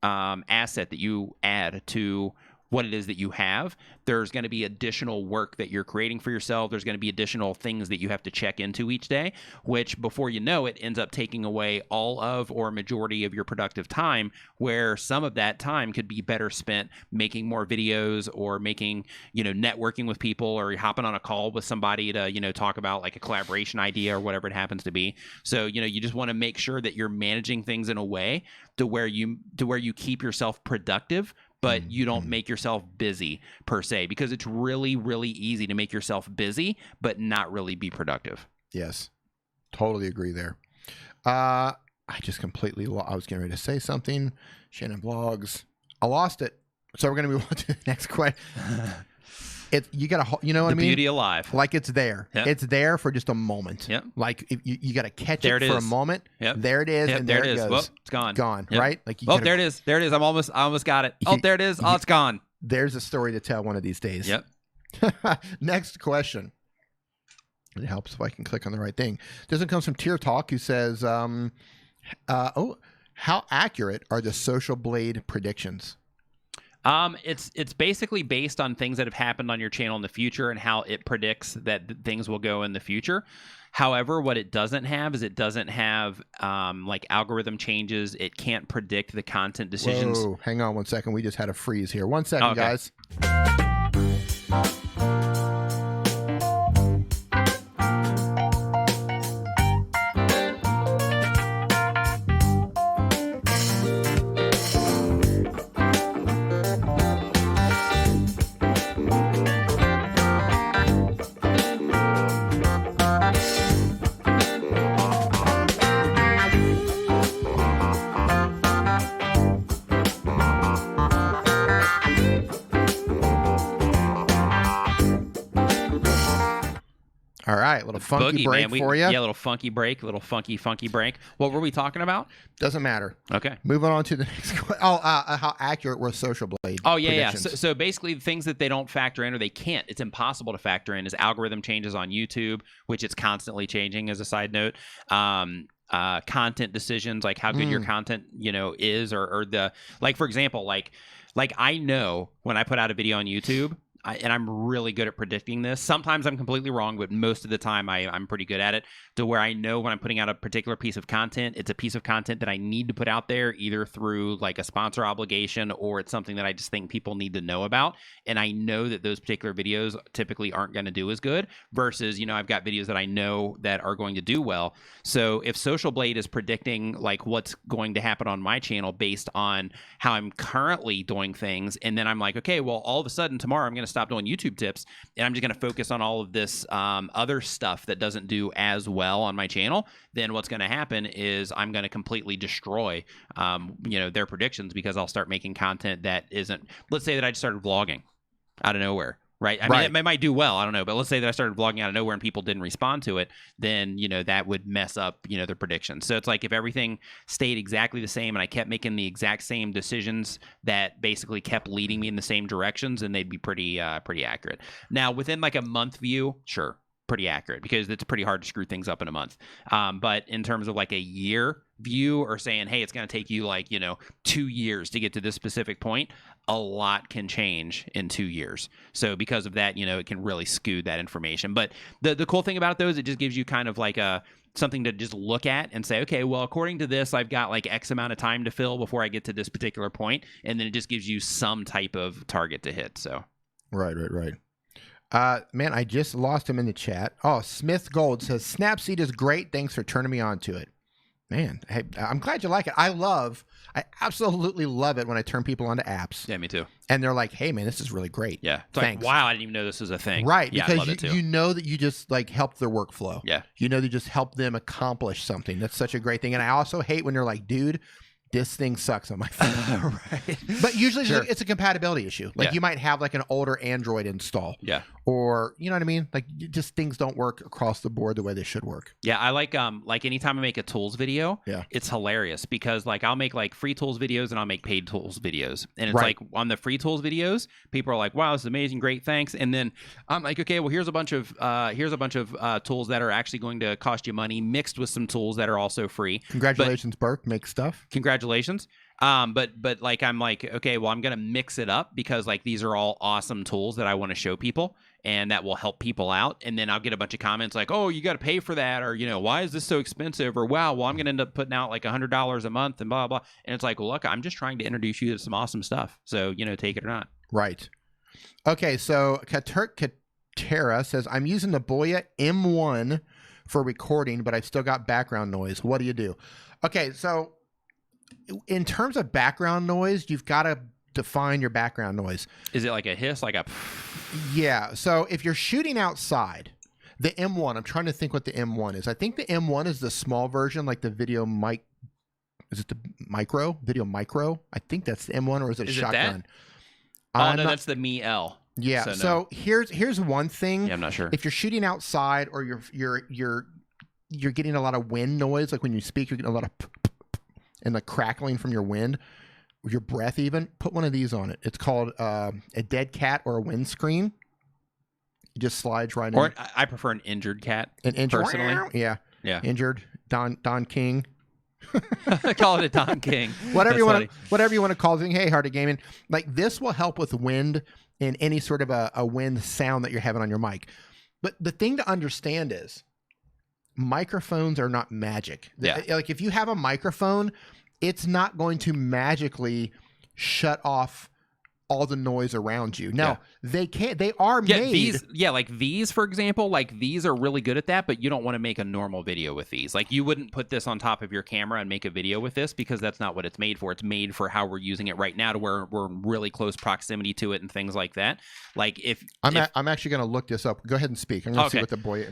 asset that you add to what it is that you have, there's going to be additional work that you're creating for yourself. There's going to be additional things that you have to check into each day, which before you know it ends up taking away all of or majority of your productive time, where some of that time could be better spent making more videos or making, networking with people or hopping on a call with somebody to, talk about like a collaboration idea or whatever it happens to be. So, you just want to make sure that you're managing things in a way to where you keep yourself productive, but you don't make yourself busy per se, because it's really, really easy to make yourself busy, but not really be productive. Yes, totally agree there. I just completely I was getting ready to say something. Shannon Vlogs. I lost it. So we're going to move on to the next question. You got to, what I mean? The beauty of live. Like it's there. Yep. It's there for just a moment. Yep. Like if you got to catch it for a moment. Yep. There it is. Yep. and there it is. goes. Well, it's gone. Gone, yep. right? Like there it is. There it is. I almost got it. Oh, there it is. Oh, it's gone. There's a story to tell one of these days. Yep. Next question. It helps if I can click on the right thing. This one comes from Tier Talk, who says, how accurate are the Social Blade predictions? It's basically based on things that have happened on your channel in the future and how it predicts that things will go in the future. However, what it doesn't have is like algorithm changes. It can't predict the content decisions. Whoa, hang on one second. We just had a freeze here. 1 second, guys. All right, little funky break for you. Yeah, little funky break, little funky break. What were we talking about? Doesn't matter. Okay. Moving on to the next question. How accurate were Social Blade? Oh, yeah. So basically, the things that they don't factor in or they can't, it's impossible to factor in, is algorithm changes on YouTube, which it's constantly changing as a side note. Content decisions, like how good your content, is, or the, like, for example, like I know when I put out a video on YouTube, and I'm really good at predicting this. Sometimes I'm completely wrong, but most of the time I'm pretty good at it, to where I know when I'm putting out a particular piece of content, it's a piece of content that I need to put out there either through like a sponsor obligation, or it's something that I just think people need to know about. And I know that those particular videos typically aren't going to do as good versus, I've got videos that I know that are going to do well. So if Social Blade is predicting like what's going to happen on my channel based on how I'm currently doing things, and then I'm like, okay, well, all of a sudden tomorrow I'm going to stop doing YouTube tips and I'm just going to focus on all of this other stuff that doesn't do as well on my channel, then what's going to happen is I'm going to completely destroy their predictions, because I'll start making content that isn't, let's say that I just started vlogging out of nowhere. Right. I mean, it might do well. I don't know. But let's say that I started vlogging out of nowhere and people didn't respond to it. Then, that would mess up, their predictions. So it's like if everything stayed exactly the same and I kept making the exact same decisions that basically kept leading me in the same directions, and they'd be pretty accurate. Now, within like a month view, sure, pretty accurate, because it's pretty hard to screw things up in a month. But in terms of like a year view, or saying, hey, it's going to take you like, 2 years to get to this specific point, a lot can change in 2 years. So because of that, it can really skew that information. But the cool thing about it, though, is it just gives you kind of like something to just look at and say, okay, well, according to this, I've got like X amount of time to fill before I get to this particular point. And then it just gives you some type of target to hit. So Right. Man, I just lost him in the chat. Oh, Smith Gold says, Snapseed is great. Thanks for turning me on to it. Man, hey, I'm glad you like it. I absolutely love it when I turn people onto apps. Yeah, me too. And they're like, hey, man, this is really great. Yeah. It's Thanks. like, wow, I didn't even know this was a thing. Right. Yeah, because I love it too. you know that you just like helped their workflow. Yeah. You know, you just help them accomplish something. That's such a great thing. And I also hate when they're like, dude, this thing sucks on my phone. Right. But usually Sure. it's a compatibility issue. Like you might have like an older Android install. Yeah. Or, you know what I mean? Like just things don't work across the board the way they should work. Yeah, I like anytime I make a tools video, it's hilarious, because like I'll make like free tools videos and I'll make paid tools videos. And it's like on the free tools videos, people are like, wow, this is amazing, great, thanks. And then I'm like, okay, well here's a bunch of tools that are actually going to cost you money, mixed with some tools that are also free. Congratulations, Burke. Make stuff. Congratulations. But like I'm like, okay, well I'm gonna mix it up, because like these are all awesome tools that I want to show people and that will help people out. And then I'll get a bunch of comments like, oh, you got to pay for that, or why is this so expensive, or wow, well I'm gonna end up putting out like $100 a month and blah blah. And it's like, well, look, I'm just trying to introduce you to some awesome stuff, so take it or not. Right. Okay, so Katera says, I'm using the Boya M1 for recording, but I've still got background noise. What do you do? Okay, so in terms of background noise, you've got to define your background noise. Is it like a hiss, like a... Yeah, so if you're shooting outside, the M1, I'm trying to think what the M1 is. I think the M1 is the small version, like the video mic. Is it the micro? Video micro? I think that's the M1, or is it a shotgun? Oh, no, that's the Mi L. Yeah, so here's one thing. Yeah, I'm not sure. If you're shooting outside, or you're getting a lot of wind noise, like when you speak, you're getting a lot of and the crackling from your wind, your breath even, put one of these on it. It's called a dead cat or a windscreen. It just slides right in. Or I prefer an injured cat, personally. Yeah. Injured. Don King. I call it a Don King. whatever you want to call it. Hey, Heart of Gaming. Like this will help with wind and any sort of a wind sound that you're having on your mic. But the thing to understand is microphones are not magic. Yeah. Like if you have a microphone, it's not going to magically shut off all the noise around you. Now, they are made. These, for example, like these are really good at that, but you don't want to make a normal video with these. Like you wouldn't put this on top of your camera and make a video with this, because that's not what it's made for. It's made for how we're using it right now, to where we're in really close proximity to it and things like that. Like I'm actually going to look this up. Go ahead and speak. I'm going to see what the boy.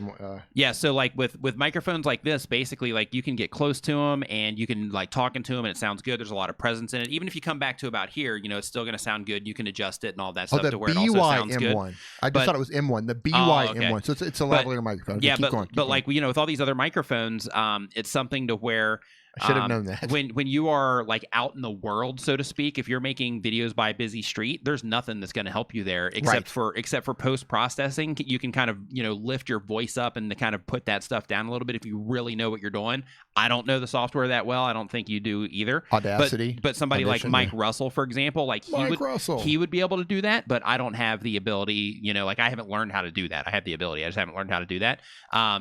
Yeah. So like with microphones like this, basically like you can get close to them and you can like talking to them and it sounds good. There's a lot of presence in it. Even if you come back to about here, it's still going to sound good. You can adjust it and all that stuff to where it also sounds M1. good. I just thought it was M1, the BY M1. So it's a lavalier microphone. Yeah, but like, with all these other microphones, it's something to where I should have known that. When you are like out in the world, so to speak, if you're making videos by a busy street, there's nothing that's going to help you there except for post processing. You can kind of lift your voice up and to kind of put that stuff down a little bit if you really know what you're doing. I don't know the software that well. I don't think you do either. Audacity, but somebody like Mike Russell, for example, like he would be able to do that, but I don't have the ability. Like I haven't learned how to do that. I have the ability. I just haven't learned how to do that.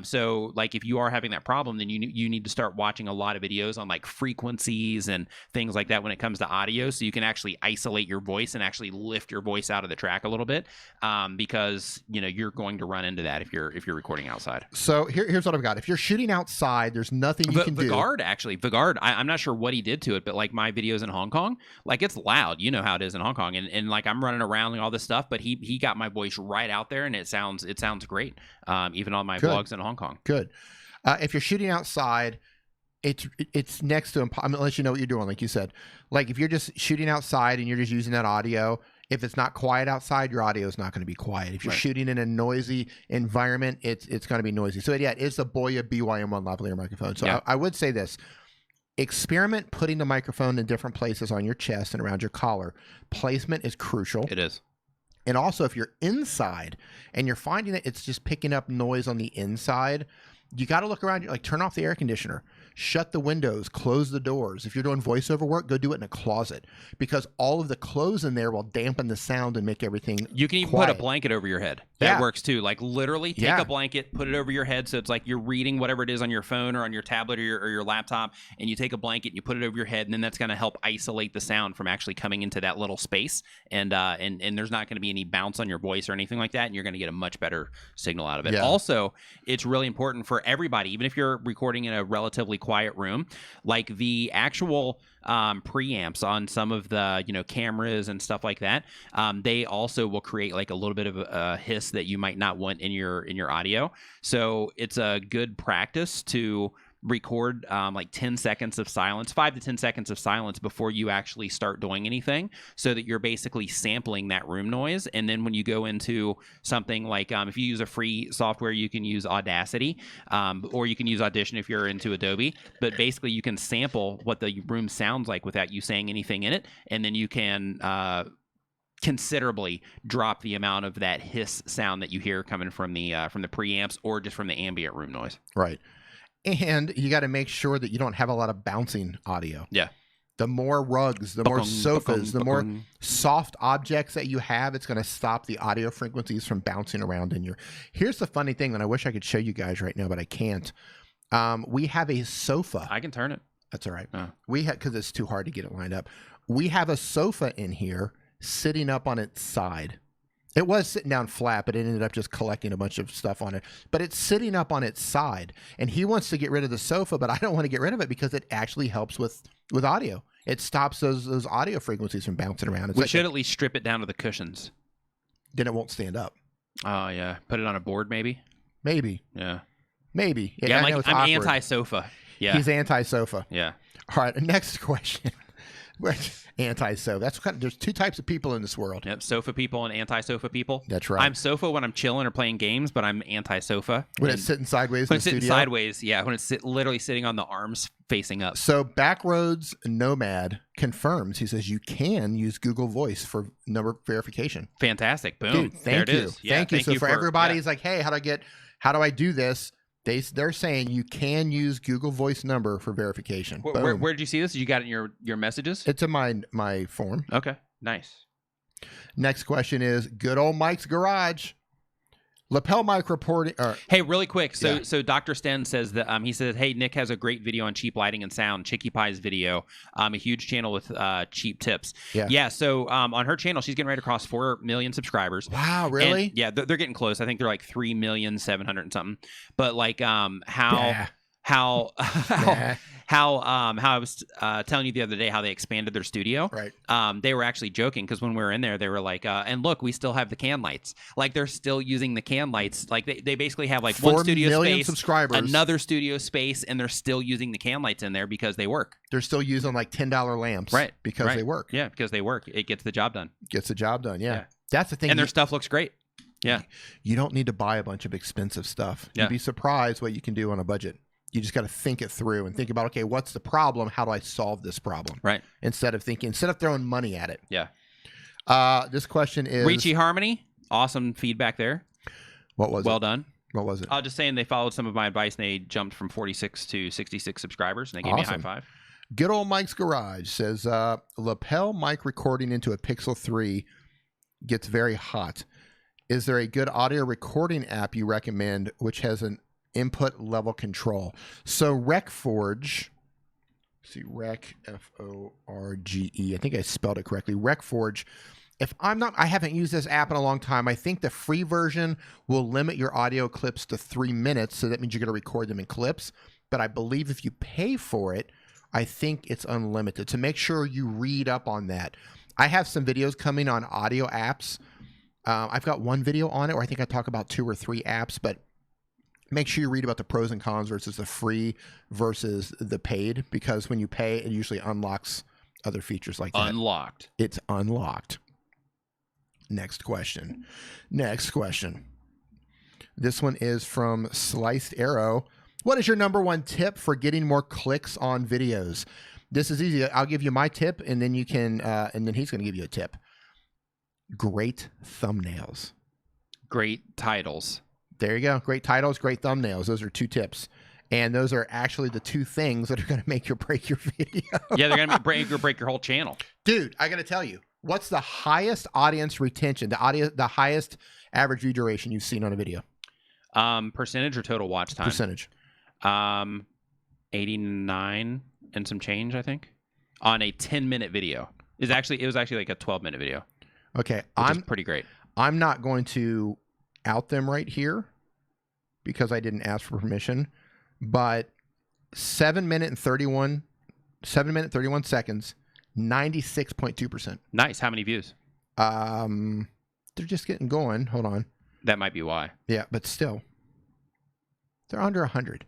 So like if you are having that problem, then you need to start watching a lot of videos on like frequencies and things like that when it comes to audio, so you can actually isolate your voice and actually lift your voice out of the track a little bit, because you're going to run into that if you're recording outside. So here's what I've got. If you're shooting outside, there's nothing you can do. Vigard, I'm not sure what he did to it, but like my videos in Hong Kong, like it's loud. You know how it is in Hong Kong, and like I'm running around and all this stuff, but he got my voice right out there, and it sounds great, even on my vlogs in Hong Kong. Good. If you're shooting outside, it's next to impossible unless you know what you're doing, like you said. Like if you're just shooting outside and you're just using that audio, if it's not quiet outside, your audio is not going to be quiet. If you're shooting in a noisy environment, it's going to be noisy. So yeah, it's a Boya BYM1 lavalier microphone. So I would say this. Experiment putting the microphone in different places on your chest and around your collar. Placement is crucial. It is. And also if you're inside and you're finding that it's just picking up noise on the inside, you got to look around. Like turn off the air conditioner, shut the windows, close the doors. If you're doing voiceover work, go do it in a closet, because all of the clothes in there will dampen the sound and make everything You can even quiet. put a blanket over your head. That works too. Like literally take a blanket, put it over your head, so it's like you're reading whatever it is on your phone or on your tablet or your laptop, and you take a blanket and you put it over your head, and then that's going to help isolate the sound from actually coming into that little space, and there's not going to be any bounce on your voice or anything like that, and you're going to get a much better signal out of it. Yeah. Also, it's really important for everybody, even if you're recording in a relatively quiet room, like the actual preamps on some of the cameras and stuff like that, they also will create like a little bit of a hiss that you might not want in your audio. So it's a good practice to record like 10 seconds of silence, 5 to 10 seconds of silence before you actually start doing anything, so that you're basically sampling that room noise. And then when you go into something like if you use a free software, you can use Audacity, or you can use Audition if you're into Adobe, but basically you can sample what the room sounds like without you saying anything in it, and then you can considerably drop the amount of that hiss sound that you hear coming from the preamps or just from the ambient room noise. Right. And you got to make sure that you don't have a lot of bouncing audio. Yeah. The more rugs, the more sofas, the more soft objects that you have, it's going to stop the audio frequencies from bouncing around in your... Here's the funny thing that I wish I could show you guys right now, but I can't. We have a sofa. I can turn it. That's all right. Because it's too hard to get it lined up. We have a sofa in here sitting up on its side. It was sitting down flat, but it ended up just collecting a bunch of stuff on it. But it's sitting up on its side, and he wants to get rid of the sofa, but I don't want to get rid of it because it actually helps with audio. It stops those audio frequencies from bouncing around. We should at least strip it down to the cushions. Then it won't stand up. Oh, yeah. Put it on a board, maybe? Maybe. Yeah. Maybe. Yeah, I'm anti-sofa. Yeah. He's anti-sofa. Yeah. All right, next question. Anti-sofa. That's there's two types of people in this world. Yep, sofa people and anti-sofa people. That's right. I'm sofa when I'm chilling or playing games, but I'm anti-sofa when it's sitting sideways. When it's sitting sideways, yeah. When it's literally sitting on the arms facing up. So Backroads Nomad confirms. He says you can use Google Voice for number verification. Fantastic. Boom. Dude, thank you. It is. Yeah, thank you. So for everybody, he's like, hey, how do I do this? They're saying you can use Google Voice number for verification. Where did you see this? Did you got it in your messages? It's in my form. Okay, nice. Next question is good old Mike's Garage. Lapel mic reporting. Hey, really quick. So Dr. Sten says that he says, hey, Nick has a great video on cheap lighting and sound. Chicky Pie's video, a huge channel with cheap tips. Yeah. So on her channel, she's getting ready to cross 4 million subscribers. Wow, really? And, yeah, they're getting close. I think they're like 3,700,000 and something. But like how I was telling you the other day how they expanded their studio. Right. They were actually joking because when we were in there, they were like, and look, we still have the can lights. Like they're still using the can lights. Like they basically have like 4 one studio million space, subscribers, another studio space, and they're still using the can lights in there because they work. They're still using like $10 lamps. Right. Because they work. Yeah, because they work. It gets the job done. Gets the job done. Yeah. That's the thing. And their stuff looks great. Yeah. You don't need to buy a bunch of expensive stuff. Yeah. You'd be surprised what you can do on a budget. You just got to think it through and think about, okay, what's the problem? How do I solve this problem? Right. Instead of throwing money at it. Yeah. This question is Reachy Harmony. Awesome feedback there. What was it? Well done. What was it? Just saying they followed some of my advice and they jumped from 46 to 66 subscribers and they gave me a high five. Good old Mike's Garage says lapel mic recording into a Pixel 3 gets very hot. Is there a good audio recording app you recommend which has an input level control? So RecForge, F-O-R-G-E. I think I spelled it correctly. RecForge. I haven't used this app in a long time. I think the free version will limit your audio clips to 3 minutes. So that means you're going to record them in clips. But I believe if you pay for it, I think it's unlimited. So make sure you read up on that. I have some videos coming on audio apps. I've got one video on it where I think I talk about 2 or 3 apps, but make sure you read about the pros and cons versus the free versus the paid, because when you pay, it usually unlocks other features like that. Unlocked. It's unlocked. Next question. This one is from Sliced Arrow. What is your #1 tip for getting more clicks on videos? This is easy. I'll give you my tip, and then you can, and then he's going to give you a tip. Great thumbnails. Great titles. There you go. Great titles, great thumbnails. Those are 2 tips. And those are actually the 2 things that are going to make or break your video. Yeah, they're going to break your whole channel. Dude, I got to tell you, what's the highest audience retention, the highest average view duration you've seen on a video? Percentage or total watch time? Percentage. 89 and some change, I think, on a 10-minute video. It was actually like a 12-minute video. Okay, which is pretty great. I'm not going to out them right here because I didn't ask for permission, but 7 minute 31 seconds, 96.2%. Nice. How many views? They're just getting going. Hold on. That might be why. Yeah, but still, they're under 100.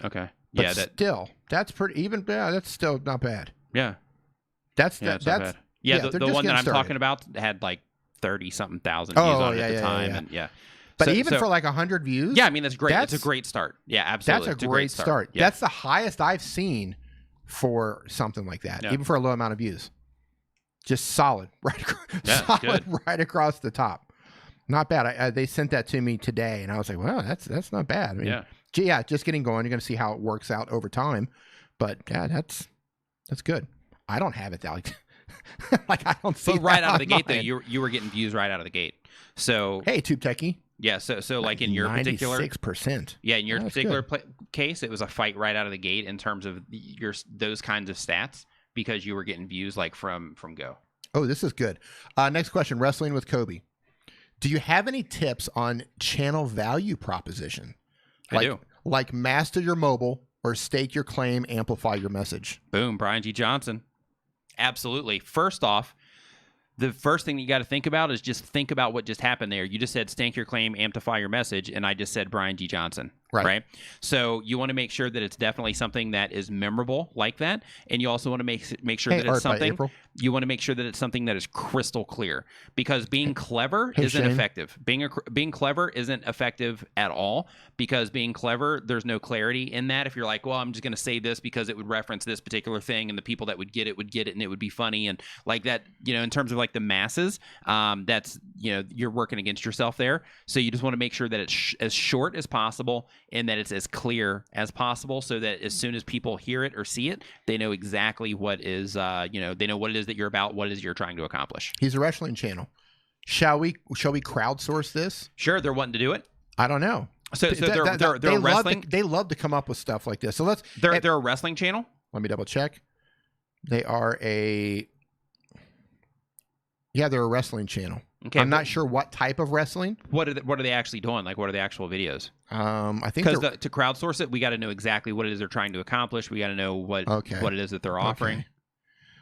Okay. But yeah, still, that's pretty even. Yeah, that's still not bad. Yeah. That's not that's bad. Yeah, the one that I'm talking about had like 30-something thousand views on it at the time. And But even for like 100 views? Yeah, I mean, that's great. It's a great start. Yeah, absolutely. That's a great start. Yeah. That's the highest I've seen for something like that, even for a low amount of views. Just solid, right across the top. Not bad. They sent that to me today, and I was like, well, that's not bad. I mean, yeah, just getting going. You're going to see how it works out over time. But, yeah, that's good. I don't have it that like I don't see. But right out of the gate, though, you were getting views right out of the gate. So hey, Tube Techie. Yeah, so like in your particular 96%. Yeah, in your particular case, it was a fight right out of the gate in terms of those kinds of stats because you were getting views like from go. Oh, this is good. Next question: Wrestling with Kobe. Do you have any tips on channel value proposition? I do. Like master your mobile or stake your claim, amplify your message. Boom, Brian G. Johnson. Absolutely. First off, the first thing you got to think about is just think about what just happened there. You just said stake your claim, amplify your message, and I just said Brian G. Johnson. Right? So you want to make sure that it's definitely something that is memorable like that, and you also want to make sure that it's something. You want to make sure that it's something that is crystal clear, because being clever isn't effective. Being clever isn't effective at all, because being clever, there's no clarity in that. If you're like, well, I'm just going to say this because it would reference this particular thing, and the people that would get it, and it would be funny, and like that, in terms of like the masses, that's you're working against yourself there. So you just want to make sure that it's as short as possible and that it's as clear as possible, so that as soon as people hear it or see it, they know exactly what is they know what it is that you're about, what it is you're trying to accomplish. He's a wrestling channel. Shall we crowdsource this? Sure, they're wanting to do it. I don't know. So they're a wrestling. They love to come up with stuff like this. So they're a wrestling channel. Let me double check. They are they're a wrestling channel. Okay, I'm not sure what type of wrestling. What are they actually doing? Like, what are the actual videos? I think because to crowdsource it, we got to know exactly what it is they're trying to accomplish. We got to know what it is that they're offering. Okay.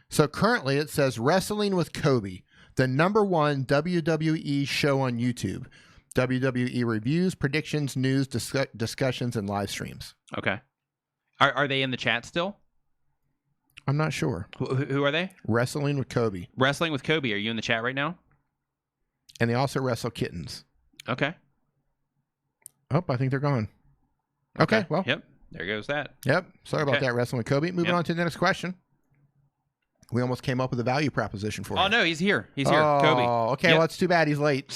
So currently, it says Wrestling with Kobe, the #1 WWE show on YouTube. WWE reviews, predictions, news, discussions, and live streams. Okay. Are they in the chat still? I'm not sure. Who are they? Wrestling with Kobe. Wrestling with Kobe. Are you in the chat right now? And they also wrestle kittens. Okay. Oh, I think they're gone. Okay. Well. Yep. there goes that. Yep. Sorry about that, Wrestling with Kobe. Moving on to the next question. We almost came up with a value proposition for you. Oh, no, he's here. He's here. Kobe. Oh, okay. Well, it's too bad he's late.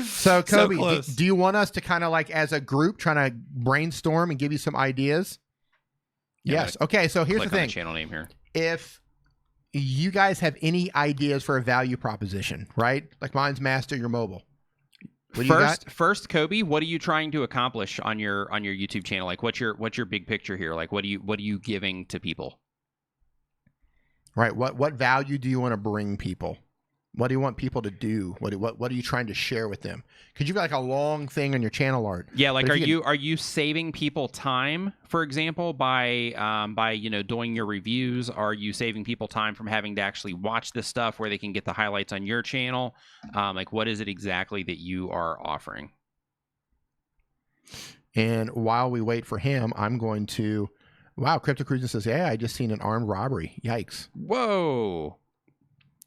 So, Kobe, do you want us to kind of like as a group trying to brainstorm and give you some ideas? Yes. Okay. So here's the thing. Channel name here. If you guys have any ideas for a value proposition, right? Like mine's master your mobile. First, Kobe, what are you trying to accomplish on your YouTube channel? Like, what's your big picture here? Like, what are you giving to people? Right. What value do you want to bring people? What do you want people to do? What are you trying to share with them? Could you be like a long thing on your channel art? Yeah, like are you saving people time, for example, by doing your reviews? Are you saving people time from having to actually watch this stuff where they can get the highlights on your channel? Like what is it exactly that you are offering? And while we wait for him, I'm going to Crypto Cruiser says, "Yeah, I just seen an armed robbery. Yikes." Whoa.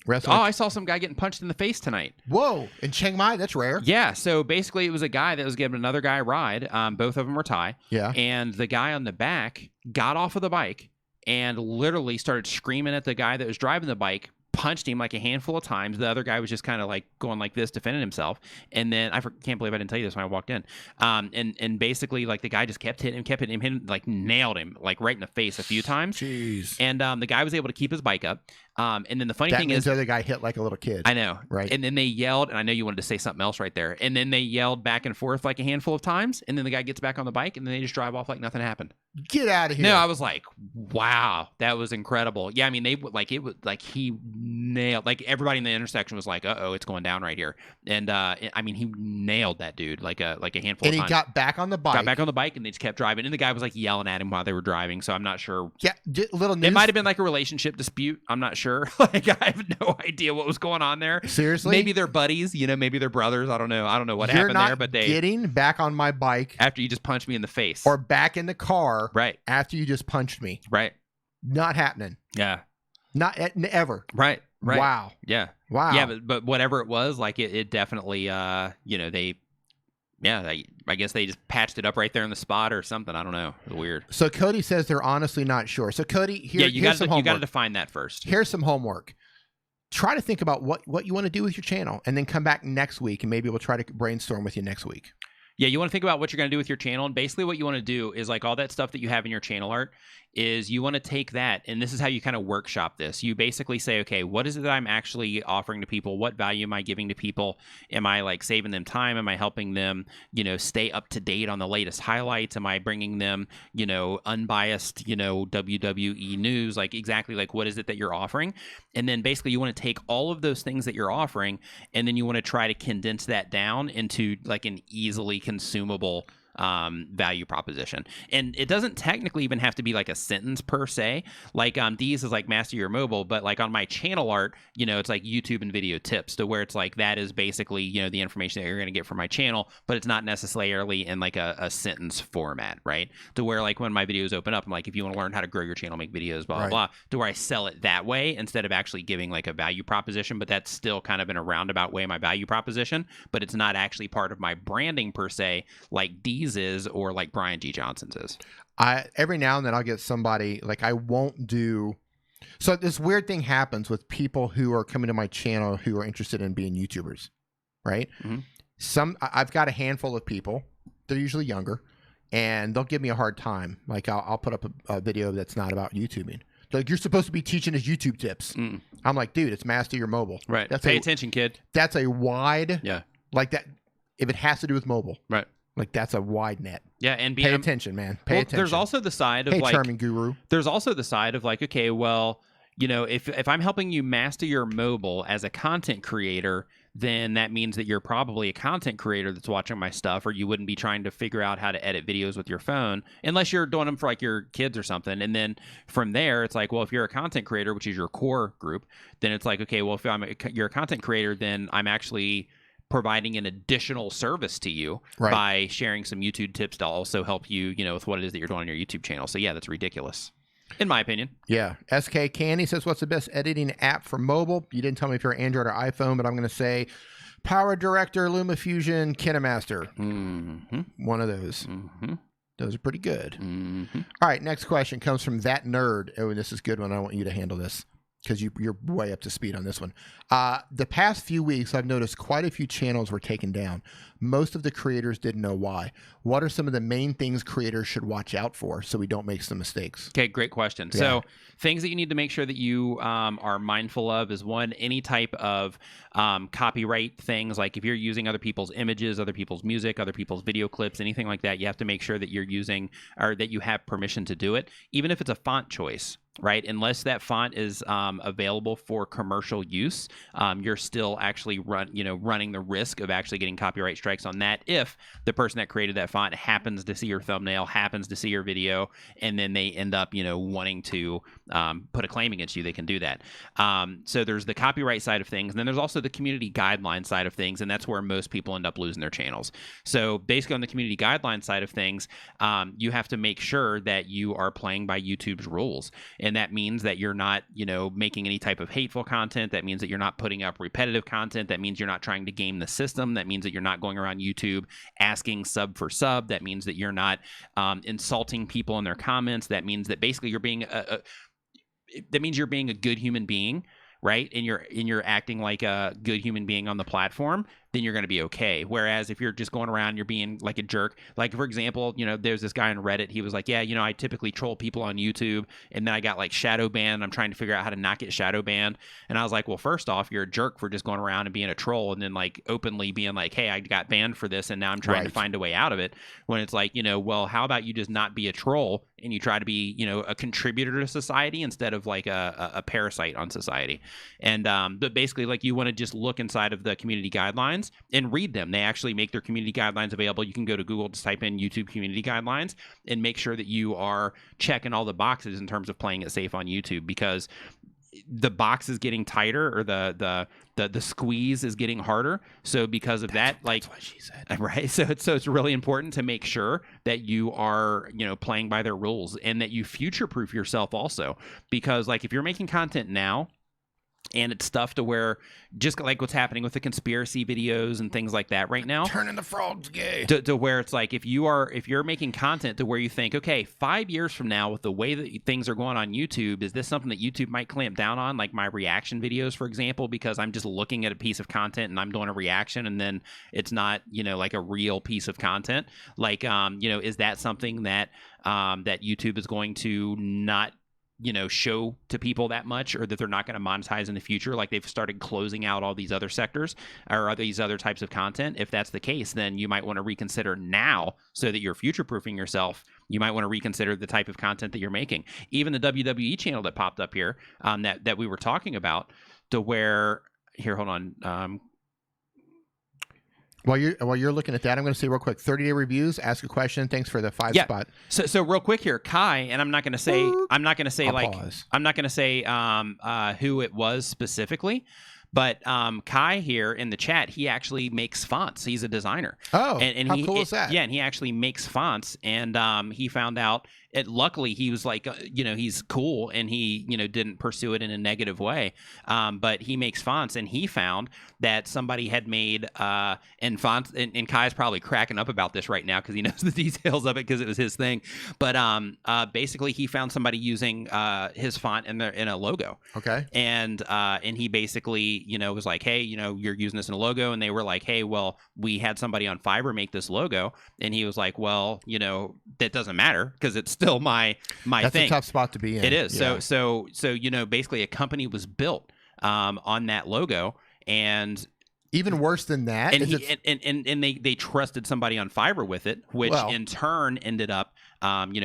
I saw some guy getting punched in the face tonight. Whoa. In Chiang Mai? That's rare. Yeah. So basically, it was a guy that was giving another guy a ride. Both of them were Thai. Yeah. And the guy on the back got off of the bike and literally started screaming at the guy that was driving the bike, punched him like a handful of times. The other guy was just kind of like going like this, defending himself. And then can't believe I didn't tell you this when I walked in. And basically like the guy just kept hitting him, like nailed him like right in the face a few times. Jeez. And the guy was able to keep his bike up. And then the funny thing is the other guy hit like a little kid. I know. Right. And then they yelled, and I know you wanted to say something else right there. And then they yelled back and forth like a handful of times. And then the guy gets back on the bike and then they just drive off like nothing happened. Get out of here. No, I was like, wow, that was incredible. Yeah. I mean, it was like he nailed, like everybody in the intersection was like, uh-oh, it's going down right here. And I mean, he nailed that dude like a handful of times. And he got back on the bike. And they just kept driving. And the guy was like yelling at him while they were driving. So I'm not sure. Yeah. Little news. It might have been like a relationship dispute. I'm not sure. Like I have no idea what was going on there. Seriously? Maybe they're buddies, maybe they're brothers. I don't know. I don't know what happened there, but getting back on my bike after you just punched me in the face. Or back in the car right after you just punched me. Right. Not happening. Yeah. Not ever. Right. Wow. Yeah. Wow. Yeah, but whatever it was, like it definitely I guess they just patched it up right there in the spot or something. I don't know. It's weird. So Cody says they're honestly not sure. So Cody, here's some homework. You got to define that first. Here's some homework. Try to think about what you want to do with your channel, and then come back next week, and maybe we'll try to brainstorm with you next week. Yeah, you want to think about what you're going to do with your channel, and basically what you want to do is like all that stuff that you have in your channel art is you want to take that, and this is how you kind of workshop this. You basically say, okay, what is it that I'm actually offering to people? What value am I giving to people? Am I like saving them time? Am I helping them, stay up to date on the latest highlights? Am I bringing them, unbiased, WWE news? Like exactly like what is it that you're offering? And then basically you want to take all of those things that you're offering, and then you want to try to condense that down into like an easily consumable value proposition. And it doesn't technically even have to be like a sentence per se. Like these is like master your mobile, but like on my channel art, it's like YouTube and video tips, to where it's like that is basically the information that you're going to get from my channel, but it's not necessarily in like a sentence format, right? To where like when my videos open up, I'm like, if you want to learn how to grow your channel, make videos, blah blah blah, to where I sell it that way instead of actually giving like a value proposition. But that's still kind of in a roundabout way my value proposition, but it's not actually part of my branding per se, like these is or like Brian G. Johnson's is. Every now and then I'll get somebody like I won't do. So this weird thing happens with people who are coming to my channel who are interested in being YouTubers, right? Mm-hmm. I've got a handful of people. They're usually younger, and they'll give me a hard time. Like I'll put up a video that's not about YouTubing. They're like, you're supposed to be teaching us YouTube tips. I'm like, dude, it's master your mobile. Right. Pay attention, kid. That's a wide. Yeah. Like that. If it has to do with mobile. Right. Like that's a wide net. Yeah, and pay attention, man. Pay attention. There's also the side of like charming guru. There's also the side of like, okay, well, if I'm helping you master your mobile as a content creator, then that means that you're probably a content creator that's watching my stuff, or you wouldn't be trying to figure out how to edit videos with your phone unless you're doing them for like your kids or something. And then from there, it's like, well, if you're a content creator, which is your core group, then it's like, okay, well, if you're a content creator, then I'm actually providing an additional service to you by sharing some YouTube tips to also help you, with what it is that you're doing on your YouTube channel. So yeah, that's ridiculous, in my opinion. Yeah. SK Candy says, what's the best editing app for mobile? You didn't tell me if you're Android or iPhone, but I'm going to say Power Director, LumaFusion, KineMaster. Mm-hmm. One of those. Mm-hmm. Those are pretty good. Mm-hmm. All right, next question comes from That Nerd. Oh, this is a good one. I want you to handle this because you're way up to speed on this one. The past few weeks, I've noticed quite a few channels were taken down. Most of the creators didn't know why. What are some of the main things creators should watch out for so we don't make some mistakes? Okay, great question. Yeah. So things that you need to make sure that you are mindful of is one, any type of copyright things, like if you're using other people's images, other people's music, other people's video clips, anything like that, you have to make sure that you're using or that you have permission to do it, even if it's a font choice. Right, unless that font is available for commercial use, you're still actually running the risk of actually getting copyright strikes on that. If the person that created that font happens to see your thumbnail, happens to see your video, and then they end up wanting to put a claim against you, they can do that. So there's the copyright side of things, and then there's also the community guideline side of things, and that's where most people end up losing their channels. So basically, on the community guideline side of things, you have to make sure that you are playing by YouTube's rules. And that means that you're not, making any type of hateful content. That means that you're not putting up repetitive content. That means you're not trying to game the system. That means that you're not going around YouTube asking sub for sub. That means that you're not insulting people in their comments. That means that basically you're being a good human being, right? And you're acting like a good human being on the platform. Then you're going to be okay. Whereas if you're just going around, you're being like a jerk. Like, for example, there's this guy on Reddit. He was like, yeah, I typically troll people on YouTube, and then I got like shadow banned. I'm trying to figure out how to not get shadow banned. And I was like, well, first off, you're a jerk for just going around and being a troll, and then like openly being like, hey, I got banned for this, and now I'm trying to find a way out of it. When it's like, well, how about you just not be a troll and you try to be, a contributor to society instead of like a parasite on society. And but basically, like, you want to just look inside of the community guidelines and read them. They actually make their community guidelines available. You can go to Google, just type in YouTube community guidelines, and make sure that you are checking all the boxes in terms of playing it safe on YouTube, because the box is getting tighter, or the squeeze is getting harder. So because of that's what she said. Right. So it's really important to make sure that you are, playing by their rules, and that you future-proof yourself also, because like if you're making content now, and it's stuff to where, just like what's happening with the conspiracy videos and things like that right now, turning the frogs gay, to where it's like, if you're making content to where you think, okay, 5 years from now, with the way that things are going on YouTube, is this something that YouTube might clamp down on, like my reaction videos, for example, because I'm just looking at a piece of content and I'm doing a reaction, and then it's not, like a real piece of content. Like, is that something that that YouTube is going to not show to people that much, or that they're not going to monetize in the future? Like, they've started closing out all these other sectors or these other types of content. If that's the case, then you might want to reconsider now, so that you're future-proofing yourself. You might want to reconsider the type of content that you're making. Even the WWE channel that popped up here, that we were talking about, to where, here, hold on. While you're looking at that, I'm going to say real quick, 30-day reviews, ask a question. Thanks for the 5 spot. So real quick here, Kai, and I'm not going to say who it was specifically, but Kai here in the chat, he actually makes fonts. He's a designer. Oh, and how cool is that? Yeah, and he actually makes fonts, and he found out. Luckily, he was like, he's cool, and he, didn't pursue it in a negative way. But he makes fonts, and he found that somebody had made and fonts, and Kai's probably cracking up about this right now because he knows the details of it because it was his thing. But basically, he found somebody using his font in a logo. Okay. And he basically, was like, hey, you're using this in a logo, and they were like, hey, well, we had somebody on Fiverr make this logo, and he was like, well, that doesn't matter because it's still my That's thing. A tough spot to be in. It is. Yeah. So basically a company was built on that logo, and even worse than that, and they trusted somebody on Fiverr with it, which in turn ended up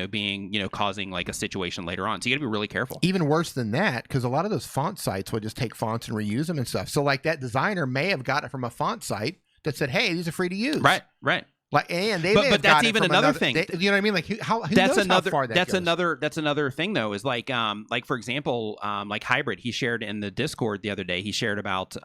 being causing like a situation later on. So you got to be really careful. Even worse than that, because a lot of those font sites would just take fonts and reuse them and stuff. So like that designer may have got it from a font site that said, "Hey, these are free to use." Right. Like, and they but that's even another thing. You know what I mean? Like, who that's knows another. How far that goes? That's another thing though. Is like for example, like Hybrid. He shared in the Discord the other day. He shared about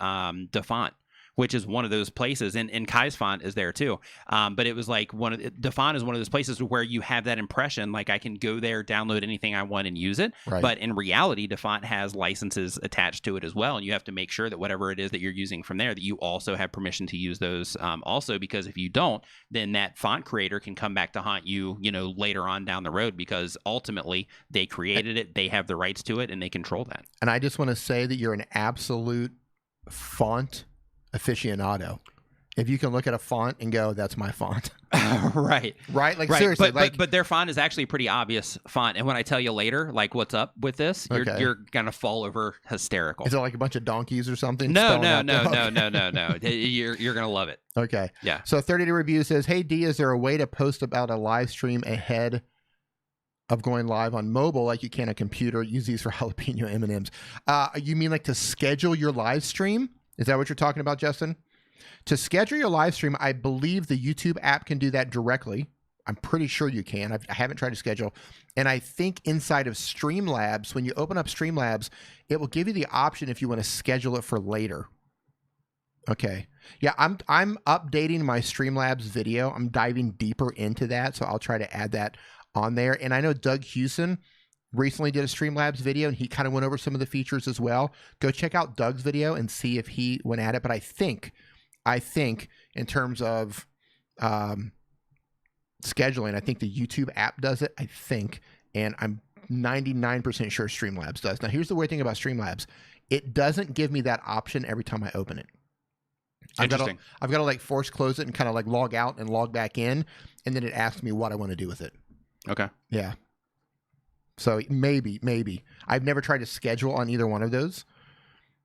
DeFont, which is one of those places, and Kai's font is there too. But it was like the font is one of those places where you have that impression, like I can go there, download anything I want and use it. Right. But in reality, DaFont has licenses attached to it as well. And you have to make sure that whatever it is that you're using from there, that you also have permission to use those also, because if you don't, then that font creator can come back to haunt you, later on down the road, because ultimately they created it, they have the rights to it, and they control that. And I just want to say that you're an absolute font aficionado. If you can look at a font and go, that's my font. Right. Like, seriously. But their font is actually a pretty obvious font. And when I tell you later, like, what's up with this, you're going to fall over hysterical. Is it like a bunch of donkeys or something? No. You're going to love it. Okay. Yeah. So 30 Day Review says, hey, D, is there a way to post about a live stream ahead of going live on mobile like you can a computer? Use these for jalapeno M&Ms. You mean like to schedule your live stream? Is that what you're talking about, Justin? To schedule your live stream, I believe the YouTube app can do that directly. I'm pretty sure you can. I haven't tried to schedule. And I think inside of Streamlabs, when you open up Streamlabs, it will give you the option if you want to schedule it for later. Okay. Yeah, I'm updating my Streamlabs video. I'm diving deeper into that, so I'll try to add that on there. And I know Doug Hewson recently did a Streamlabs video, and he kind of went over some of the features as well. Go check out Doug's video and see if he went at it. But I think in terms of scheduling, I think the YouTube app does it, I think, and I'm 99% sure Streamlabs does. Now, here's the weird thing about Streamlabs. It doesn't give me that option every time I open it. I've got to like force close it and kind of like log out and log back in, and then it asks me what I want to do with it. Okay. Yeah. So maybe. I've never tried to schedule on either one of those.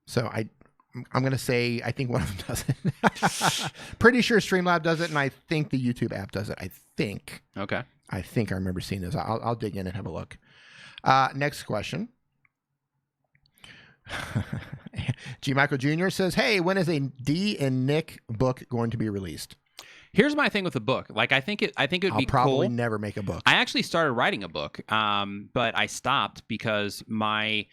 So I'm going to say I think one of them does it. Pretty sure Streamlabs does it, and I think the YouTube app does it. I think. Okay. I think I remember seeing this. I'll dig in and have a look. Next question. G. Michael Jr. says, hey, when is a D and Nick book going to be released? Here's my thing with the book. Like, I think it would be cool. I'll probably never make a book. I actually started writing a book, but I stopped because my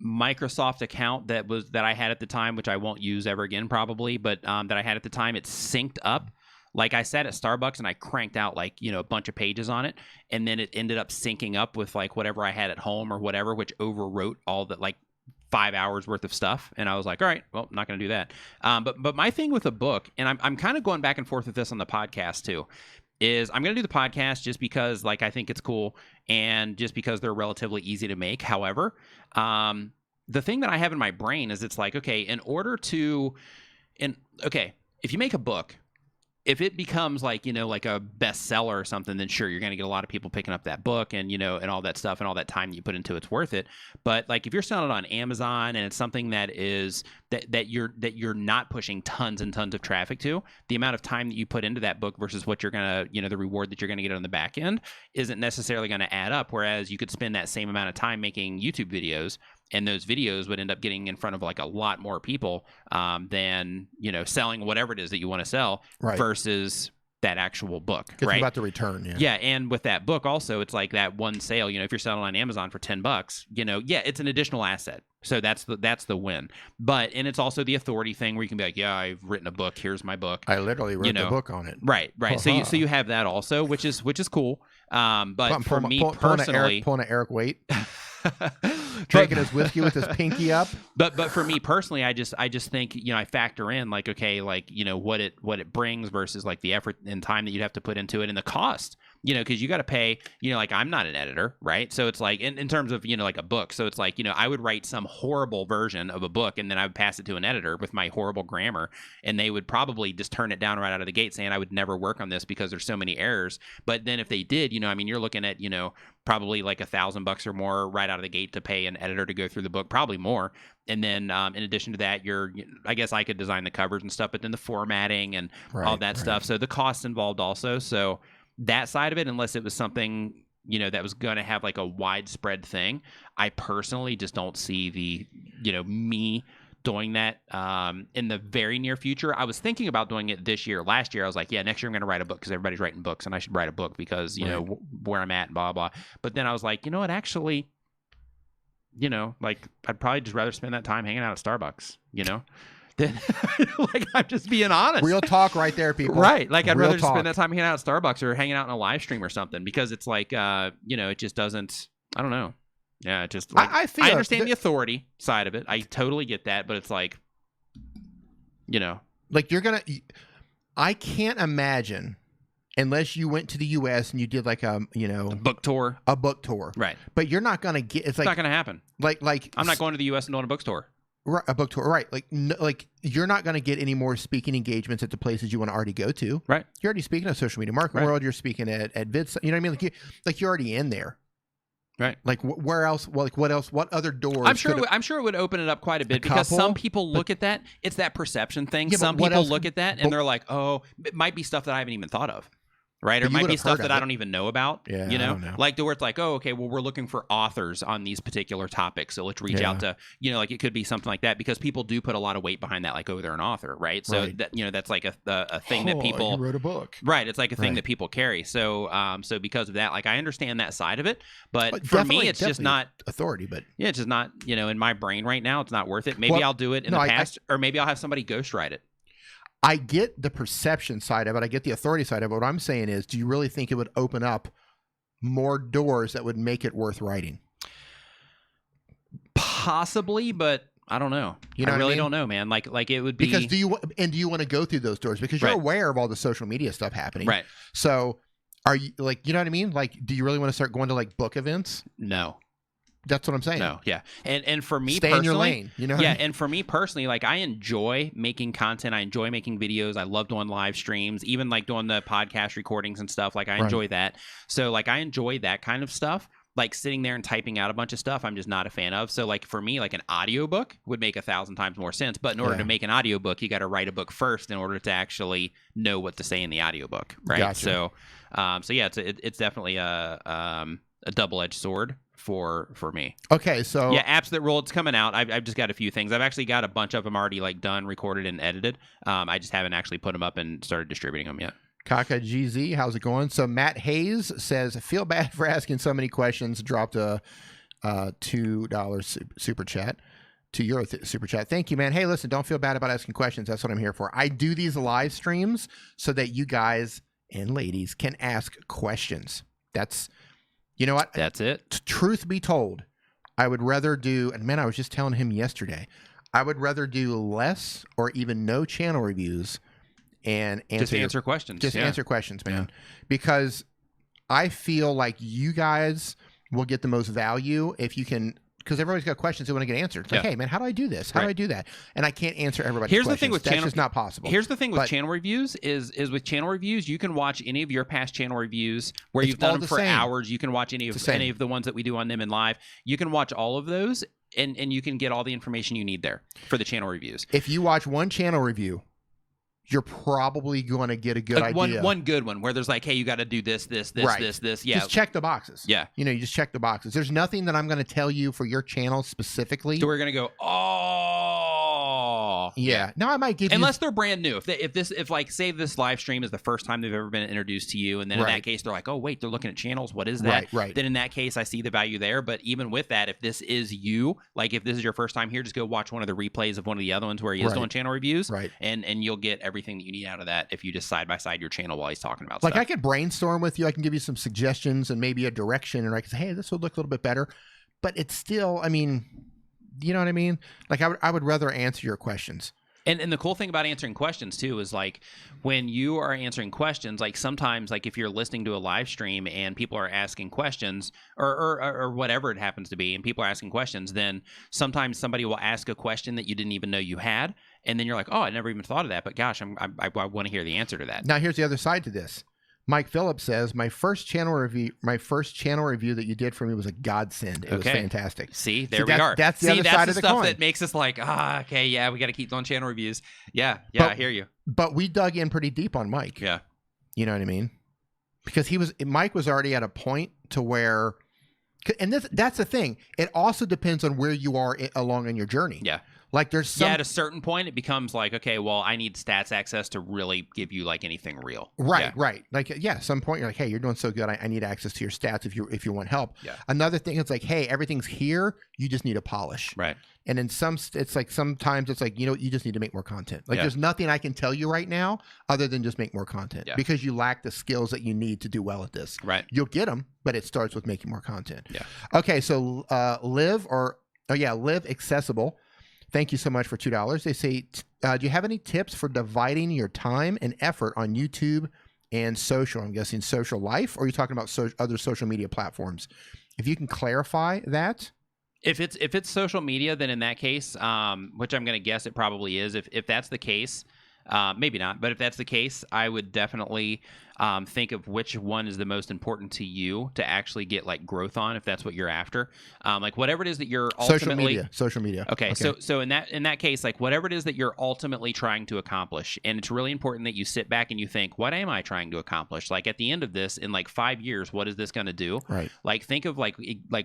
Microsoft account that I had at the time, which I won't use ever again probably, but that I had at the time, it synced up. Like, I sat at Starbucks and I cranked out like, a bunch of pages on it, and then it ended up syncing up with like whatever I had at home or whatever, which overwrote all the like 5 hours worth of stuff. And I was like, all right, well, I'm not going to do that. But my thing with a book, and I'm kind of going back and forth with this on the podcast too, is I'm going to do the podcast just because like I think it's cool and just because they're relatively easy to make. However, the thing that I have in my brain is it's like, okay, if you make a book, if it becomes like, like a bestseller or something, then sure, you're going to get a lot of people picking up that book and, and all that stuff and all that time you put into it's worth it. But like if you're selling it on Amazon and it's something that is that you're not pushing tons and tons of traffic to, the amount of time that you put into that book versus what you're going to, the reward that you're going to get on the back end isn't necessarily going to add up. Whereas you could spend that same amount of time making YouTube videos, and those videos would end up getting in front of like a lot more people than, selling whatever it is that you want to sell versus that actual book. Right. About the return. Yeah. Yeah. And with that book also, it's like that one sale, if you're selling on Amazon for $10, it's an additional asset. So that's the win. But, and it's also the authority thing where you can be like, yeah, I've written a book. Here's my book. I literally wrote the book on it. Right. So you have that also, which is cool. But for me personally, pulling an Eric Waite. Drinking his whiskey with his pinky up. But for me personally, I just think, I factor in like, okay, like, what it brings versus like the effort and time that you'd have to put into it and the cost, because you got to pay, like I'm not an editor, right? So it's like in terms of, like a book. So it's like, I would write some horrible version of a book and then I would pass it to an editor with my horrible grammar, and they would probably just turn it down right out of the gate saying I would never work on this because there's so many errors. But then if they did, you're looking at, probably like $1,000 or more right out of the gate to pay an editor to go through the book, probably more. And then in addition to that, I guess I could design the covers and stuff, but then the formatting and all that stuff. So the costs involved also. So that side of it, unless it was something, that was going to have like a widespread thing, I personally just don't see the, me doing that in the very near future. I was thinking about doing it this year. Last year, I was like, yeah, next year I'm going to write a book because everybody's writing books and I should write a book because, where I'm at and blah, blah. But then I was like, you know what, actually, like I'd probably just rather spend that time hanging out at Starbucks, then like I'm just being honest. Real talk right there, people. Right. Like I'd Real rather just talk. spend that time hanging out at Starbucks or hanging out in a live stream or something, because it's like, it just doesn't, I don't know. Yeah. It just like, I understand the authority side of it. I totally get that, but it's like, like I can't imagine, unless you went to the U.S. and you did like a book tour. Right. But you're not going to get, it's not going to happen. Like I'm not going to the U.S. and doing a book tour. Right, a book tour, right? Like you're not going to get any more speaking engagements at the places you want to already go to. Right. You're already speaking at Social Media Marketing World. You're speaking at Vid. You know what I mean? Like you're already in there. Right. Like where else? Well, like what else? What other doors? I'm sure it would open it up quite a bit, because some people look at that. It's that perception thing. Yeah, some people look at that and they're like, oh, it might be stuff that I haven't even thought of. Right. Or it might be stuff that I don't even know about. Yeah, I don't know. Like to where it's like, oh, okay, well, we're looking for authors on these particular topics. So let's reach out to, like it could be something like that, because people do put a lot of weight behind that. Like, oh, they're an author. Right. So that, that's like a thing that people wrote a book. Right. It's like a thing that people carry. So, so because of that, like I understand that side of it, but for me, it's just not authority, but it's just not, in my brain right now, it's not worth it. Maybe I'll do it in the past, or maybe I'll have somebody ghostwrite it. I get the perception side of it. I get the authority side of it. What I'm saying is, do you really think it would open up more doors that would make it worth writing? Possibly, but I don't know. I really don't know, man. Like it would be, because do you want to go through those doors, because you're aware of all the social media stuff happening, right? So are you, like, you know what I mean? Like, do you really want to start going to like book events? No. That's what I'm saying. No, yeah. And for me Stay personally, in your lane, you know? Yeah, and for me personally, like I enjoy making content. I enjoy making videos. I love doing live streams, even like doing the podcast recordings and stuff. Like I enjoy that. So like I enjoy that kind of stuff. Like sitting there and typing out a bunch of stuff, I'm just not a fan of. So like for me, like an audiobook would make 1,000 times more sense. But in order to make an audiobook, you got to write a book first in order to actually know what to say in the audiobook, right? Gotcha. So yeah, it's definitely a double-edged sword for me. Okay, so yeah, apps that roll, it's coming out. I've just got a few things. I've actually got a bunch of them already like done, recorded, and edited. I just haven't actually put them up and started distributing them yet. Kaka GZ, how's it going? So Matt Hayes says, feel bad for asking so many questions. Dropped a $2 super chat. €2 super chat. Thank you, man. Hey, listen, don't feel bad about asking questions. That's what I'm here for. I do these live streams so that you guys and ladies can ask questions. That's, you know what? That's it. Truth be told, I would rather do, and man, I was just telling him yesterday, I would rather do less or even no channel reviews and answer questions. Just answer questions, man. Because I feel like you guys will get the most value if you can, because everybody's got questions they want to get answered. It's like, hey, man, how do I do this? How do I do that? And I can't answer everybody's questions. The thing with That's just not possible. Here's the thing with channel reviews is with channel reviews, you can watch any of your past channel reviews where you've done them for hours. You can watch any of the ones that we do on Nimmin Live. You can watch all of those, and you can get all the information you need there for the channel reviews. If you watch one channel review, you're probably going to get a good idea. One good one where there's like, hey, you got to do this. Yeah. Just check the boxes. Yeah. You just check the boxes. There's nothing that I'm going to tell you for your channel specifically. So we're going to go, oh. Yeah. Now I might give unless they're brand new. If like, say this live stream is the first time they've ever been introduced to you, and then in that case, they're like, oh, wait, they're looking at channels. What is that? Right. Then in that case, I see the value there. But even with that, if this is you, like if this is your first time here, just go watch one of the replays of one of the other ones where he is doing channel reviews. Right. And you'll get everything that you need out of that if you just side by side your channel while he's talking about stuff. Like I could brainstorm with you. I can give you some suggestions and maybe a direction, and I can say, hey, this would look a little bit better. But it's still, I mean, you know what I mean? Like I would rather answer your questions. And the cool thing about answering questions too is like when you are answering questions, like sometimes like if you're listening to a live stream and people are asking questions or whatever it happens to be, and people are asking questions, then sometimes somebody will ask a question that you didn't even know you had, and then you're like, oh, I never even thought of that, but gosh, I want to hear the answer to that. Now here's the other side to this. Mike Phillips says, my first channel review that you did for me was a godsend. It was fantastic. See, we are. That's the other side of the coin. Stuff that makes us like, okay, yeah, we got to keep doing channel reviews. Yeah, I hear you. But we dug in pretty deep on Mike. Yeah. You know what I mean? Because Mike was already at a point to where, and that's the thing. It also depends on where you are along in your journey. Yeah. Like there's some at a certain point, it becomes like, okay, well, I need stats access to really give you like anything real. right. Like at some point you're like, hey, you're doing so good. I need access to your stats if you want help. Yeah. Another thing is like, hey, everything's here. You just need a polish. Right. And in it's like sometimes it's like, you just need to make more content. Like there's nothing I can tell you right now other than just make more content because you lack the skills that you need to do well at this. Right. You'll get them, but it starts with making more content. Yeah. Okay. So Live Accessible. Thank you so much for $2. They say, do you have any tips for dividing your time and effort on YouTube and social? I'm guessing social life, or are you talking about other social media platforms? If you can clarify that. If it's social media, then in that case, which I'm going to guess it probably is, if that's the case, maybe not, but if that's the case, I would definitely think of which one is the most important to you to actually get like growth on, if that's what you're after. Like whatever it is that you're ultimately social media. Okay. So in that case, like whatever it is that you're ultimately trying to accomplish, and it's really important that you sit back and you think, what am I trying to accomplish? Like at the end of this, in like 5 years, what is this going to do? Right. Like think of like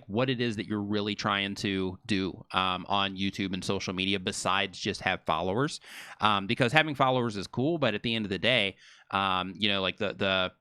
what it is that you're really trying to do on YouTube and social media besides just have followers, because having followers is cool, but at the end of the day, like the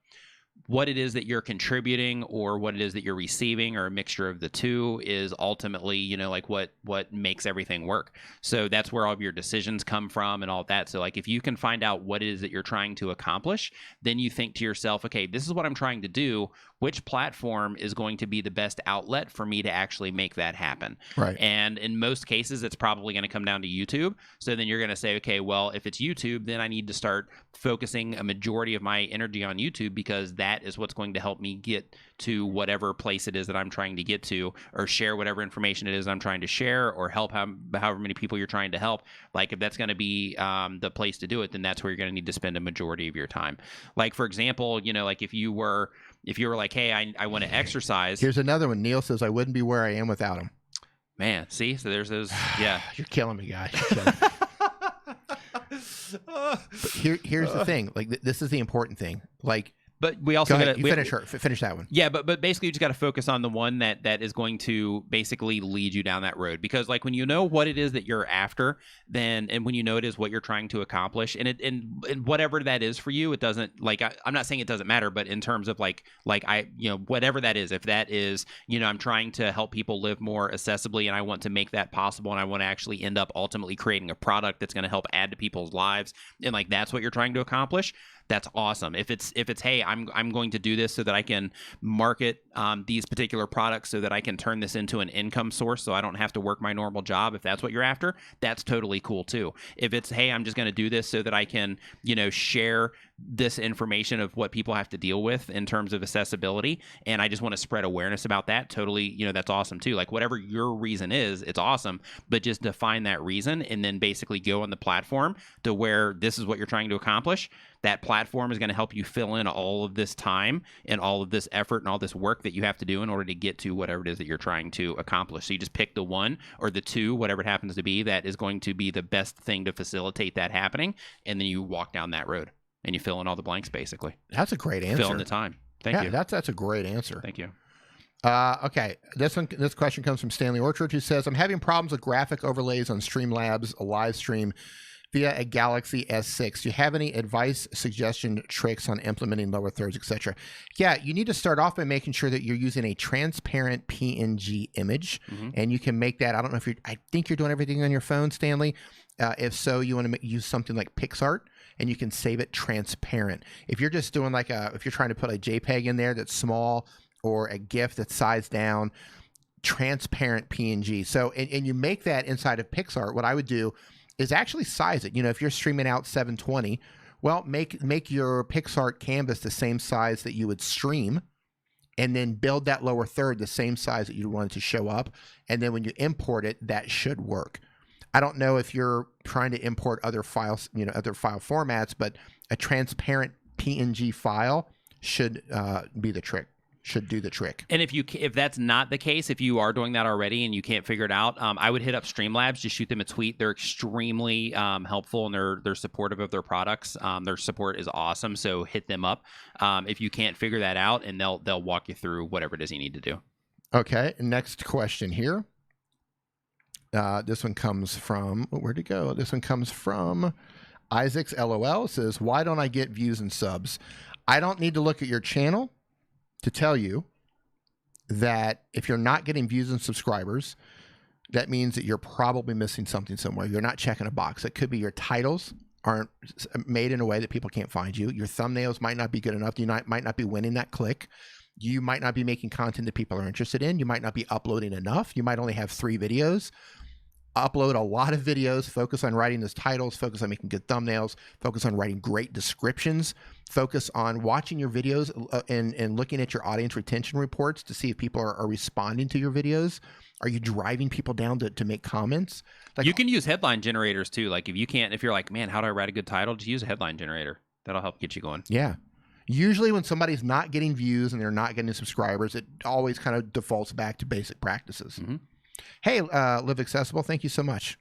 what it is that you're contributing or what it is that you're receiving or a mixture of the two is ultimately, like what makes everything work. So that's where all of your decisions come from and all of that. So like if you can find out what it is that you're trying to accomplish, then you think to yourself, okay, this is what I'm trying to do. Which platform is going to be the best outlet for me to actually make that happen? Right. And in most cases, it's probably going to come down to YouTube. So then you're going to say, okay, well, if it's YouTube, then I need to start focusing a majority of my energy on YouTube because that is what's going to help me get to whatever place it is that I'm trying to get to, or share whatever information it is I'm trying to share, or help however many people you're trying to help. Like if that's going to be the place to do it, then that's where you're going to need to spend a majority of your time. Like for example, like if you were like, hey, I want to exercise. Here's another one. Neil says, I wouldn't be where I am without him. Man, see? So there's those. Yeah. You're killing me, guys. But here's the thing. Like, this is the important thing. Like, but we also finish that one. Yeah, but basically you just got to focus on the one that is going to basically lead you down that road, because like when you know what it is that you're after, then and when you know it is what you're trying to accomplish, and whatever that is for you, it doesn't like I'm not saying it doesn't matter, but in terms of like I whatever that is, if that is I'm trying to help people live more accessibly and I want to make that possible and I want to actually end up ultimately creating a product that's going to help add to people's lives, and like that's what you're trying to accomplish, that's awesome. If it's hey, I'm going to do this so that I can market these particular products so that I can turn this into an income source so I don't have to work my normal job, if that's what you're after, that's totally cool too. If it's hey, I'm just going to do this so that I can share this information of what people have to deal with in terms of accessibility, and I just want to spread awareness about that, totally, that's awesome too. Like whatever your reason is, it's awesome, but just define that reason and then basically go on the platform to where this is what you're trying to accomplish. That platform is going to help you fill in all of this time and all of this effort and all this work that you have to do in order to get to whatever it is that you're trying to accomplish. So you just pick the one or the two, whatever it happens to be, that is going to be the best thing to facilitate that happening, and then you walk down that road and you fill in all the blanks, basically. That's a great answer. Fill in the time. Thank you. That's a great answer. Thank you. Okay, this question comes from Stanley Orchard, who says, I'm having problems with graphic overlays on Streamlabs, a live stream via a Galaxy S6. Do you have any advice, suggestion, tricks on implementing lower thirds, etc.? Yeah, you need to start off by making sure that you're using a transparent PNG image, and you can make that. I don't know if I think you're doing everything on your phone, Stanley. If so, you want to use something like PixArt, and you can save it transparent. If you're just doing if you're trying to put a JPEG in there that's small, or a GIF that's sized down, transparent PNG. So, and you make that inside of PixArt. What I would do is actually size it. If you're streaming out 720, well, make your PixArt canvas the same size that you would stream, and then build that lower third the same size that you want it to show up. And then when you import it, that should work. I don't know if you're trying to import other files, other file formats, but a transparent PNG file should be the trick. Should do the trick. And if that's not the case, if you are doing that already and you can't figure it out, I would hit up Streamlabs. Just shoot them a tweet. They're extremely helpful, and they're supportive of their products. Their support is awesome, so hit them up if you can't figure that out, and they'll walk you through whatever it is you need to do. Okay, next question here. This one comes from, where'd it go? This one comes from Isaac's LOL. It says, why don't I get views and subs? I don't need to look at your channel to tell you that if you're not getting views and subscribers, that means that you're probably missing something somewhere. You're not checking a box. It could be your titles aren't made in a way that people can't find you. Your thumbnails might not be good enough. You might not be winning that click. You might not be making content that people are interested in. You might not be uploading enough. You might only have 3 videos. Upload a lot of videos, focus on writing those titles, focus on making good thumbnails, focus on writing great descriptions, focus on watching your videos and looking at your audience retention reports to see if people are responding to your videos. Are you driving people down to make comments? Like, you can use headline generators too. Like if you're like, man, how do I write a good title? Just use a headline generator. That'll help get you going. Yeah. Usually when somebody's not getting views and they're not getting subscribers, it always kind of defaults back to basic practices. Mm-hmm. Hey, Live Accessible, thank you so much.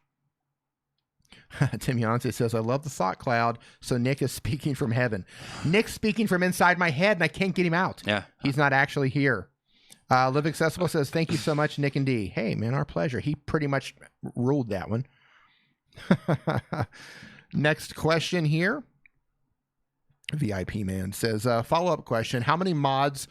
Tim Yonce says, I love the thought cloud, so Nick is speaking from heaven. Nick's speaking from inside my head, and I can't get him out. Yeah. He's not actually here. Live Accessible says, thank you so much, Nick and D. Hey, man, our pleasure. He pretty much ruled that one. Next question here. VIP Man says, follow-up question. How many mods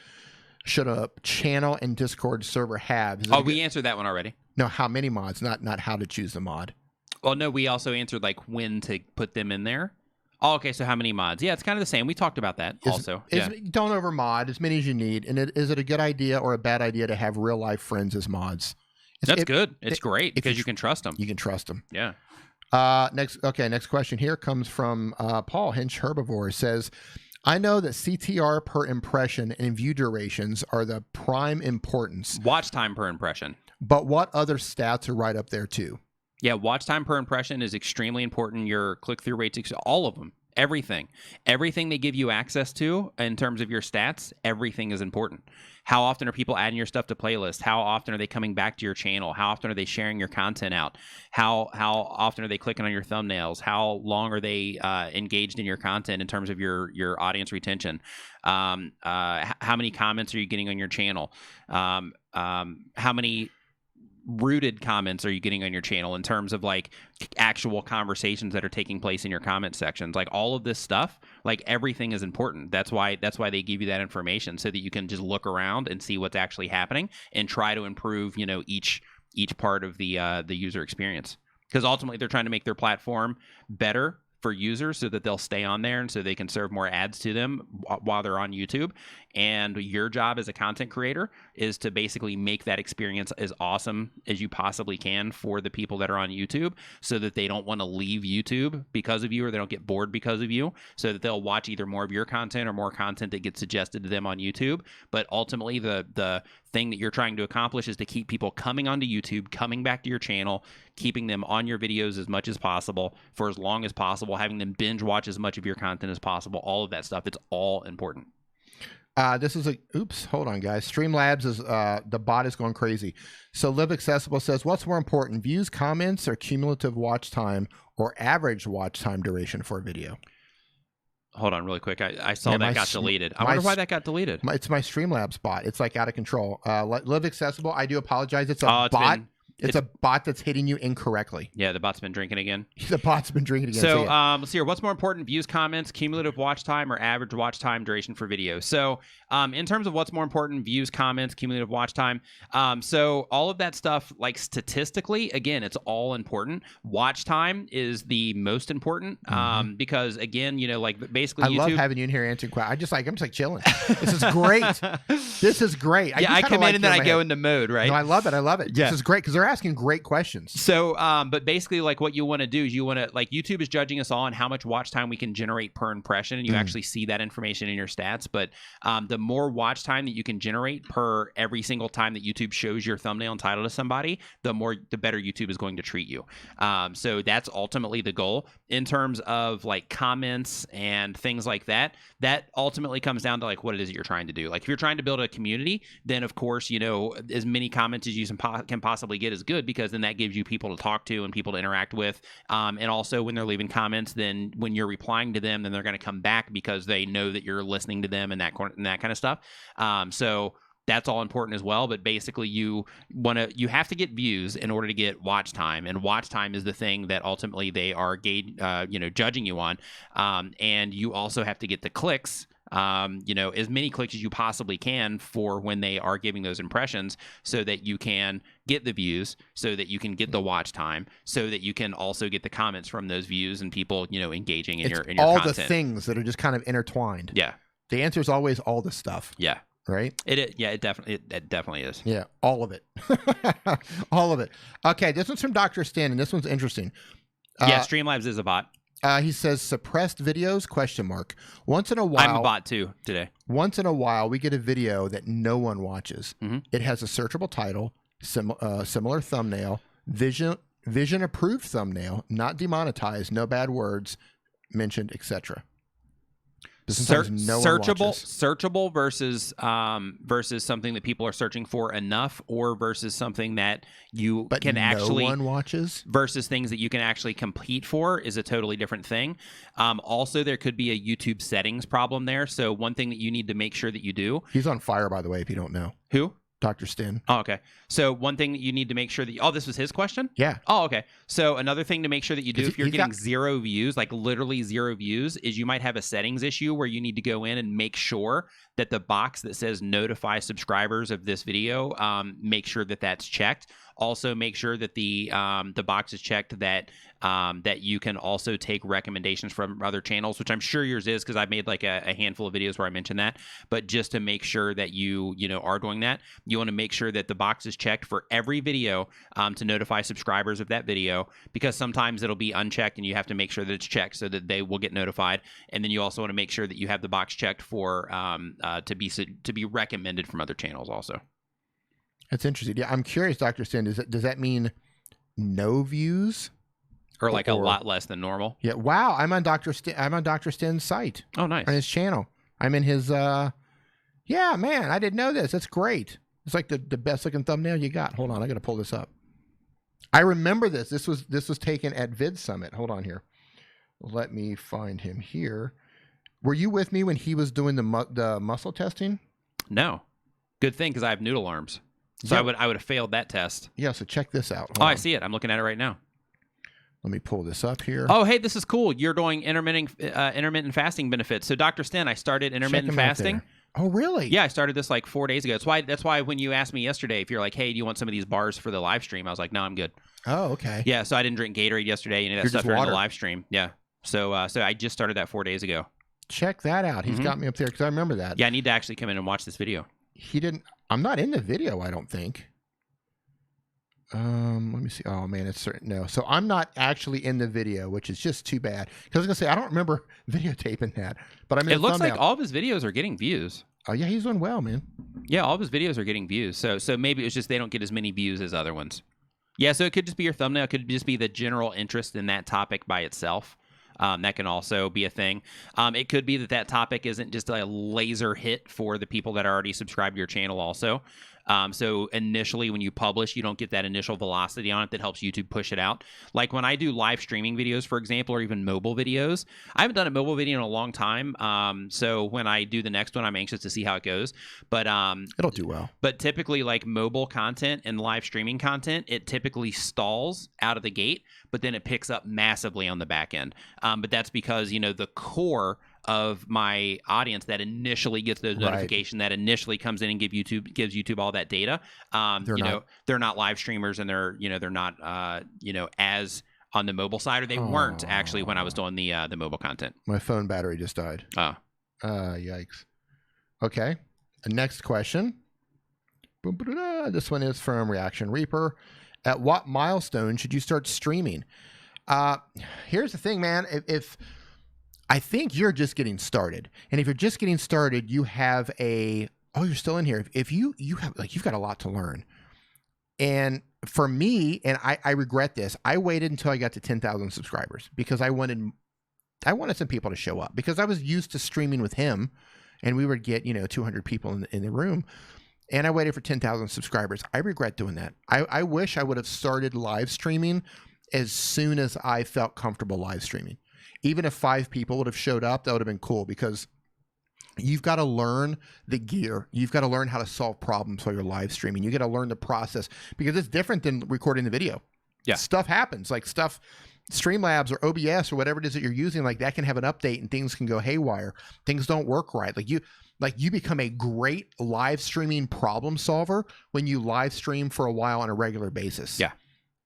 should a channel and Discord server have? We answered that one already. No, how many mods, not how to choose the mod. Well, no, we also answered like when to put them in there. Oh, okay, so how many mods? Yeah, it's kind of the same. We talked about that also. Don't over mod, as many as you need. And is it a good idea or a bad idea to have real life friends as mods? That's good. It's great because you can trust them. You can trust them. Yeah. Next question here comes from Paul Hinch Herbivore. Says, I know that CTR per impression and view durations are the prime importance. Watch time per impression. But what other stats are right up there too? Yeah, watch time per impression is extremely important. Your click-through rates, all of them, everything they give you access to in terms of your stats, everything is important. How often are people adding your stuff to playlists? How often are they coming back to your channel? How often are they sharing your content out? How often are they clicking on your thumbnails? How long are they engaged in your content in terms of your audience retention? How many comments are you getting on your channel? How many rooted comments are you getting on your channel in terms of like actual conversations that are taking place in your comment sections? Like all of this stuff, like everything is important. That's why they give you that information so that you can just look around and see what's actually happening and try to improve, each part of the user experience. Because ultimately they're trying to make their platform better for users so that they'll stay on there and so they can serve more ads to them while they're on YouTube. And your job as a content creator is to basically make that experience as awesome as you possibly can for the people that are on YouTube so that they don't want to leave YouTube because of you or they don't get bored because of you, so that they'll watch either more of your content or more content that gets suggested to them on YouTube. But ultimately the thing that you're trying to accomplish is to keep people coming onto YouTube, coming back to your channel, keeping them on your videos as much as possible for as long as possible, having them binge watch as much of your content as possible, all of that stuff. It's all important. This is hold on, guys. Streamlabs is, the bot is going crazy. So Live Accessible says, what's more important, views, comments, or cumulative watch time or average watch time duration for a video? Hold on really quick. I saw that got deleted. I wonder why that got deleted. It's my Streamlabs bot. It's like out of control. Live Accessible, I do apologize. It's a bot. It's a bot that's hitting you incorrectly. Yeah, the bot's been drinking again. The bot's been drinking again. So let's see here. What's more important, views, comments, cumulative watch time, or average watch time duration for video? So in terms of what's more important, views, comments, cumulative watch time. So all of that stuff, like statistically, again, it's all important. Watch time is the most important because, again, like basically I love having you in here answering questions. I'm just chilling. This is great. This is great. Yeah, I come in and then I go into mode, right? No, I love it. Yeah. This is great because they're asking great questions. So, but basically, like what you want to do is YouTube is judging us all on how much watch time we can generate per impression, and you actually see that information in your stats. But the more watch time that you can generate per every single time that YouTube shows your thumbnail and title to somebody, the better YouTube is going to treat you. So that's ultimately the goal in terms of like comments and things like that. That ultimately comes down to like what it is that you're trying to do. Like if you're trying to build a community, then of course, as many comments as you can possibly get is good, because then that gives you people to talk to and people to interact with. And also when they're leaving comments, then when you're replying to them, then they're going to come back because they know that you're listening to them and that kind of stuff. So That's all important as well. But basically, you have to get views in order to get watch time, and watch time is the thing that ultimately they are judging you on. And you also have to get the clicks. As many clicks as you possibly can for when they are giving those impressions, so that you can get the views, so that you can get the watch time, so that you can also get the comments from those views and people, engaging in your all content. The things that are just kind of intertwined. Yeah. The answer is always all the stuff. Yeah. Right? It definitely is. Yeah, all of it. All of it. Okay, this one's from Dr. Stan, and this one's interesting. Yeah, Streamlabs is a bot. He says suppressed videos, ? Once in a while. I'm a bot too today. Once in a while, we get a video that no one watches. Mm-hmm. It has a searchable title, similar thumbnail, vision approved thumbnail, not demonetized, no bad words mentioned, etc. Searchable versus something that people are searching for enough, or versus something that you can actually no one watches, versus things that you can actually compete for is a totally different thing. Also, there could be a YouTube settings problem there. So one thing that you need to make sure that you do. He's on fire, by the way, if you don't know. Who? Dr. Stin. Oh, okay. So one thing that you need to make sure that... Oh, this was his question? Yeah. Oh, okay. So another thing to make sure that you do if you're getting 0 views, like literally 0 views, is you might have a settings issue where you need to go in and make sure that the box that says notify subscribers of this video, make sure that that's checked. Also, make sure that the box is checked that you can also take recommendations from other channels, which I'm sure yours is, because I've made like a handful of videos where I mentioned that. But just to make sure that you are doing that, you want to make sure that the box is checked for every video to notify subscribers of that video, because sometimes it'll be unchecked and you have to make sure that it's checked so that they will get notified. And then you also want to make sure that you have the box checked for to be recommended from other channels also. That's interesting. Yeah, I'm curious, Dr. Stin, does that mean no views? Or like a lot less than normal? Yeah. Wow. I'm on Dr. Stin's site. Oh, nice. On his channel. I'm in his, yeah, man, I didn't know this. That's great. It's like the best looking thumbnail you got. Hold on. I got to pull this up. I remember this. This was taken at Vid Summit. Hold on here. Let me find him here. Were you with me when he was doing the muscle testing? No. Good thing, because I have noodle arms. So yeah. I would have failed that test. Yeah, so check this out. I see it. I'm looking at it right now. Let me pull this up here. Oh, hey, this is cool. You're doing intermittent fasting benefits. So, Dr. Stin, I started intermittent fasting. Oh, really? Yeah, I started this like 4 days ago. That's why when you asked me yesterday if you're like, hey, do you want some of these bars for the live stream? I was like, no, I'm good. Oh, okay. Yeah, so I didn't drink Gatorade yesterday, any of that stuff during the live stream. Yeah. So I just started that 4 days ago. Check that out. He's got me up there because I remember that. Yeah, I need to actually come in and watch this video. He didn't. I'm not in the video, I don't think. Let me see. Oh man, it's certain. No, so I'm not actually in the video, which is just too bad. Because I was gonna say I don't remember videotaping that, but I'm in. It looks like all of his videos are getting views. Oh yeah, he's doing well, man. Yeah, all of his videos are getting views. So maybe it's just they don't get as many views as other ones. Yeah, so it could just be your thumbnail. It could just be the general interest in that topic by itself. That can also be a thing. It could be that topic isn't just a laser hit for the people that are already subscribed to your channel also. So initially when you publish, you don't get that initial velocity on it that helps YouTube push it out. Like when I do live streaming videos, for example, or even mobile videos, I haven't done a mobile video in a long time. So when I do the next one, I'm anxious to see how it goes. But it'll do well. But typically like mobile content and live streaming content, it typically stalls out of the gate, but then it picks up massively on the back end. But that's because, the core of my audience that initially gets those notifications, that initially comes in and gives YouTube all that data. They're not live streamers, and they're not as on the mobile side, or they weren't actually when I was doing the mobile content. My phone battery just died. Oh, yikes. Okay, next question. This one is from Reaction Reaper. At what milestone should you start streaming? Here's the thing, man. If I think you're just getting started, and if you're just getting started, you have you're still in here. If you have you've got a lot to learn. And for me, and I regret this, I waited until I got to 10,000 subscribers because I wanted some people to show up, because I was used to streaming with him, and we would get 200 people in the room. And I waited for 10,000 subscribers. I regret doing that. I wish I would have started live streaming as soon as I felt comfortable live streaming. Even if 5 people would have showed up, that would have been cool, because You've got to learn the gear. You've got to learn how to solve problems while you're live streaming. You got to learn the process because it's different than recording the video. Yeah. Stuff happens, like stuff, Streamlabs or OBS or whatever it is that you're using, like that can have an update and things can go haywire. Things don't work right. Like you become a great live streaming problem solver when you live stream for a while on a regular basis. Yeah.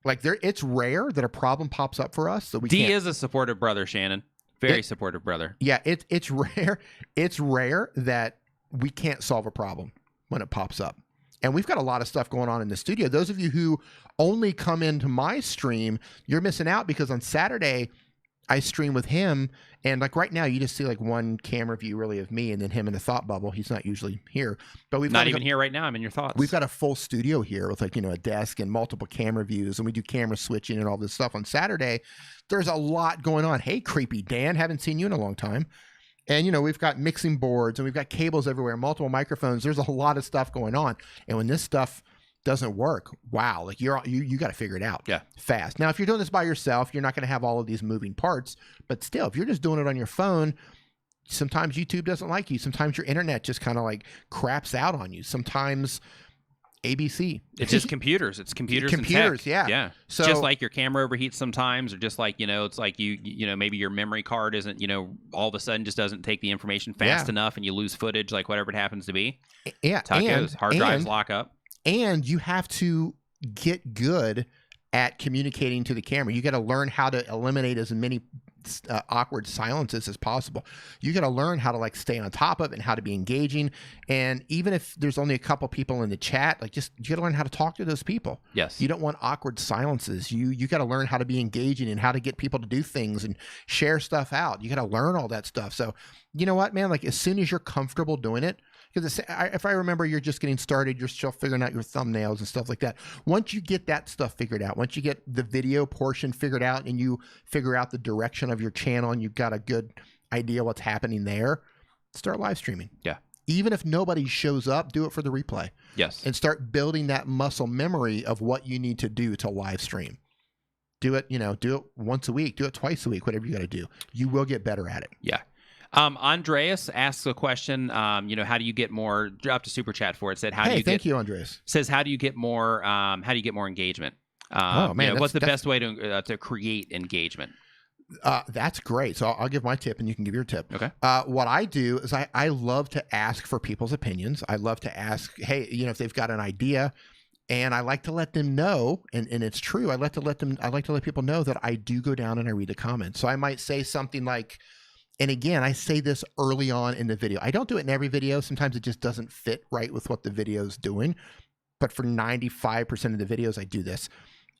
Like it's rare that a problem pops up for us that we D can't. is a supportive brother, Shannon. Very supportive brother. Yeah, it's rare. It's rare that we can't solve a problem when it pops up. And we've got a lot of stuff going on in the studio. Those of you who only come into my stream, you're missing out because on Saturday I stream with him, and like right now you just see like one camera view really of me and then him in a thought bubble. He's not usually here, but we've not even here right now. I'm in your thoughts. We've got a full studio here with like, a desk and multiple camera views, and we do camera switching and all this stuff on Saturday. There's a lot going on. Hey, creepy Dan, haven't seen you in a long time. And, we've got mixing boards and we've got cables everywhere, multiple microphones. There's a lot of stuff going on. And when this stuff doesn't work, wow, like you got to figure it out fast. Now, if you're doing this by yourself, you're not going to have all of these moving parts. But still, if you're just doing it on your phone, sometimes YouTube doesn't like you. Sometimes your internet just kind of like craps out on you. Sometimes ABC. It's just computers. It's computers and tech. Yeah. So just like your camera overheats sometimes, or just like, it's like maybe your memory card isn't, all of a sudden just doesn't take the information fast enough and you lose footage, like whatever it happens to be. Yeah. Tacos, hard drives lock up. And you have to get good at communicating to the camera. You got to learn how to eliminate as many awkward silences as possible. You got to learn how to like stay on top of it and how to be engaging. And even if there's only a couple people in the chat, like you got to learn how to talk to those people. Yes. You don't want awkward silences. You got to learn how to be engaging and how to get people to do things and share stuff out. You got to learn all that stuff. So you know what, man, like as soon as you're comfortable doing it, because if I remember, you're just getting started, you're still figuring out your thumbnails and stuff like that. Once you get that stuff figured out, once you get the video portion figured out and you figure out the direction of your channel and you've got a good idea what's happening there, start live streaming. Yeah. Even if nobody shows up, do it for the replay. Yes. And start building that muscle memory of what you need to do to live stream. Do it, do it once a week, do it twice a week, whatever you got to do. You will get better at it. Yeah. Andreas asks a question. How do you get more? Dropped a super chat for it. Said, thank you, Andreas. Says, how do you get more? How do you get more engagement? Oh man, what's the best way to create engagement? That's great. So I'll give my tip, and you can give your tip. Okay. What I do is I love to ask for people's opinions. I love to ask, hey, if they've got an idea. And I like to let them know, and it's true. I like to let people know that I do go down and I read the comments. So I might say something like. And again, I say this early on in the video. I don't do it in every video. Sometimes it just doesn't fit right with what the video's doing. But for 95% of the videos, I do this.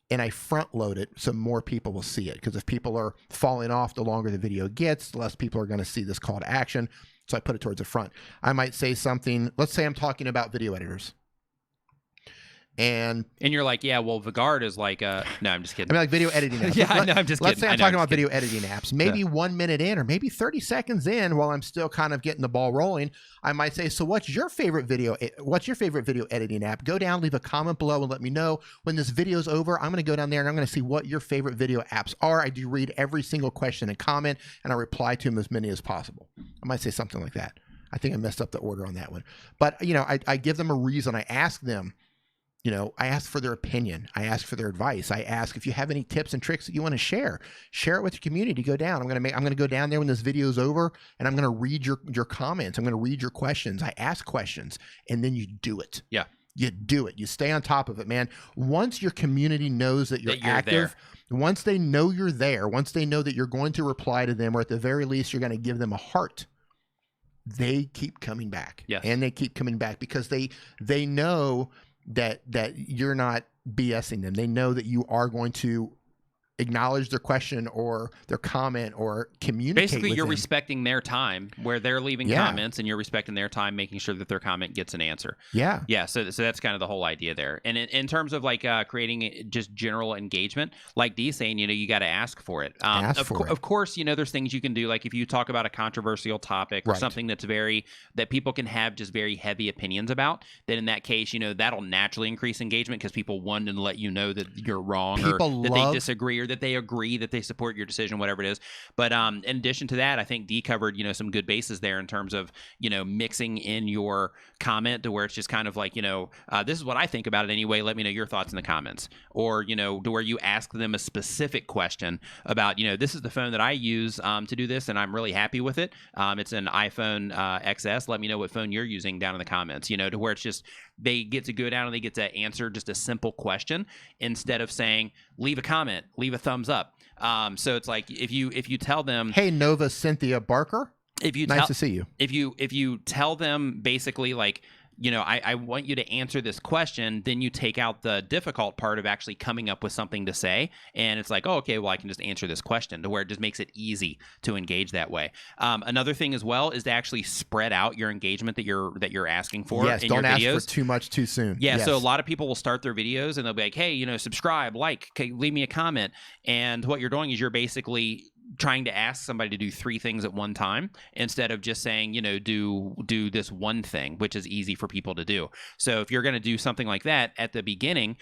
And I front load it so more people will see it. Because if people are falling off, the longer the video gets, the less people are going to see this call to action. So I put it towards the front. I might say something. Let's say I'm talking about video editors. And you're like, yeah, well, Vigard is like, no, I'm just kidding. I mean, like video editing apps. Yeah, no, I'm just kidding. Let's say I'm talking about video editing apps. Maybe 1 minute in or maybe 30 seconds in while I'm still kind of getting the ball rolling, I might say, so what's your favorite video editing app? Go down, leave a comment below and let me know. When this video's over, I'm going to go down there and I'm going to see what your favorite video apps are. I do read every single question and comment, and I reply to them as many as possible. I might say something like that. I think I messed up the order on that one. But, I give them a reason. I ask them, I ask for their opinion. I ask for their advice. I ask if you have any tips and tricks that you want to share. Share it with your community. Go down. I'm going to go down there when this video is over, and I'm going to read your comments. I'm going to read your questions. I ask questions, and then you do it. Yeah. You do it. You stay on top of it, man. Once your community knows that you're active, once they know you're there, once they know that you're going to reply to them, or at the very least, you're going to give them a heart, they keep coming back. Yes. And they keep coming back because they know that you're not BSing them. They know that you are going to acknowledge their question or their comment or communicate Basically, with you're them. Respecting their time where they're leaving comments, and you're respecting their time, making sure that their comment gets an answer. Yeah. Yeah. So that's kind of the whole idea there. And in terms of like creating just general engagement, like Dee's saying, you got to ask for it. Of course, there's things you can do. Like if you talk about a controversial topic or something that's that people can have just very heavy opinions about, then in that case, that'll naturally increase engagement because people want to let you know that you're wrong or that they disagree or clear that they agree, that they support your decision, whatever it is. But in addition to that, I think D covered, some good bases there in terms of, mixing in your comment to where it's just kind of like, this is what I think about it anyway. Let me know your thoughts in the comments. Or, to where you ask them a specific question about, this is the phone that I use to do this, and I'm really happy with it. It's an iPhone XS. Let me know what phone you're using down in the comments, to where it's just they get to go down and they get to answer just a simple question instead of saying, leave a comment, leave a thumbs up. So it's like if you tell them, hey, Nova Cynthia Barker, nice to see you. If you tell them basically like, I want you to answer this question, then you take out the difficult part of actually coming up with something to say. And it's like, oh, okay, well, I can just answer this question, to where it just makes it easy to engage that way. Another thing as well is to actually spread out your engagement that you're asking for. Yes, in don't your videos. ask for too much too soon. Yeah, yes. So a lot of people will start their videos and they'll be like, hey, subscribe, like, okay, leave me a comment. And what you're doing is you're basically trying to ask somebody to do 3 things at one time instead of just saying, do this one thing, which is easy for people to do. So if you're going to do something like that at the beginning,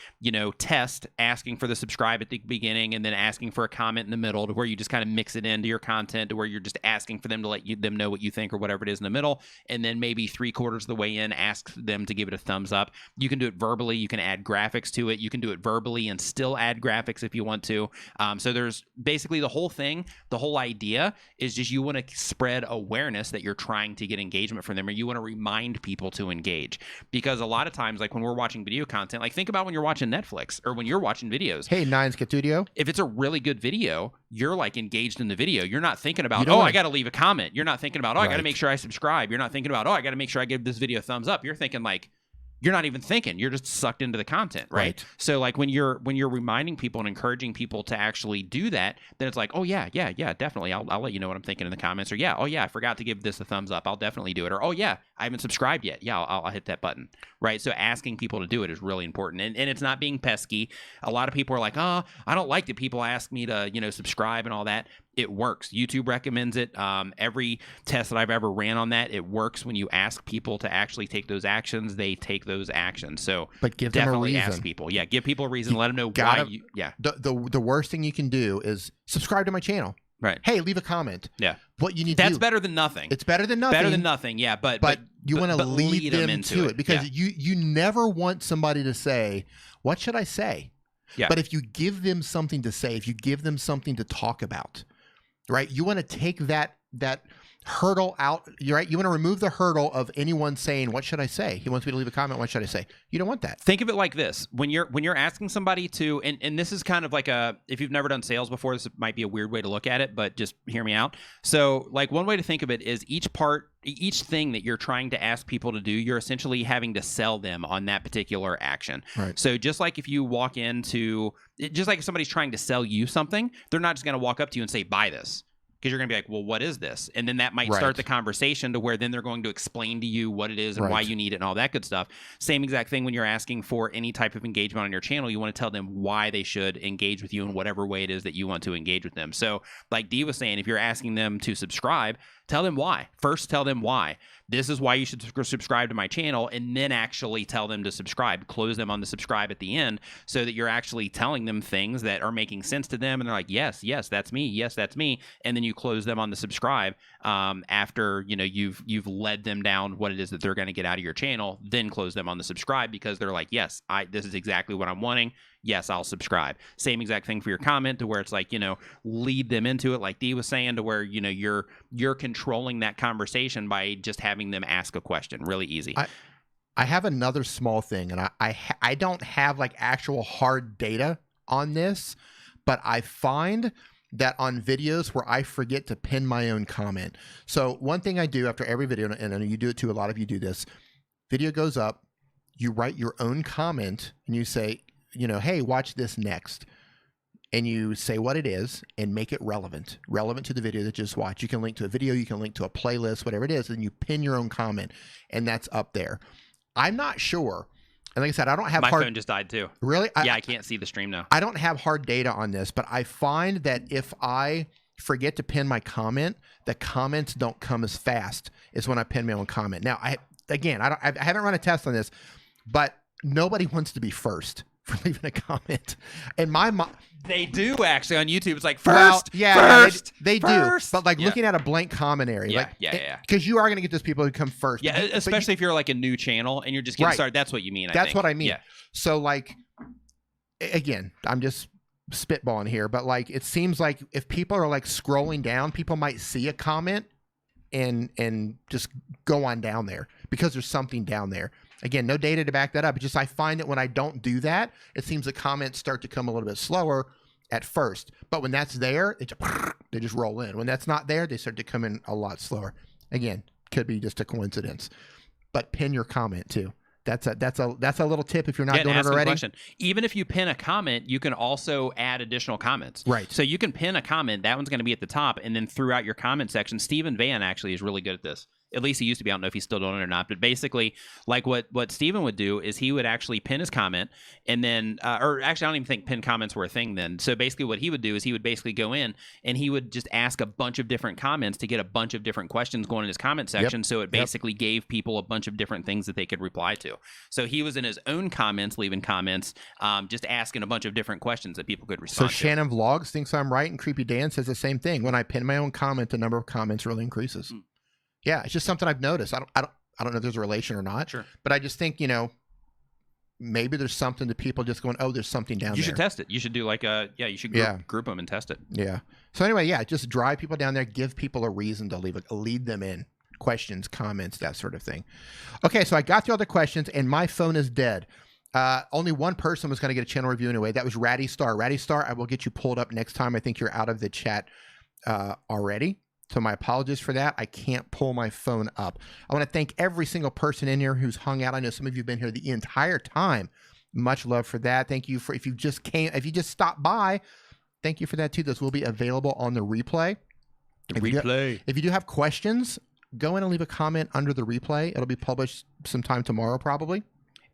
test asking for the subscribe at the beginning and then asking for a comment in the middle, to where you just kind of mix it into your content, to where you're just asking for them to let them know what you think or whatever it is in the middle. And then maybe 3/4 of the way in, ask them to give it a thumbs up. You can do it verbally. You can add graphics to it. You can do it verbally and still add graphics if you want to. So there's basically the whole thing. The whole idea is just you want to spread awareness that you're trying to get engagement from them, or you want to remind people to engage. Because a lot of times, like when we're watching video content, like think about when you're watching Netflix or when you're watching videos. Hey, Nines Studio. If it's a really good video, you're like engaged in the video. You're not thinking about, I got to leave a comment. You're not thinking about, I got to make sure I subscribe. You're not thinking about, I got to make sure I give this video a thumbs up. You're thinking like, you're not even thinking. You're just sucked into the content, right? So like when you're reminding people and encouraging people to actually do that, then it's like, oh yeah, definitely. I'll let you know what I'm thinking in the comments. Or I forgot to give this a thumbs up. I'll definitely do it. Or I haven't subscribed yet. Yeah, I'll hit that button, right? So asking people to do it is really important, and it's not being pesky. A lot of people are like, I don't like that people ask me to subscribe and all that. It works. YouTube recommends it. Every test that I've ever ran on that, it works. When you ask people to actually take those actions, they take those actions. So, but give them a reason. Ask people. Yeah, give people a reason. Let them know why. The worst thing you can do is subscribe to my channel. Right. Hey, leave a comment. Yeah. What you need. That's better than nothing. It's better than nothing. Better than nothing. Yeah, but you want to lead them into it because you never want somebody to say, "What should I say?" Yeah. But if you give them something to say, if you give them something to talk about, right? You want to take that hurdle out, right? You want to remove the hurdle of anyone saying, what should I say? He wants me to leave a comment. What should I say? You don't want that. Think of it like this. When you're asking somebody to, and this is kind of like if you've never done sales before, this might be a weird way to look at it, but just hear me out. So like one way to think of it is each thing that you're trying to ask people to do, you're essentially having to sell them on that particular action. Right. So just like if you walk into, just like if somebody's trying to sell you something, they're not just going to walk up to you and say, buy this. Because you're going to be like, well, what is this? And then that might start the conversation to where then they're going to explain to you what it is and why you need it and all that good stuff. Same exact thing when you're asking for any type of engagement on your channel. You want to tell them why they should engage with you in whatever way it is that you want to engage with them. So like Dee was saying, if you're asking them to subscribe, tell them why. First, tell them why. This is why you should subscribe to my channel, and then actually tell them to subscribe. Close them on the subscribe at the end so that you're actually telling them things that are making sense to them, and they're like, yes, that's me. Yes, that's me. And then you close them on the subscribe after you've led them down what it is that they're going to get out of your channel. Then close them on the subscribe because they're like, yes, this is exactly what I'm wanting. Yes, I'll subscribe. Same exact thing for your comment, to where it's like, lead them into it, like Dee was saying, to where, you're controlling that conversation by just having them ask a question. Really easy. I have another small thing, and I don't have like actual hard data on this, but I find that on videos where I forget to pin my own comment. So one thing I do after every video, and I know you do it too, a lot of you do this, video goes up, you write your own comment, and you say, hey, watch this next. And you say what it is and make it relevant to the video that you just watched. You can link to a video, you can link to a playlist, whatever it is, and you pin your own comment, and that's up there. I'm not sure. And like I said, I don't have my phone just died too. Really? I can't see the stream now. I don't have hard data on this, but I find that if I forget to pin my comment, the comments don't come as fast as when I pin my own comment. Now, I haven't run a test on this, but nobody wants to be first. for leaving a comment. And my mom, They do actually on YouTube. It's like well, first, yeah, first, they do. first. But like Yeah. looking at a blank commentary, Yeah, like, yeah. because you are going to get those people who come first. Yeah, especially if you're like a new channel and you're just getting Right. started. That's what you mean. That's what I mean. Yeah. So like, again, I'm just spitballing here, but like, it seems like if people are like scrolling down, people might see a comment and just go on down there because there's something down there. Again, no data to back that up. It's just I find that when I don't do that, it seems the comments start to come a little bit slower at first. But when that's there, they just roll in. When that's not there, they start to come in a lot slower. Again, could be just a coincidence. But pin your comment too. That's a little tip if you're not doing it already. Question. Even if you pin a comment, you can also add additional comments. Right. So you can pin a comment. That one's going to be at the top, and then throughout your comment section, Stephen Van actually is really good at this. At least he used to be. I don't know if he's still doing it or not. But basically, like what Steven would do is he would actually pin his comment, and then, or actually, I don't even think pin comments were a thing then. So basically, what he would do is he would basically go in and he would just ask a bunch of different comments to get a bunch of different questions going in his comment section. Yep. So it basically gave people a bunch of different things that they could reply to. So he was in his own comments, leaving comments, just asking a bunch of different questions that people could respond to. So Shannon Vlogs thinks I'm right, and Creepy Dan says the same thing. When I pin my own comment, the number of comments really increases. Yeah, it's just something I've noticed. I don't know if there's a relation or not. Sure. But I just think, maybe there's something that people just going, oh, there's something down there. You should test it. You should do you should group them and test it. Yeah. So anyway, yeah, just drive people down there, give people a reason to lead them in. Questions, comments, that sort of thing. Okay, so I got through all the questions, and my phone is dead. Only one person was going to get a channel review anyway. That was Ratty Star. Ratty Star, I will get you pulled up next time. I think you're out of the chat already. So my apologies for that. I can't pull my phone up. I want to thank every single person in here who's hung out. I know some of you have been here the entire time. Much love for that. Thank you for if you just stopped by. Thank you for that too. This will be available on the replay. If you do have questions, go in and leave a comment under the replay. It'll be published sometime tomorrow probably.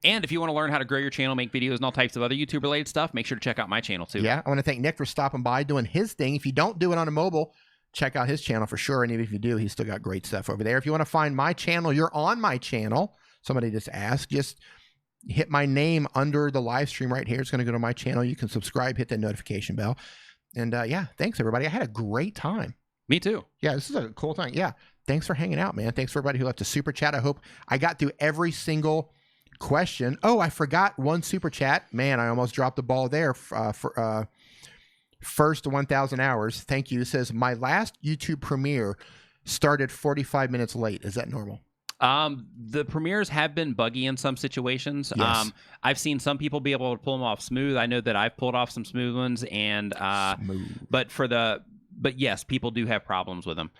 And if you want to learn how to grow your channel, make videos, and all types of other YouTube related stuff, make sure to check out my channel too. Yeah, I want to thank Nick for stopping by, doing his thing. If you don't do it on a mobile, check out his channel for sure. And even if you do, he's still got great stuff over there. If you want to find my channel, you're on my channel. Somebody just asked, just hit my name under the live stream right here. It's going to go to my channel. You can subscribe, hit that notification bell. And yeah, thanks everybody. I had a great time. Me too. Yeah, this is a cool thing. Yeah. Thanks for hanging out, man. Thanks for everybody who left a super chat. I hope I got through every single question. Oh, I forgot one super chat. Man, I almost dropped the ball there for first 1,000 hours. Thank you. It says, my last YouTube premiere started 45 minutes late. Is that normal? The premieres have been buggy in some situations. Yes. I've seen some people be able to pull them off smooth. I know that I've pulled off some smooth ones, and but yes, people do have problems with them.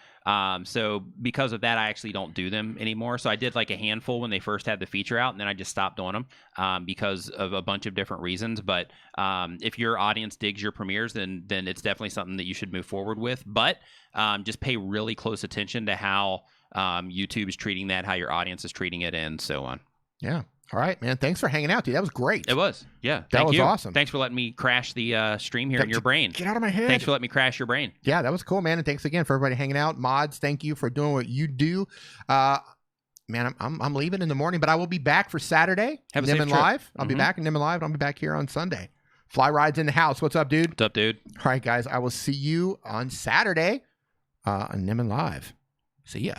So because of that, I actually don't do them anymore. So I did like a handful when they first had the feature out, and then I just stopped doing them because of a bunch of different reasons. But if your audience digs your premieres, then it's definitely something that you should move forward with. But just pay really close attention to how YouTube is treating that, how your audience is treating it, and so on. Yeah. All right, man. Thanks for hanging out, dude. That was great. It was. Yeah. That was you. awesome. Thanks for letting me crash the stream here in your brain. Get out of my head. Thanks for letting me crash your brain. Yeah, that was cool, man. And thanks again for everybody hanging out. Mods, thank you for doing what you do. Man, I'm leaving in the morning, but I will be back for Saturday. Have a safe Nimmin trip. Live. I'll be back in Nimmin Live. I'll be back here on Sunday. Fly Rides in the house. What's up, dude? What's up, dude? All right, guys. I will see you on Saturday on Nimmin Live. See ya.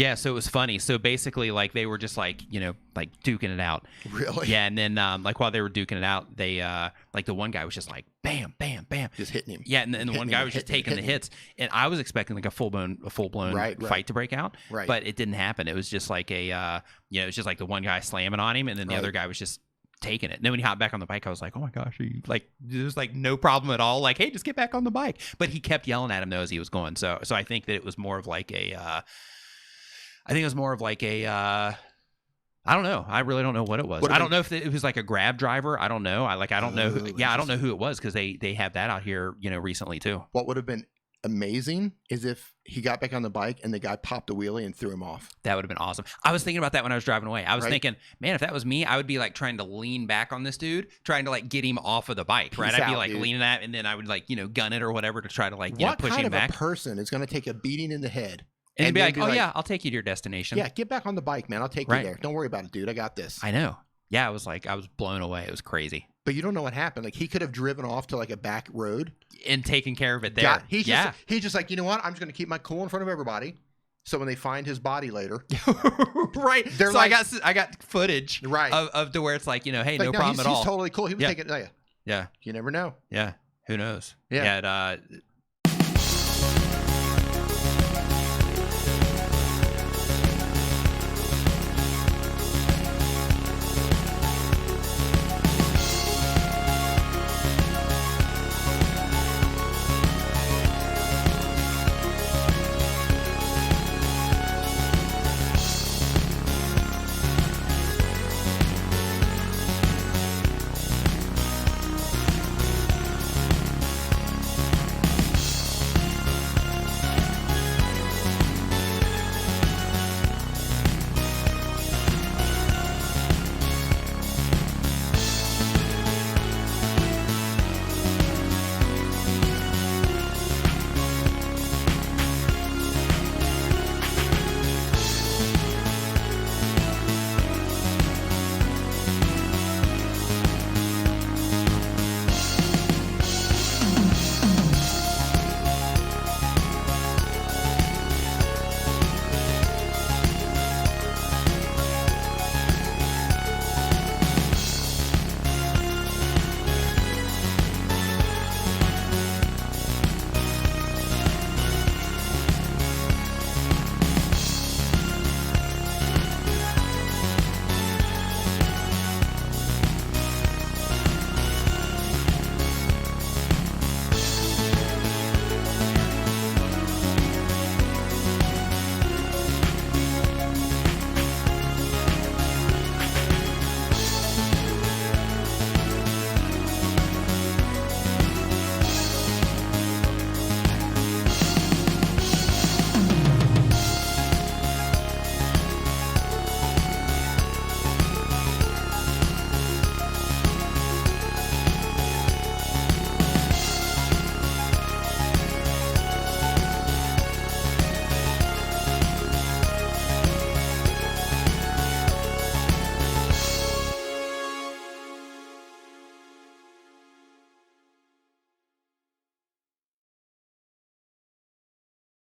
Yeah, so it was funny. So basically, like, they were just like, you know, like duking it out. Really? Yeah, and then like while they were duking it out, they like the one guy was just like bam, bam, bam, just hitting him. Yeah, and the one guy was just taking the hits, and I was expecting like a full blown fight to break out. Right. But it didn't happen. It was just like a you know, it was just like the one guy slamming on him, and then the other guy was just taking it. And then when he hopped back on the bike, I was like, oh my gosh, like there's like no problem at all. Like, hey, just get back on the bike. But he kept yelling at him though as he was going. So I think that it was more of like a I don't know. I really don't know what it was. I don't know if it was like a Grab driver. I don't know. I don't know. I don't know who it was because they have that out here, you know, recently too. What would have been amazing is if he got back on the bike and the guy popped a wheelie and threw him off. That would have been awesome. I was thinking about that when I was driving away. I was thinking, man, if that was me, I would be like trying to lean back on this dude, trying to like get him off of the bike, right? I'd be like leaning that, and then I would like, you know, gun it or whatever to try to like, you know, push him back. What kind of a person is going to take a beating in the head? And be like, oh yeah, I'll take you to your destination. Yeah, get back on the bike, man. I'll take you there. Don't worry about it, dude. I got this. I know. Yeah, I was blown away. It was crazy. But you don't know what happened. Like, he could have driven off to like a back road and taken care of it there. He's just like, you know what? I'm just going to keep my cool in front of everybody. So when they find his body later, right? So like, I got footage, of to where it's like, you know, hey, like, no problem at all. He's totally cool. He was taking, yeah. You never know. Yeah. Who knows? Yeah.